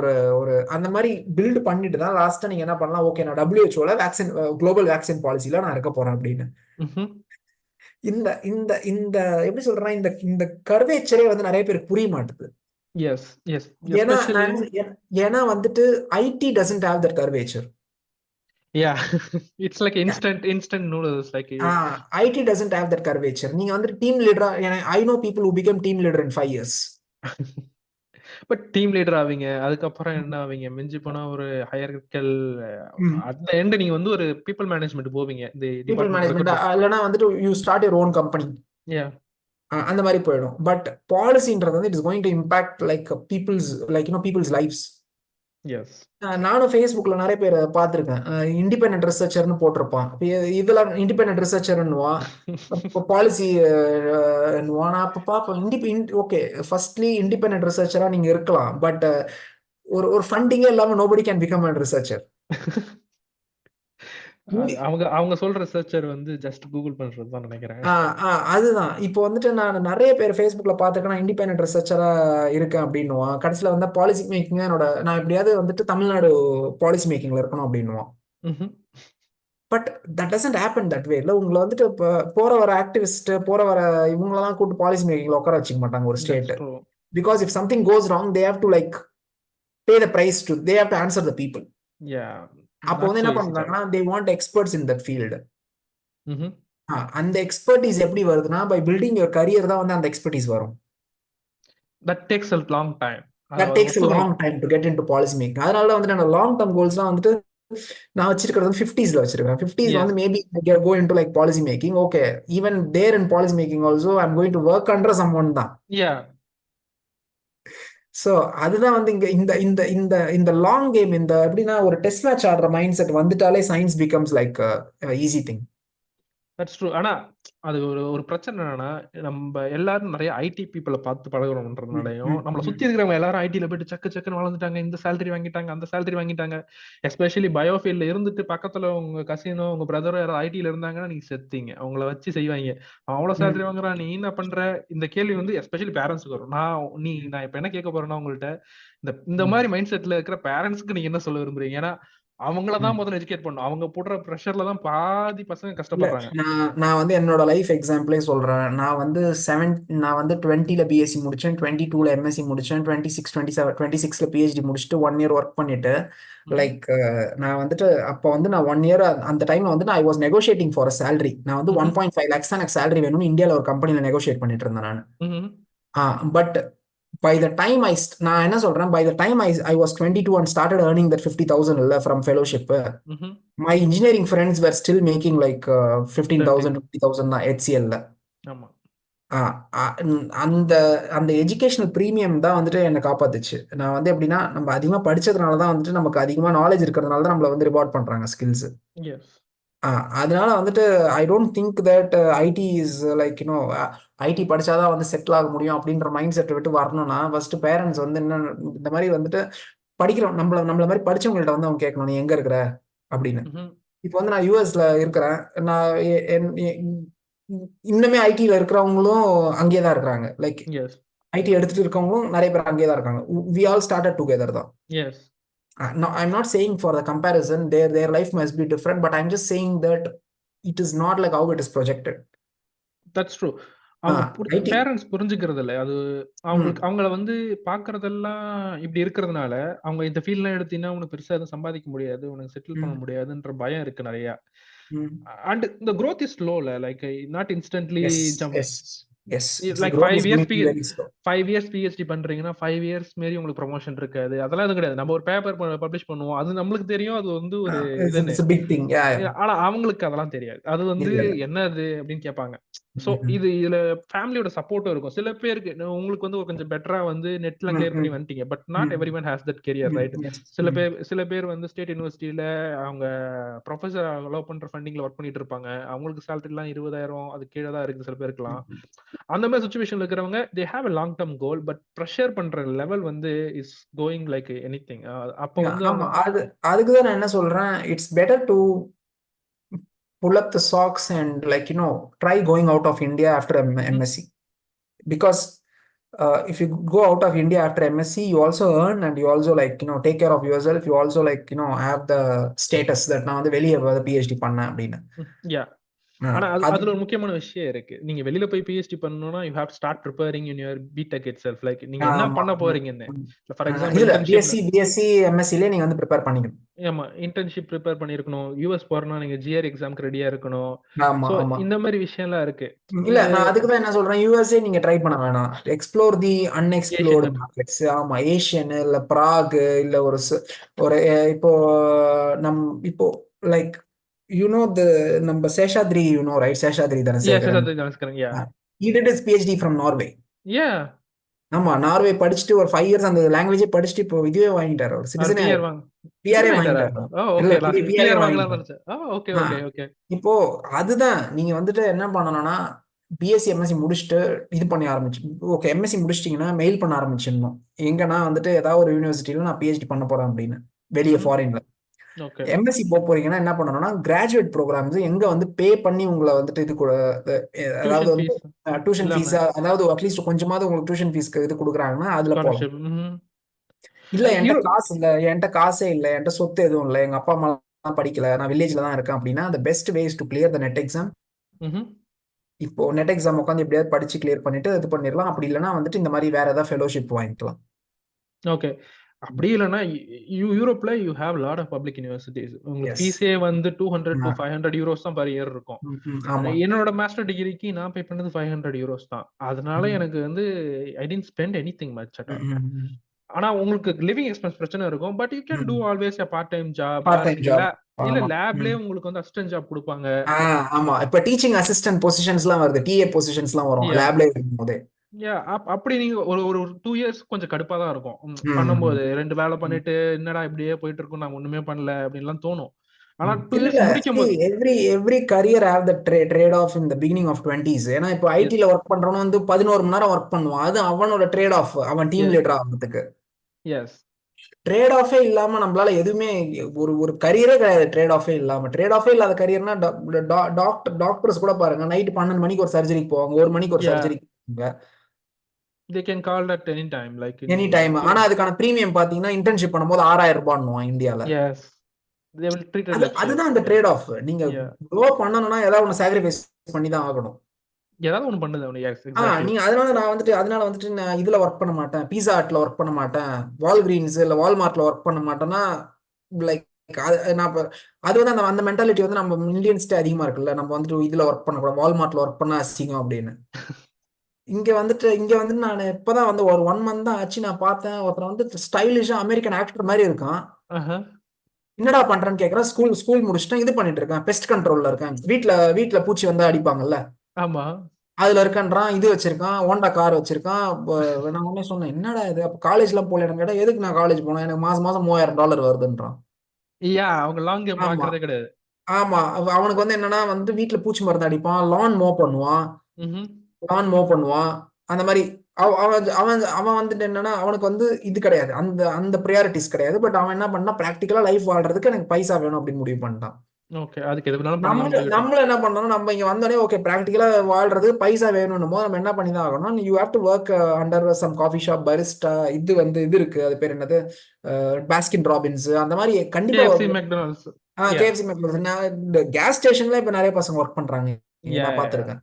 ஒரு அந்த மாதிரி பில்ட் பண்ணிட்டு தான் லாஸ்டா நீங்க என்ன பண்ணலாம், ஓகே நான் WHO வேக்சின் குளோபல் வேக்சின் பாலிசில நான் இருக்க போறேன் அப்படின்னு. இந்த இந்த இந்த எப்படி சொல்றேன்னா, இந்த கர்வேச்சரே வந்து நிறைய பேருக்கு புரிய மாட்டுது. ஏன்னா வந்துட்டு IT doesn't have that curvature. It's like instant noodles. IT doesn't have that curvature. நீங்க வந்து டீம் லீடரா, I know people who become team leader in 5 years. But team leader ஆவீங்க, அதுக்கப்புறம் என்ன ஆவீங்க, மிஞ்சி போனா ஒரு ஹையர்கல் அட் தி எண்ட் நீங்க வந்து ஒரு பீப்பிள் மேனேஜ்மெண்ட் போவீங்க. பீப்பிள் மேனேஜ்மெண்ட் இல்லனா வந்துட்டு you start your own company. அந்த மாதிரி போயிடும். பட் பாலிசின்றது வந்து it's going to impact people's lives. நானும் Facebookல நிறைய பேர் பார்த்திருக்கேன். இண்டிபெண்டன்ட் ரிசர்ச்சர்னு போட்டிருப்பான். இதெல்லாம் இண்டிபெண்டன்ட் ரிசர்ச்சர்னுவா, பாலிசி நான் அப்ப பார்ப்பேன். ஓகே, ஃபர்ஸ்ட்லி இண்டிபெண்டன்ட் ரிசர்ச்சரா நீங்க இருக்கலாம், பட் ஒரு ஃபண்டிங்கே இல்லாம nobody can become a researcher. அவங்க அவங்க சொல்ற ரிசர்ச்சர் வந்து ஜஸ்ட் கூகுள் பண்றது தான் நினைக்கிறேன். அதுதான் இப்போ வந்துட்டு நான் நிறைய பேர் ஃபேஸ்புக்ல பார்த்துருக்கேன், நான் இண்டிபெண்டன்ட் ரிசர்ச்சரா இருக்கேன் அப்படின்னுவான். கடைசியில் வந்து பாலிசி மேக்கிங் என்னோட, நான் எப்படியாவது வந்துட்டு தமிழ்நாடு பாலிசி மேக்கிங்ல இருக்கணும் அப்படின்னுவான். But that doesn't happen that way. இல்லை உங்களை வந்துட்டு இப்போ போற வர ஆக்டிவிஸ்ட் போற வர இவங்களெல்லாம் கூட்டு பாலிசி மேக்கிங்ல உட்கார வச்சுக்க மாட்டாங்க ஒரு state. Because if something goes wrong they have to like pay the price to, they have to answer the people. அப்போ வந்து என்ன பண்றாங்கன்னா they want experts in that field. அந்த எக்ஸ்பர்டீஸ் எப்படி வருதுன்னா பை பில்டிங் யுவர் கரியர் தான் வந்து அந்த எக்ஸ்பர்டீஸ் வரும். That takes a long time. That takes a long time to get into policy making. அதனால தான் வந்துட்டு நான் லாங் டர்ம் கோல்ஸ்லாம் வந்துட்டு நான் வச்சிருக்கிறது வந்து 50s வச்சிருக்கேன். 50s வந்து maybe go into like policy making. Okay, even there in policy making also I'm going to work under someone தான். ஸோ அதுதான் வந்து இங்க இந்த இந்த இந்த இந்த லாங் கேம், இந்த எப்படின்னா ஒரு டெஸ்ட் மேட்ச் ஆடுற மைண்ட் செட் வந்துட்டாலே science becomes like easy thing. That's true. ஆனா அது ஒரு பிரச்சனை என்னன்னா, நம்ம எல்லாரும் நிறைய ஐடி பீப்புளை பார்த்து பழகணும்ன்றதுனாலையும் நம்மளை சுத்தி இருக்கிறவங்க எல்லாரும் ஐடில போயிட்டு சக்குன்னு வளர்ந்துட்டாங்க, இந்த சேலரி வாங்கிட்டாங்க, அந்த சேலரி வாங்கிட்டாங்க. எஸ்பெஷலி பயோஃபீல்ட்ல இருந்துட்டு பக்கத்துல உங்க கசினோ உங்க பிரதரோ யாராவது ஐடில இருந்தாங்கன்னா நீங்க செத்தீங்க, அவங்கள வச்சு செய்வாங்க. அவ்வளவு சேலரி வாங்குறான், நீ என்ன பண்ற? இந்த கேள்வி வந்து எஸ்பெஷலி பேரண்ட்ஸுக்கு வரும். நான் இப்ப என்ன கேட்க போறேன்னா உங்கள்ட்ட, இந்த மாதிரி மைண்ட் செட்ல இருக்கிற பேரண்ட்ஸ்க்கு நீங்க என்ன சொல்ல விரும்புறீங்க? ஏன்னா அவங்களதான் முதல்ல எஜுகேட் பண்ணும். அவங்க போடுற ப்ரெஷர்ல தான் பாதி பசங்க கஷ்டப்படுறாங்க. நான் வந்து என்னோட லைஃப் எக்ஸாம்பிளே சொல்றேன். நான் வந்து 20ல பிஎஸ்சி முடிச்சேன், 22ல எம்எஸ்சி முடிச்சேன், 26ல பிஹெச்டி முடிச்சுட்டு 1 இயர் ஒர்க் பண்ணிட்டு லைக் நான் வந்துட்டு அப்போ வந்து நான் 1 இயர் அந்த டைம்ல வந்து I was negotiating for a salary. நான் வந்து 1.5 lakhs தான் எனக்கு சேலரி வேணும்னு இந்தியாவில் ஒரு கம்பெனில நெகோஷியேட் பண்ணிட்டு இருந்தேன் நான். பட் by the time நான் என்ன சொல்றேன், by the time I was 22 and started earning that 50,000 from fellowship, my engineering friends were still making like 15,000 20,000 தான் HCL. அந்த அந்த எஜுகேஷனல் ப்ரீமியம் தான் வந்துட்டு என்னை காப்பாத்துச்சு. நான் வந்து எப்படின்னா நம்ம அதிகமா படிச்சதுனால தான் வந்துட்டு நமக்கு அதிகமா நாலேஜ் இருக்கிறதுனால தான் நம்மள வந்து ரிவார்ட் பண்றாங்க ஸ்கில்ஸ். அதனால வந்துட்டு I don't think that IT is like IT படிச்சாதான் வந்து செட்டில் ஆக முடியும் அப்படின்ற மைண்ட் செட்டை விட்டு வரணும்னா ஃபர்ஸ்ட் பேரண்ட்ஸ் வந்து என்ன இந்த மாதிரி வந்துட்டு படிக்கிறோம் நம்மள மாதிரி படிச்சவங்கள்ட்ட வந்து அவங்க கேட்கணும் நீ எங்க இருக்கிற அப்படின்னு. இப்போ வந்து நான் யூஎஸ்ல இருக்கிறேன், நான் இன்னுமே ஐடில இருக்கிறவங்களும் அங்கேயே தான் இருக்கிறாங்க. லைக் ஐடி எடுத்துட்டு இருக்கவங்களும் நிறைய பேர் அங்கேயே தான் இருக்காங்க. வி ஆல் ஸ்டார்டட் டுகெதர் தான். No, I'm not saying for the comparison their life must be different, but I'm just saying that it is not like how it is projected. That's true. அவங்க பேரண்ட்ஸ் புரிஞ்சுக்கிறது இல்லை. அது அவங்கள வந்து பாக்குறதெல்லாம் இப்படி இருக்கிறதுனால அவங்க இந்த ஃபீல்ட்லாம் எடுத்தீங்கன்னா உனக்கு பெருசா எதுவும் சம்பாதிக்க முடியாது, உனக்கு செட்டில் பண்ண முடியாதுன்ற பயம் இருக்கு நிறைய. And the growth is slow, like not instantly jump. Yes, like 5 years PhD பண்றீங்கன்னா 5 years மாரி உங்களுக்கு ப்ரமோஷன் இருக்காது, அதெல்லாம் எதுவும் கிடையாது. நம்ம ஒரு பேப்பர் பப்ளிஷ் பண்ணுவோம், அது நம்மளுக்கு தெரியும், அது வந்து ஒரு ஆனா அவங்களுக்கு அதெல்லாம் தெரியாது. அது வந்து என்ன அது அப்படின்னு கேட்பாங்க. சோ இதுல ஃபேமிலியோட சப்போர்ட்டும் இருக்கும். சில பேருக்கு உங்களுக்கு வந்து கொஞ்சம் பெட்டரா வந்து நெட்ல கிளியர் பண்ணி வந்துட்டீங்க, but not everyone has that career, right? சில பேர் வந்து ஸ்டேட் யூனிவர்சிட்டியில அவங்க ப்ரொஃபசர் அலோவ் பண்ற ஃபண்டிங்ல ஒர்க் பண்ணிட்டு இருப்பாங்க, அவங்களுக்கு சேலரி எல்லாம் 20,000 அது கீழே தான் இருக்கு சில பேருக்குலாம். அந்த மாதிரி சிச்சுவேஷன்ல இருக்கிறவங்க they have a long term goal, but pressure பண்ற லெவல் வந்து இஸ் கோயிங் லைக் எனிதிங். அப்போ வந்து அதுக்கு தான் நான் என்ன சொல்றேன், it's better to pull up the socks and try going out of India after MSc, because if you go out of India after MSc you also earn and you also take care of yourself, you also have the status that நான் வந்து வெளியே PhD பண்ணேன் அப்படின்னு. ஆனா அதுல ஒரு முக்கியமான விஷயம் இருக்கு. நீங்க வெளியில போய் PhD பண்ணனும்னா you have to start preparing in your BTech itself, like நீங்க என்ன பண்ண போறீங்கன்னு. ஃபார் எக்ஸாம்பிள் BSc MSc ல நீங்க வந்து ப்ரிப்பேர் பண்ணிக்கணும். ஆமா, இன்டர்ன்ஷிப் ப்ரிப்பேர் பண்ணிருக்கணும். யுஎஸ் போறனா நீங்க GR எக்ஸாம்க்கு ரெடியா இருக்கணும். சோ இந்த மாதிரி விஷயம்லாம் இருக்கு. இல்ல நான் அதுக்கு தான் என்ன சொல்றேன், USA நீங்க ட்ரை பண்ண வேணாம், எக்ஸ்ப்ளோர் தி அன்எக்ஸ்ப்ளோர்டு மார்க்கெட்ஸ். ஆமா, ஏஷியன் இல்ல பிராக் இல்ல ஒரு இப்போ இப்போ லைக் நம்ம சேஷாத்ரி, right? சேஷாத்ரி தானே Seshadri. He did his PhD from Norway. ஆமா, நார்வே படிச்சுட்டு ஒரு 5 years அந்த லாங்குவேஜே படிச்சுட்டு இப்போ இதுவே வாங்கிட்டாரு, ஒரு சிட்டிசனே பிஆர்ஏ வாங்கிட்டாரு. இப்போ அதுதான் நீங்க வந்துட்டு என்ன பண்ணணும்னா பிஎஸ்சி எம்எஸ்சி முடிச்சுட்டு இது பண்ணி ஆரம்பிச்சு. ஓகே, எம்எஸ்சி முடிச்சிட்டீங்கன்னா மெயில் பண்ண ஆரம்பிச்சிடணும், எங்கன்னா வந்துட்டு ஏதாவது ஒரு யூனிவர்சிட்டியில நான் PhD பண்ண போறேன் அப்படின்னு வெளியே ஃபாரின்ல. ஓகே. எம்எஸ்சி போறீங்கன்னா என்ன பண்ணணும்னா கிராஜுவேட் ப்ரோக்ராம்ஸ் எங்க வந்து பே பண்ணி உங்களை வந்துட்டு இது அதாவது டியூஷன் வந்து ஃபீஸ் டியூஷன் இல்லாம ஃபீஸ், அதாவது அட்லீஸ்ட் கொஞ்சமாவது உங்களுக்கு டியூஷன் ஃபீஸ்க்கு இது கொடுக்குறாங்கன்னா அதுல போகலாம். ஸ்காலர்ஷிப். இல்ல என்கிட்ட யூரோப். காசு இல்ல, என்கிட்ட காசே இல்ல, என்கிட்ட சொத்து எதுவும் இல்லை, எங்க அப்பா அம்மா எல்லாம் படிக்கல, நான் வில்லேஜ்ல தான் இருக்கேன் அப்படின்னா the best ways to clear the NET exam. இப்போ நெட் எக்ஸாம் உட்காந்து எப்படியாவது படிச்சு கிளியர் பண்ணிட்டு இது பண்ணிடலாம். அப்படி இல்லைன்னா வந்துட்டு இந்த மாதிரி வேற ஏதாவது ஃபெலோஷிப் வாங்கிக்கலாம். ஓகே. அப்படி இல்லைன்னா யூரோப்ல you have lot of public universities. உங்களுக்கு எஸ். ஃபீஸே வந்து 200 to 500 யூரோஸ் தான் பர் இயர் இருக்கும். ஆமா. என்னோட மாஸ்டர் டிகிரிக்கு நான் பே பண்ணது 500 யூரோஸ் தான். அதனால எனக்கு வந்து I didn't spend anything much at all. ஆனா உங்களுக்கு லிவிங் எக்ஸ்பென்ஸ் பிரச்சனை இருக்கும். But you can do always a part time job. Part time job. இல்ல ஆமா. லேப்லயே உங்களுக்கு வந்து அசிஸ்டன்ட் ஜாப் கொடுப்பாங்க. ஆமா, இப்ப டீச்சிங் அசிஸ்டன்ட் பொசிஷன்ஸ்லாம் வருது, டிஏ பொசிஷன்ஸ்லாம் வரும் Yeah. லேப்ல இருக்கும்போதே. அப்படி நீங்க ஒரு ஒரு 2 இயர்ஸ் கொஞ்சம் கடுப்பா தான் இருக்கும். பண்ணும்போது 2 வேலை பண்ணிட்டு என்னடா இப்படியே போயிட்டு இருக்கும், நான் ஒண்ணுமே பண்ணல அப்படின்லாம் தோணும். ஆனா 2 இல்ல இயர்ஸ் முடிக்கும் போது every career have the trade off in the beginning of 20s. ஏன்னா இப்போ ஐடில ஒர்க் பண்றவன் வந்து 11 மணி நேரம் ஒர்க் பண்ணுவான், அது அவனோட ட்ரேட் ஆஃப், அவன் டீம் லீடர் ஆகிறதுக்கு. எஸ் ட்ரேட் ஆஃபே இல்லாம நம்மளால எதுவுமே ஒரு ஒரு கரியரே கிடையாது. ட்ரேட் ஆஃபே இல்லாம, ட்ரேட் ஆஃபே இல்லாத கரியர்னா டாக்டர்ஸ் கூட பாருங்க, நைட் 12 மணிக்கு ஒரு சர்ஜரிக்கு போவாங்க, 1 மணிக்கு ஒரு சர்ஜரிக்கு போவாங்க. they can call that any time like in any time. ஆனா அதுக்கான பிரீமியம் பாத்தீங்கன்னா இன்டர்ன்ஷிப் பண்ணும்போது 6000 ரூபாய் இந்தியால. yes they will treat it like so. அதுதான் அந்த ட்ரேட் ஆஃப். நீங்க க்ரோ பண்ணணும்னா ஏதாவது ஒன்று சாக்ரிஃபைஸ் பண்ணி தான் ஆகணும். ஏதாவது ஒண்ணு பண்ணுது அவனு. Yes exactly. நீங்க அதனால வந்துட்டு நான் இதுல ஒர்க் பண்ண மாட்டேன், பீஸா ஹட்ல ஒர்க் பண்ண மாட்டேன், வால்கிரீன்ஸ் இல்ல வால்மார்ட்ல ஒர்க் பண்ண மாட்டேன்னா லைக் நான் அது வந்து அந்த அந்த மென்டாலிட்டி வந்து நம்ம இந்தியன்ஸ்டே அதிகமா இருக்குல்ல. நம்ம வந்துட்டு இதுல ஒர்க் பண்ணக்கூடாது, வால்மார்ட்ல ஒர்க் பண்ண அசிங்கம் அப்படின்னு. இங்க வந்துட்டு நான் இப்பதான் வந்து ஒரு 1 மந்த் தான் ஆச்சு, நான் பார்த்தேன் ஒருத்தர் வந்து ஸ்டைலிஷா அமெரிக்கன் ஆக்டர் மாதிரி இருக்கான். என்னடா பண்றேன்னு கேக்குறேன். ஸ்கூல் முடிச்சுட்டேன், இது பண்ணிட்டு இருக்கேன், பெஸ்ட் கண்ட்ரோல்ல இருக்கேன், வீட்ல பூச்சி வந்தா அடிப்பாங்கல்ல, ஆமா அதுல இருக்கன்றான், இது வச்சிருக்கான், ஹோண்டா கார் வச்சிருக்கான். நான் உடனே சொன்னேன் என்னடா இது, அப்ப காலேஜ்லாம் போல கேட்டா, எதுக்கு நான் காலேஜ் போனேன், எனக்கு மாசம் மாசம் $3000 வருதுன்றான். அவங்க லாங் கேம் ஆமா பாக்குறதே கிடையாது. ஆமா, அவனுக்கு வந்து என்னன்னா வந்து வீட்டுல பூச்சி மருந்து அடிப்பான், லான் மோ பண்ணுவான், அந்த மாதிரி. அவன் அவன் அவன் வந்துட்டு என்னன்னா அவனுக்கு வந்து இது கிடையாது, அந்த அந்த ப்ரியாரிட்டிஸ் கிடையாது. பட் அவன் என்ன பண்ணா, பிராக்டிக்கலா லைஃப் வாழ்றதுக்கு எனக்கு பைசா வேணும் அப்படின்னு முடிவு பண்ணிட்டான். ஓகே, அதுக்கு எது வேணாலும் பண்ணலாம். நம்மள என்ன பண்ணணும், நம்ம இங்க வந்தோடனே ஓகே பிராக்டிக்கலா வாழ்றது பைசா வேணும்னும் போது நம்ம என்ன பண்ணி தான் ஆகணும், you have to work under some coffee shop barista, இது வந்து இது இருக்கு, அது பேர் என்னது, பாஸ்கின் ராபின்ஸ், அந்த மாதிரி கண்டிப்பா. KFC McDonald's. KFC McDonald's. நான் இந்த கேஸ் ஸ்டேஷன்ல இப்ப நிறைய பசங்க ஒர்க் பண்றாங்க, நான் பாத்துருக்கேன்.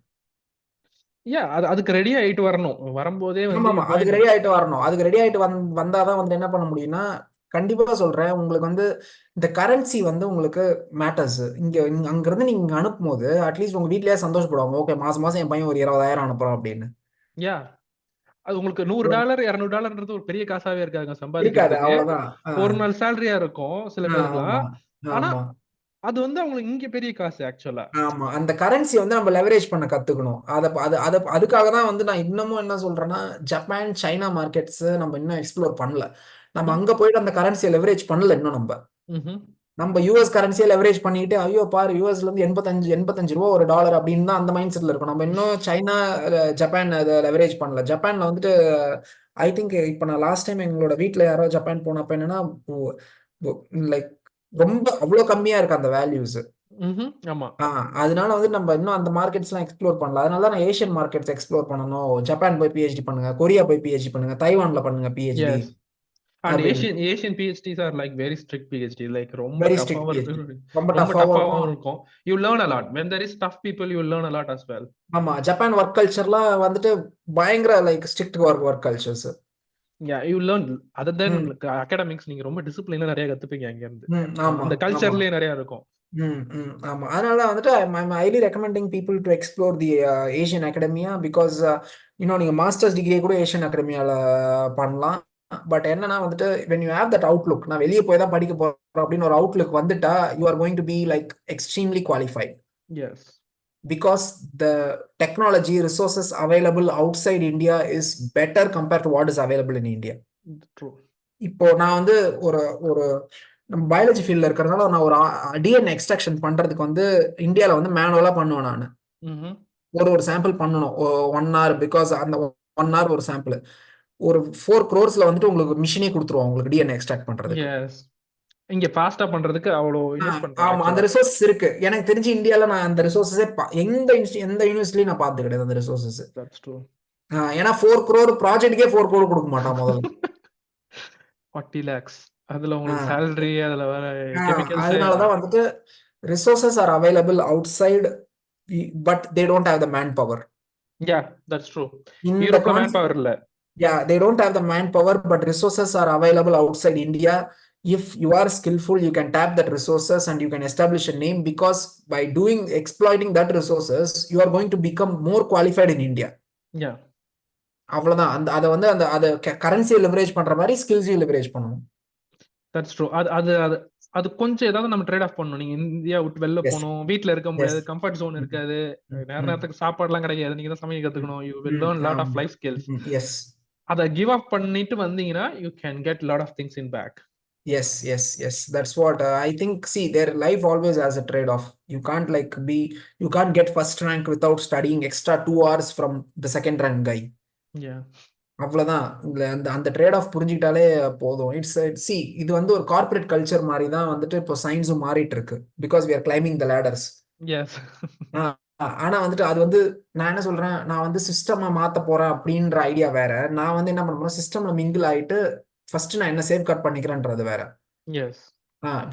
அதுக்கு ரெடி ஆயிட்டு வரணும். வரும்போதே வந்து ஆமா, அதுக்கு ரெடி ஆயிட்டு வரணும். அதுக்கு ரெடி ஆயிட்டு வந்தாதான் வந்து என்ன பண்ண முடியும்னா, கண்டிப்பா சொல்றேன் உங்களுக்கு வந்து இந்த கரன்சி வந்து உங்களுக்கு மேட்டர்ஸ். அங்கிருந்து நீங்க அனுப்பும் போது அட்லீஸ்ட் உங்க வீட்லயே சந்தோஷப்படுவாங்க, ஓகே மாசம் மாசம் என் பையன் ஒரு 20,000 அனுப்புறான் அப்படின்னு. அது உங்களுக்கு $100 $200 ஒரு பெரிய காசாவே இருக்காங்க இருக்காது, சம்பாதிக்கிறதுக்கு. அவ்வளவுதான். ஒரு நாள் சேலரியா இருக்கும் சில பேருக்குலாம். ஆனா ஆமா அது வந்து அவங்களுக்கு இங்க பெரிய காசு ஆக்சுவலா. ஆமா, அந்த கரன்சி வந்து நம்ம லெவரேஜ் பண்ண கத்துக்கணும். அதுக்காக தான் வந்து நான் இன்னமும் என்ன சொல்றேன்னா, ஜப்பான் சைனா மார்க்கெட்ஸ் நம்ம இன்னும் எக்ஸ்ப்ளோர் பண்ணல. நம்ம அங்க போயிட்டு அந்த கரன்சியை லெவரேஜ் பண்ணல இன்னும். நம்ம யூஎஸ் கரன்சியை லெவரேஜ் பண்ணிட்டு, ஐயோ பாரு யூஎஸ்ல இருந்து 85 ரூபா ஒரு டாலர் அப்படின்னு தான் அந்த மைண்ட் செட்ல இருக்கும். நம்ம இன்னும் சைனா ஜப்பான் அதை லெவரேஜ் பண்ணல. ஜப்பான்ல வந்துட்டு ஐ திங்க் இப்ப நான் லாஸ்ட் டைம் எங்களோட வீட்டுல யாரோ ஜப்பான் போனப்ப என்னன்னா, லைக் ரொம்ப அவ்வளவு கம்மியா இருக்கு அந்த வேல்யூஸ். ஆமா, அதனால வந்து நம்ம இன்னும் அந்த மார்க்கெட்ஸ் எல்லாம் எக்ஸ்ப்ளோர் பண்ணல. அதனால தான் நான் ஏஷியன் மார்க்கெட்ஸ் எக்ஸ்ப்ளோர் பண்ணணும். ஜப்பான் போய் பிஹெச்டி பண்ணுங்க, கொரியா போய் பிஹெச்டி பண்ணுங்க, தைவான்ல பண்ணுங்க PhD. And Asian PhDs are like very strict PhD, like ரொம்ப Very tough strict PhD. ரொம்ப tough டஃபாவும் இருக்கும். You learn a lot. When there is tough people, you learn a lot as well. ஆமா, ஜப்பான் ஒர்க் கல்ச்சர்லாம் வந்துட்டு பயங்கர like strict work cultures. You learn other than academics, நீங்க ரொம்ப டிசிப்ளினா நிறைய கத்துப்பீங்க அங்க இருந்து. அந்த கல்ச்சர்லயே நிறைய இருக்கும். ஆமா, அதனால வந்துட்டு I'm highly recommending people to explore the Asian academia because நீங்க மாஸ்டர்ஸ் டிகிரியை கூட ஏஷியன் அகாடமியால பண்ணலாம். பட் என்னன்னா வந்துட்டு when you have that outlook, நான் வெளியே போய் தான் படிக்க போறேன் அப்படின்னு ஒரு அவுட்லுக் வந்துட்டா, you are going to be like extremely qualified. Yes. Because the technology resources available outside India is better compared to what is available in India. True. இப்போ நான் வந்து ஒரு நம்ம பயாலஜி ஃபீல்ட்ல இருக்கிறதுனால நான் ஒரு டிஎன்ஏ எக்ஸ்ட்ராக்ஷன் பண்றதுக்கு வந்து இந்தியாவில் வந்து மேனுவலா பண்ணுவேன். நான் ஒரு சாம்பிள் பண்ணணும் 1 hour. பிகாஸ் அந்த 1 hour ஒரு சாம்பிள் ஒரு 4 crores வந்துட்டு உங்களுக்கு மிஷினே கொடுத்துருவோம் உங்களுக்கு டிஎன்ஏ எக்ஸ்ட்ராக்ட் பண்றதுக்கு. இங்க ஃபாஸ்டா பண்றதுக்கு அவ்வளோ இன்வெஸ்ட் பண்றாங்க ஆமா, அந்த ஆக்சுவலா. ரிசோர்ஸ் இருக்கு. எனக்கு தெரிஞ்சு இந்தியால நான் அந்த ரிசோர்ஸஸே எந்த யூனிவர்சிட்டியும் நான் பார்த்து கிடையாது அந்த ரிசோர்ஸஸ். That's true. ஏன்னா 4 crore ப்ராஜெக்ட்டுக்கே 4 crore கொடுக்க மாட்டான் முதல்ல. 40 lakhs அதுல உங்களுக்கு ஆஹ் சேலரி, அதுல வர கெமிக்கல்ஸ். அதனாலதான் வந்துட்டு resources are available out side, but they don't have the man power. Yeah that's true. இந்த யூரோப்ல மேன் பவர் இல்ல. they don't have the manpower, but resources are available outside India. If you are skillful, you can tap that resources and you can establish a name, because by exploiting that resources, you are going to become more qualified in India. யா அவ்வளவுதான். அதை வந்து அந்த கரன்சியை லிவரேஜ் பண்ற மாதிரி ஸ்கில்ஸையும் லிவரேஜ் பண்ணணும். That's true. அது அது அது அது கொஞ்சம் ஏதாவது நம்ம ட்ரேட் ஆஃப் பண்ணணும். நீங்க இந்தியா விட்டு வெளில போகணும், வீட்ல இருக்க முடியாது, கம்ஃபர்ட் ஜோன் இருக்காது, நேரத்துக்கு சாப்பாடுலாம் கிடைக்காது, நீங்க தான் சமைக்க கத்துக்கணும், you will learn lot of life skills. Yes, அதை கிவ் அப் பண்ணிட்டு வந்தீங்கன்னா you can get lot of things in back. yes, yes, yes, that's what I think. See, their life always has a trade-off. You can't get first rank without studying extra 2 hours from the second rank guy. Yeah. அவ்வளவுதான். அந்த ட்ரேட் ஆஃப் புரிஞ்சுக்கிட்டாலே போதும். சி, இது வந்து ஒரு கார்பரேட் கல்ச்சர் மாதிரி தான் வந்துட்டு இப்போ சயின்ஸும் மாறிட்டு இருக்கு, because we are climbing the ladders. Yes. ஆனா வந்துட்டு அது வந்து நான் என்ன சொல்றேன், நான் வந்து சிஸ்டமை மாத்த போறேன் அப்படின்ற ஐடியா வேற. நான் வந்து என்ன பண்ணுறேன், சிஸ்டம்ல மிங்கிள் ஆயிட்டு ஃபர்ஸ்ட் நான் என்ன சேவ் கட் பண்ணிக்கிறேன்றது வேற. Yes.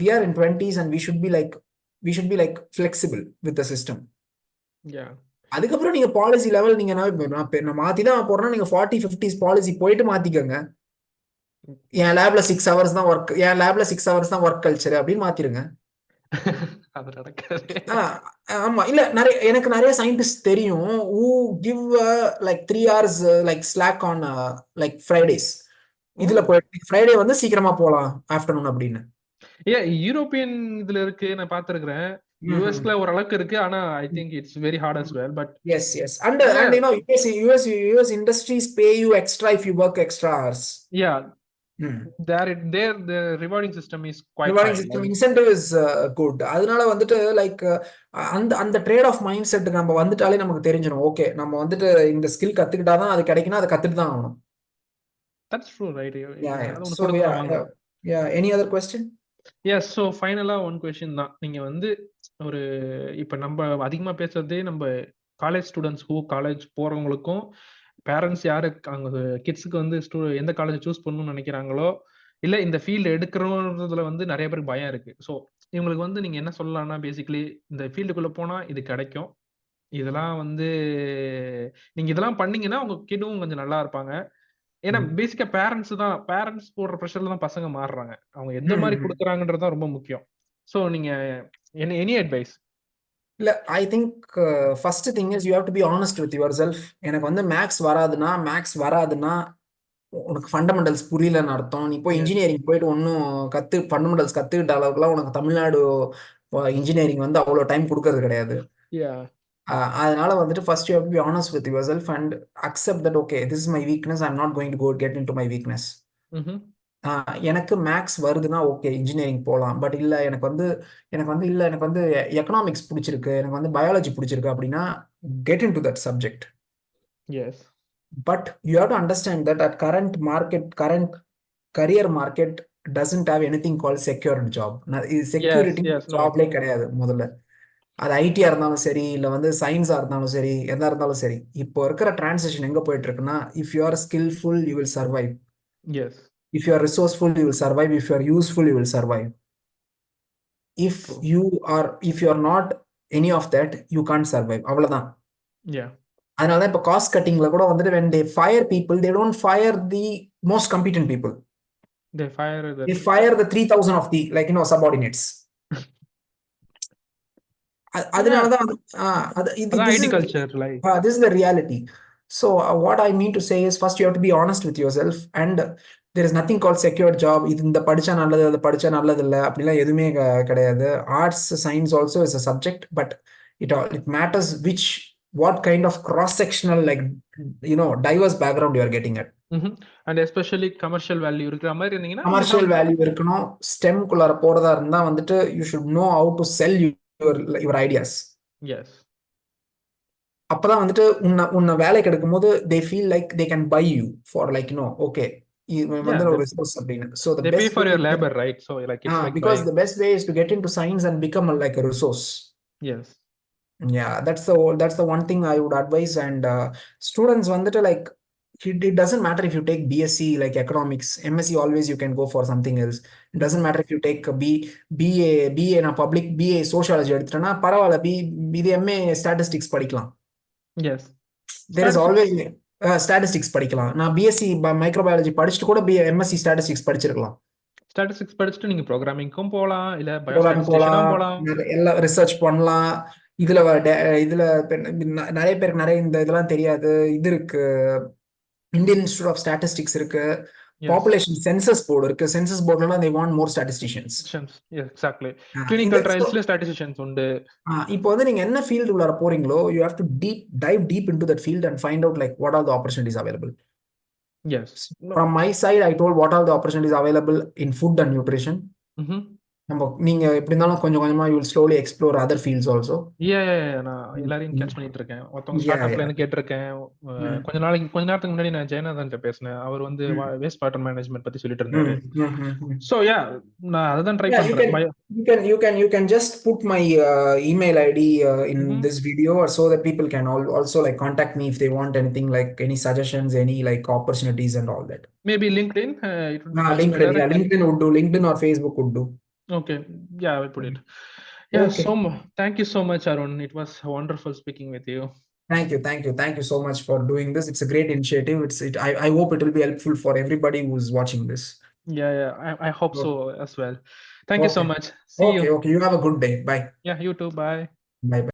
We are in 20s and we should be like flexible with the system. Yeah. அதுக்கப்புறம் நீங்க பாலிசி லெவல் நீங்க நான் மாத்தி தான் போறேன்னா நீங்க 40-50s பாலிசி போயிட்டு மாத்திக்கோங்க. என் லேப்ல 6 hours தான் ஒர்க், என் லேப்ல 6 hours தான் ஒர்க் கல்ச்சர் அப்படின்னு மாத்திருங்க. அது நடக்காது. ஆமா, இல்ல எனக்கு நிறைய சயின்டிஸ்ட் தெரியும் who give like 3 hours like slack on like Fridays. இதுல போயிட்டு ஃப்ரைடே வந்து சீக்கிரமா போலாம் ஆஃப்டர்நூன் அப்படின்னு. யூரோப்பியன் இதுல இருக்கு, நான் பாத்துருக்கேன். யுஎஸ்ல ஓரளவுக்கு இருக்கு, ஆனா I think it's very hard as well. But yes, and you know US industries pay you extra if you work extra hours. Yeah. The rewarding system is quite rewarding high. system, incentive is good. அதனால வந்துட்டு லைக் அந்த ட்ரேட் ஆஃப் மைண்ட் செட் நம்ம வந்துட்டாலே நமக்கு தெரிஞ்சிடும், ஓகே நம்ம வந்துட்டு இந்த ஸ்கில் கத்துக்கிட்டாதான் அது கிடைக்குன்னா அதை கத்துட்டு தான் ஆகணும். That's true, right? So any other question? Yes, so ஃபைனலா ஒன் கொஸ்டின் தான். நீங்க வந்து ஒரு இப்ப நம்ம அதிகமா பேசுறதே நம்ம காலேஜ் ஸ்டூடெண்ட்ஸ்க்கும் காலேஜ் போறவங்களுக்கும், பேரண்ட்ஸ் யாரு அங்க கிட்ஸுக்கு வந்து எந்த காலேஜ் சூஸ் பண்ணணும்னு நினைக்கிறாங்களோ, இல்ல இந்த ஃபீல்டு எடுக்கிறோன்றதுல வந்து நிறைய பேருக்கு பயம் இருக்கு. ஸோ இவங்களுக்கு வந்து நீங்க என்ன சொல்லலாம்னா, பேசிக்கலி இந்த ஃபீல்டுக்குள்ள போனா இது கிடைக்கும், இதெல்லாம் வந்து நீங்க இதெல்லாம் பண்ணீங்கன்னா உங்க கிட்டும் கொஞ்சம் நல்லா இருப்பாங்க. ஏன்னா பேசிக்கா பேரண்ட்ஸ் போடுற ப்ரெஷர்ல தான் பசங்க மாறுறாங்க. அவங்க எந்த மாதிரி கொடுக்குறாங்கன்றது ரொம்ப முக்கியம். சோ நீங்க எனி அட்வைஸ்? இல்ல, I think first thing is you have to be honest with your self. எனக்கு வந்து மேக்ஸ் வராதுன்னா உனக்கு ஃபண்டமெண்டல்ஸ் புரியலன்னு அர்த்தம். நீ போய் இன்ஜினியரிங் போயிட்டு ஒன்னும் ஃபண்டமெண்டல்ஸ் கத்துக்கிட்ட அளவுக்குலாம் உனக்கு தமிழ்நாடு இன்ஜினியரிங் வந்து அவ்வளவு டைம் கொடுக்கறது கிடையாது. அதனால வந்துட்டு first you have to be honest with yourself and accept that okay this is my weakness, I am not going to get into my weakness. எனக்கு மேக்ஸ் வருதுன்னா ஓகே இன்ஜினியரிங் போகலாம். பட் இல்ல எனக்கு வந்து எக்கனாமிக்ஸ் பிடிச்சிருக்கு, எனக்கு வந்து பயாலஜி பிடிச்சிருக்கு அப்படின்னா get into that subject. Yes, but you have to understand that at current career market doesn't have anything called secured job. Security ஜாப்லே கிடையாது முதல்ல. அது ஐடியா இருந்தாலும் சரி, இல்ல வந்து சயின்ஸா இருந்தாலும் சரி, எதா இருந்தாலும் சரி, இப்போ இருக்கிற டிரான்சிஷன் எங்க போயிட்டு இருக்குன்னா, if you are skillful you will survive. Yes. If you are resourceful you will survive, if you are useful you will survive. If you are not any of that you can't survive. அவ்வளவுதான். அதனால இப்ப காஸ்ட் கட்டிங்ல கூட வந்துட்டு when they fire people they don't fire the most competent people, they fire the 3000 of the subordinates. அதனாலதான் this is the reality. So what I mean to say is first you have to be honest with yourself and there is nothing called secured job. இது இந்த படிச்சா நல்லது, அது படிச்சா நல்லது இல்லை அப்படிலாம் எதுவுமே கிடையாது. Arts science also is a subject, but it matters what kind of cross sectional diverse background you are getting at. And especially commercial value இருக்கிற மாதிரி இருந்தீங்கன்னா commercial value இருக்கணும். STEM குள்ளார போறதா இருந்தா வந்துட்டு you should know how to sell your ideas. Yes. அப்பதான் வந்துட்டு உன்னை வேலைக்கு எடுக்கும் போது they feel like they can buy you for okay இவன் Yeah, வந்து ஒரு ரிசோர்ஸ் அப்படின்னு. So the they pay best for way your to get, labor, right? So like it's like because buying. the best way is to get into science and become like a resource. Yes. Yeah, that's the one thing I would advise. And students வந்துட்டு like it doesn't matter if you take BSc like economics, MSc always you can go for something else. It doesn't matter if you take a BA நான் public BA sociology எடுத்துட்டேன்னா பரவாயில்ல, இது MA statistics படிக்கலாம். Yes. There is Statistics. always statistics படிக்கலாம். நான் BSc microbiology படிச்சுட்டு கூட MSc statistics படிச்சிருக்கலாம். ஸ்டாட்டிஸ்டிக்ஸ் படிச்சுட்டு நீங்க ப்ரோக்ராமிங்க்கும் போகலாம், இல்ல ப்ரோக்ராம் பயோஸ்டாட்டிஸ்டிஷியனும் போகலாம். எல்லாம் ரிசர்ச் பண்ணலாம். இதுல நிறைய பேருக்கு நிறைய இந்த இதெல்லாம் தெரியாது. இது இருக்கு, இந்தியன் இன்ஸ்டியூட் ஆஃப் ஸ்டாட்டிஸ்டிக்ஸ் இருக்கு, பாப்புலேஷன் சென்சஸ் போர்டு இருக்கு. சென்சஸ் போர்டுலாம் they want more statisticians. Yes, exactly. Clinical ட்ரையல்ஸ்ல ஸ்டாட்டிஸ்டிஷியன்ஸ் உண்டு. இப்போ வந்து நீங்க என்ன ஃபீல்டு உள்ளார போறீங்களோ, you have to dive deep into that field and find out like what are the opportunities available. Yes. From my side, I told what are the opportunities available in food and nutrition. நீங்க எப்படி இருந்தாலும் கொஞ்சம் கொஞ்சமா you will slowly explore other fields also. நான் எல்லாரையும் கேட்ச் பண்ணிட்டு இருக்கேன். ஒருத்தவங்க ஸ்டார்ட் அப்ல இருந்து கேட்டிருக்கேன். கொஞ்ச நேரத்துக்கு முன்னாடி நான் ஜெயநாதன் பேசினேன். அவர் வந்து வேஸ்ட் வாட்டர் மேனேஜ்மெண்ட் பத்தி சொல்லிட்டு இருந்தாரு. சோ நான் அதான் ட்ரை பண்றேன். You can just put my email ID in this video, so that people can also like contact me if they want anything, like any suggestions, any like opportunities and all that. Maybe LinkedIn. It would be LinkedIn, yeah, LinkedIn would do. LinkedIn or Facebook would do. Okay, yeah, I will put it. Yeah, okay. Thank you so much, Arun. It was wonderful speaking with you. Thank you so much for doing this. It's a great initiative. I hope it will be helpful for everybody who's watching this. Yeah, I hope so as well. Thank you so much. See you. Okay, you have a good day. Bye. Yeah, you too. Bye. Bye.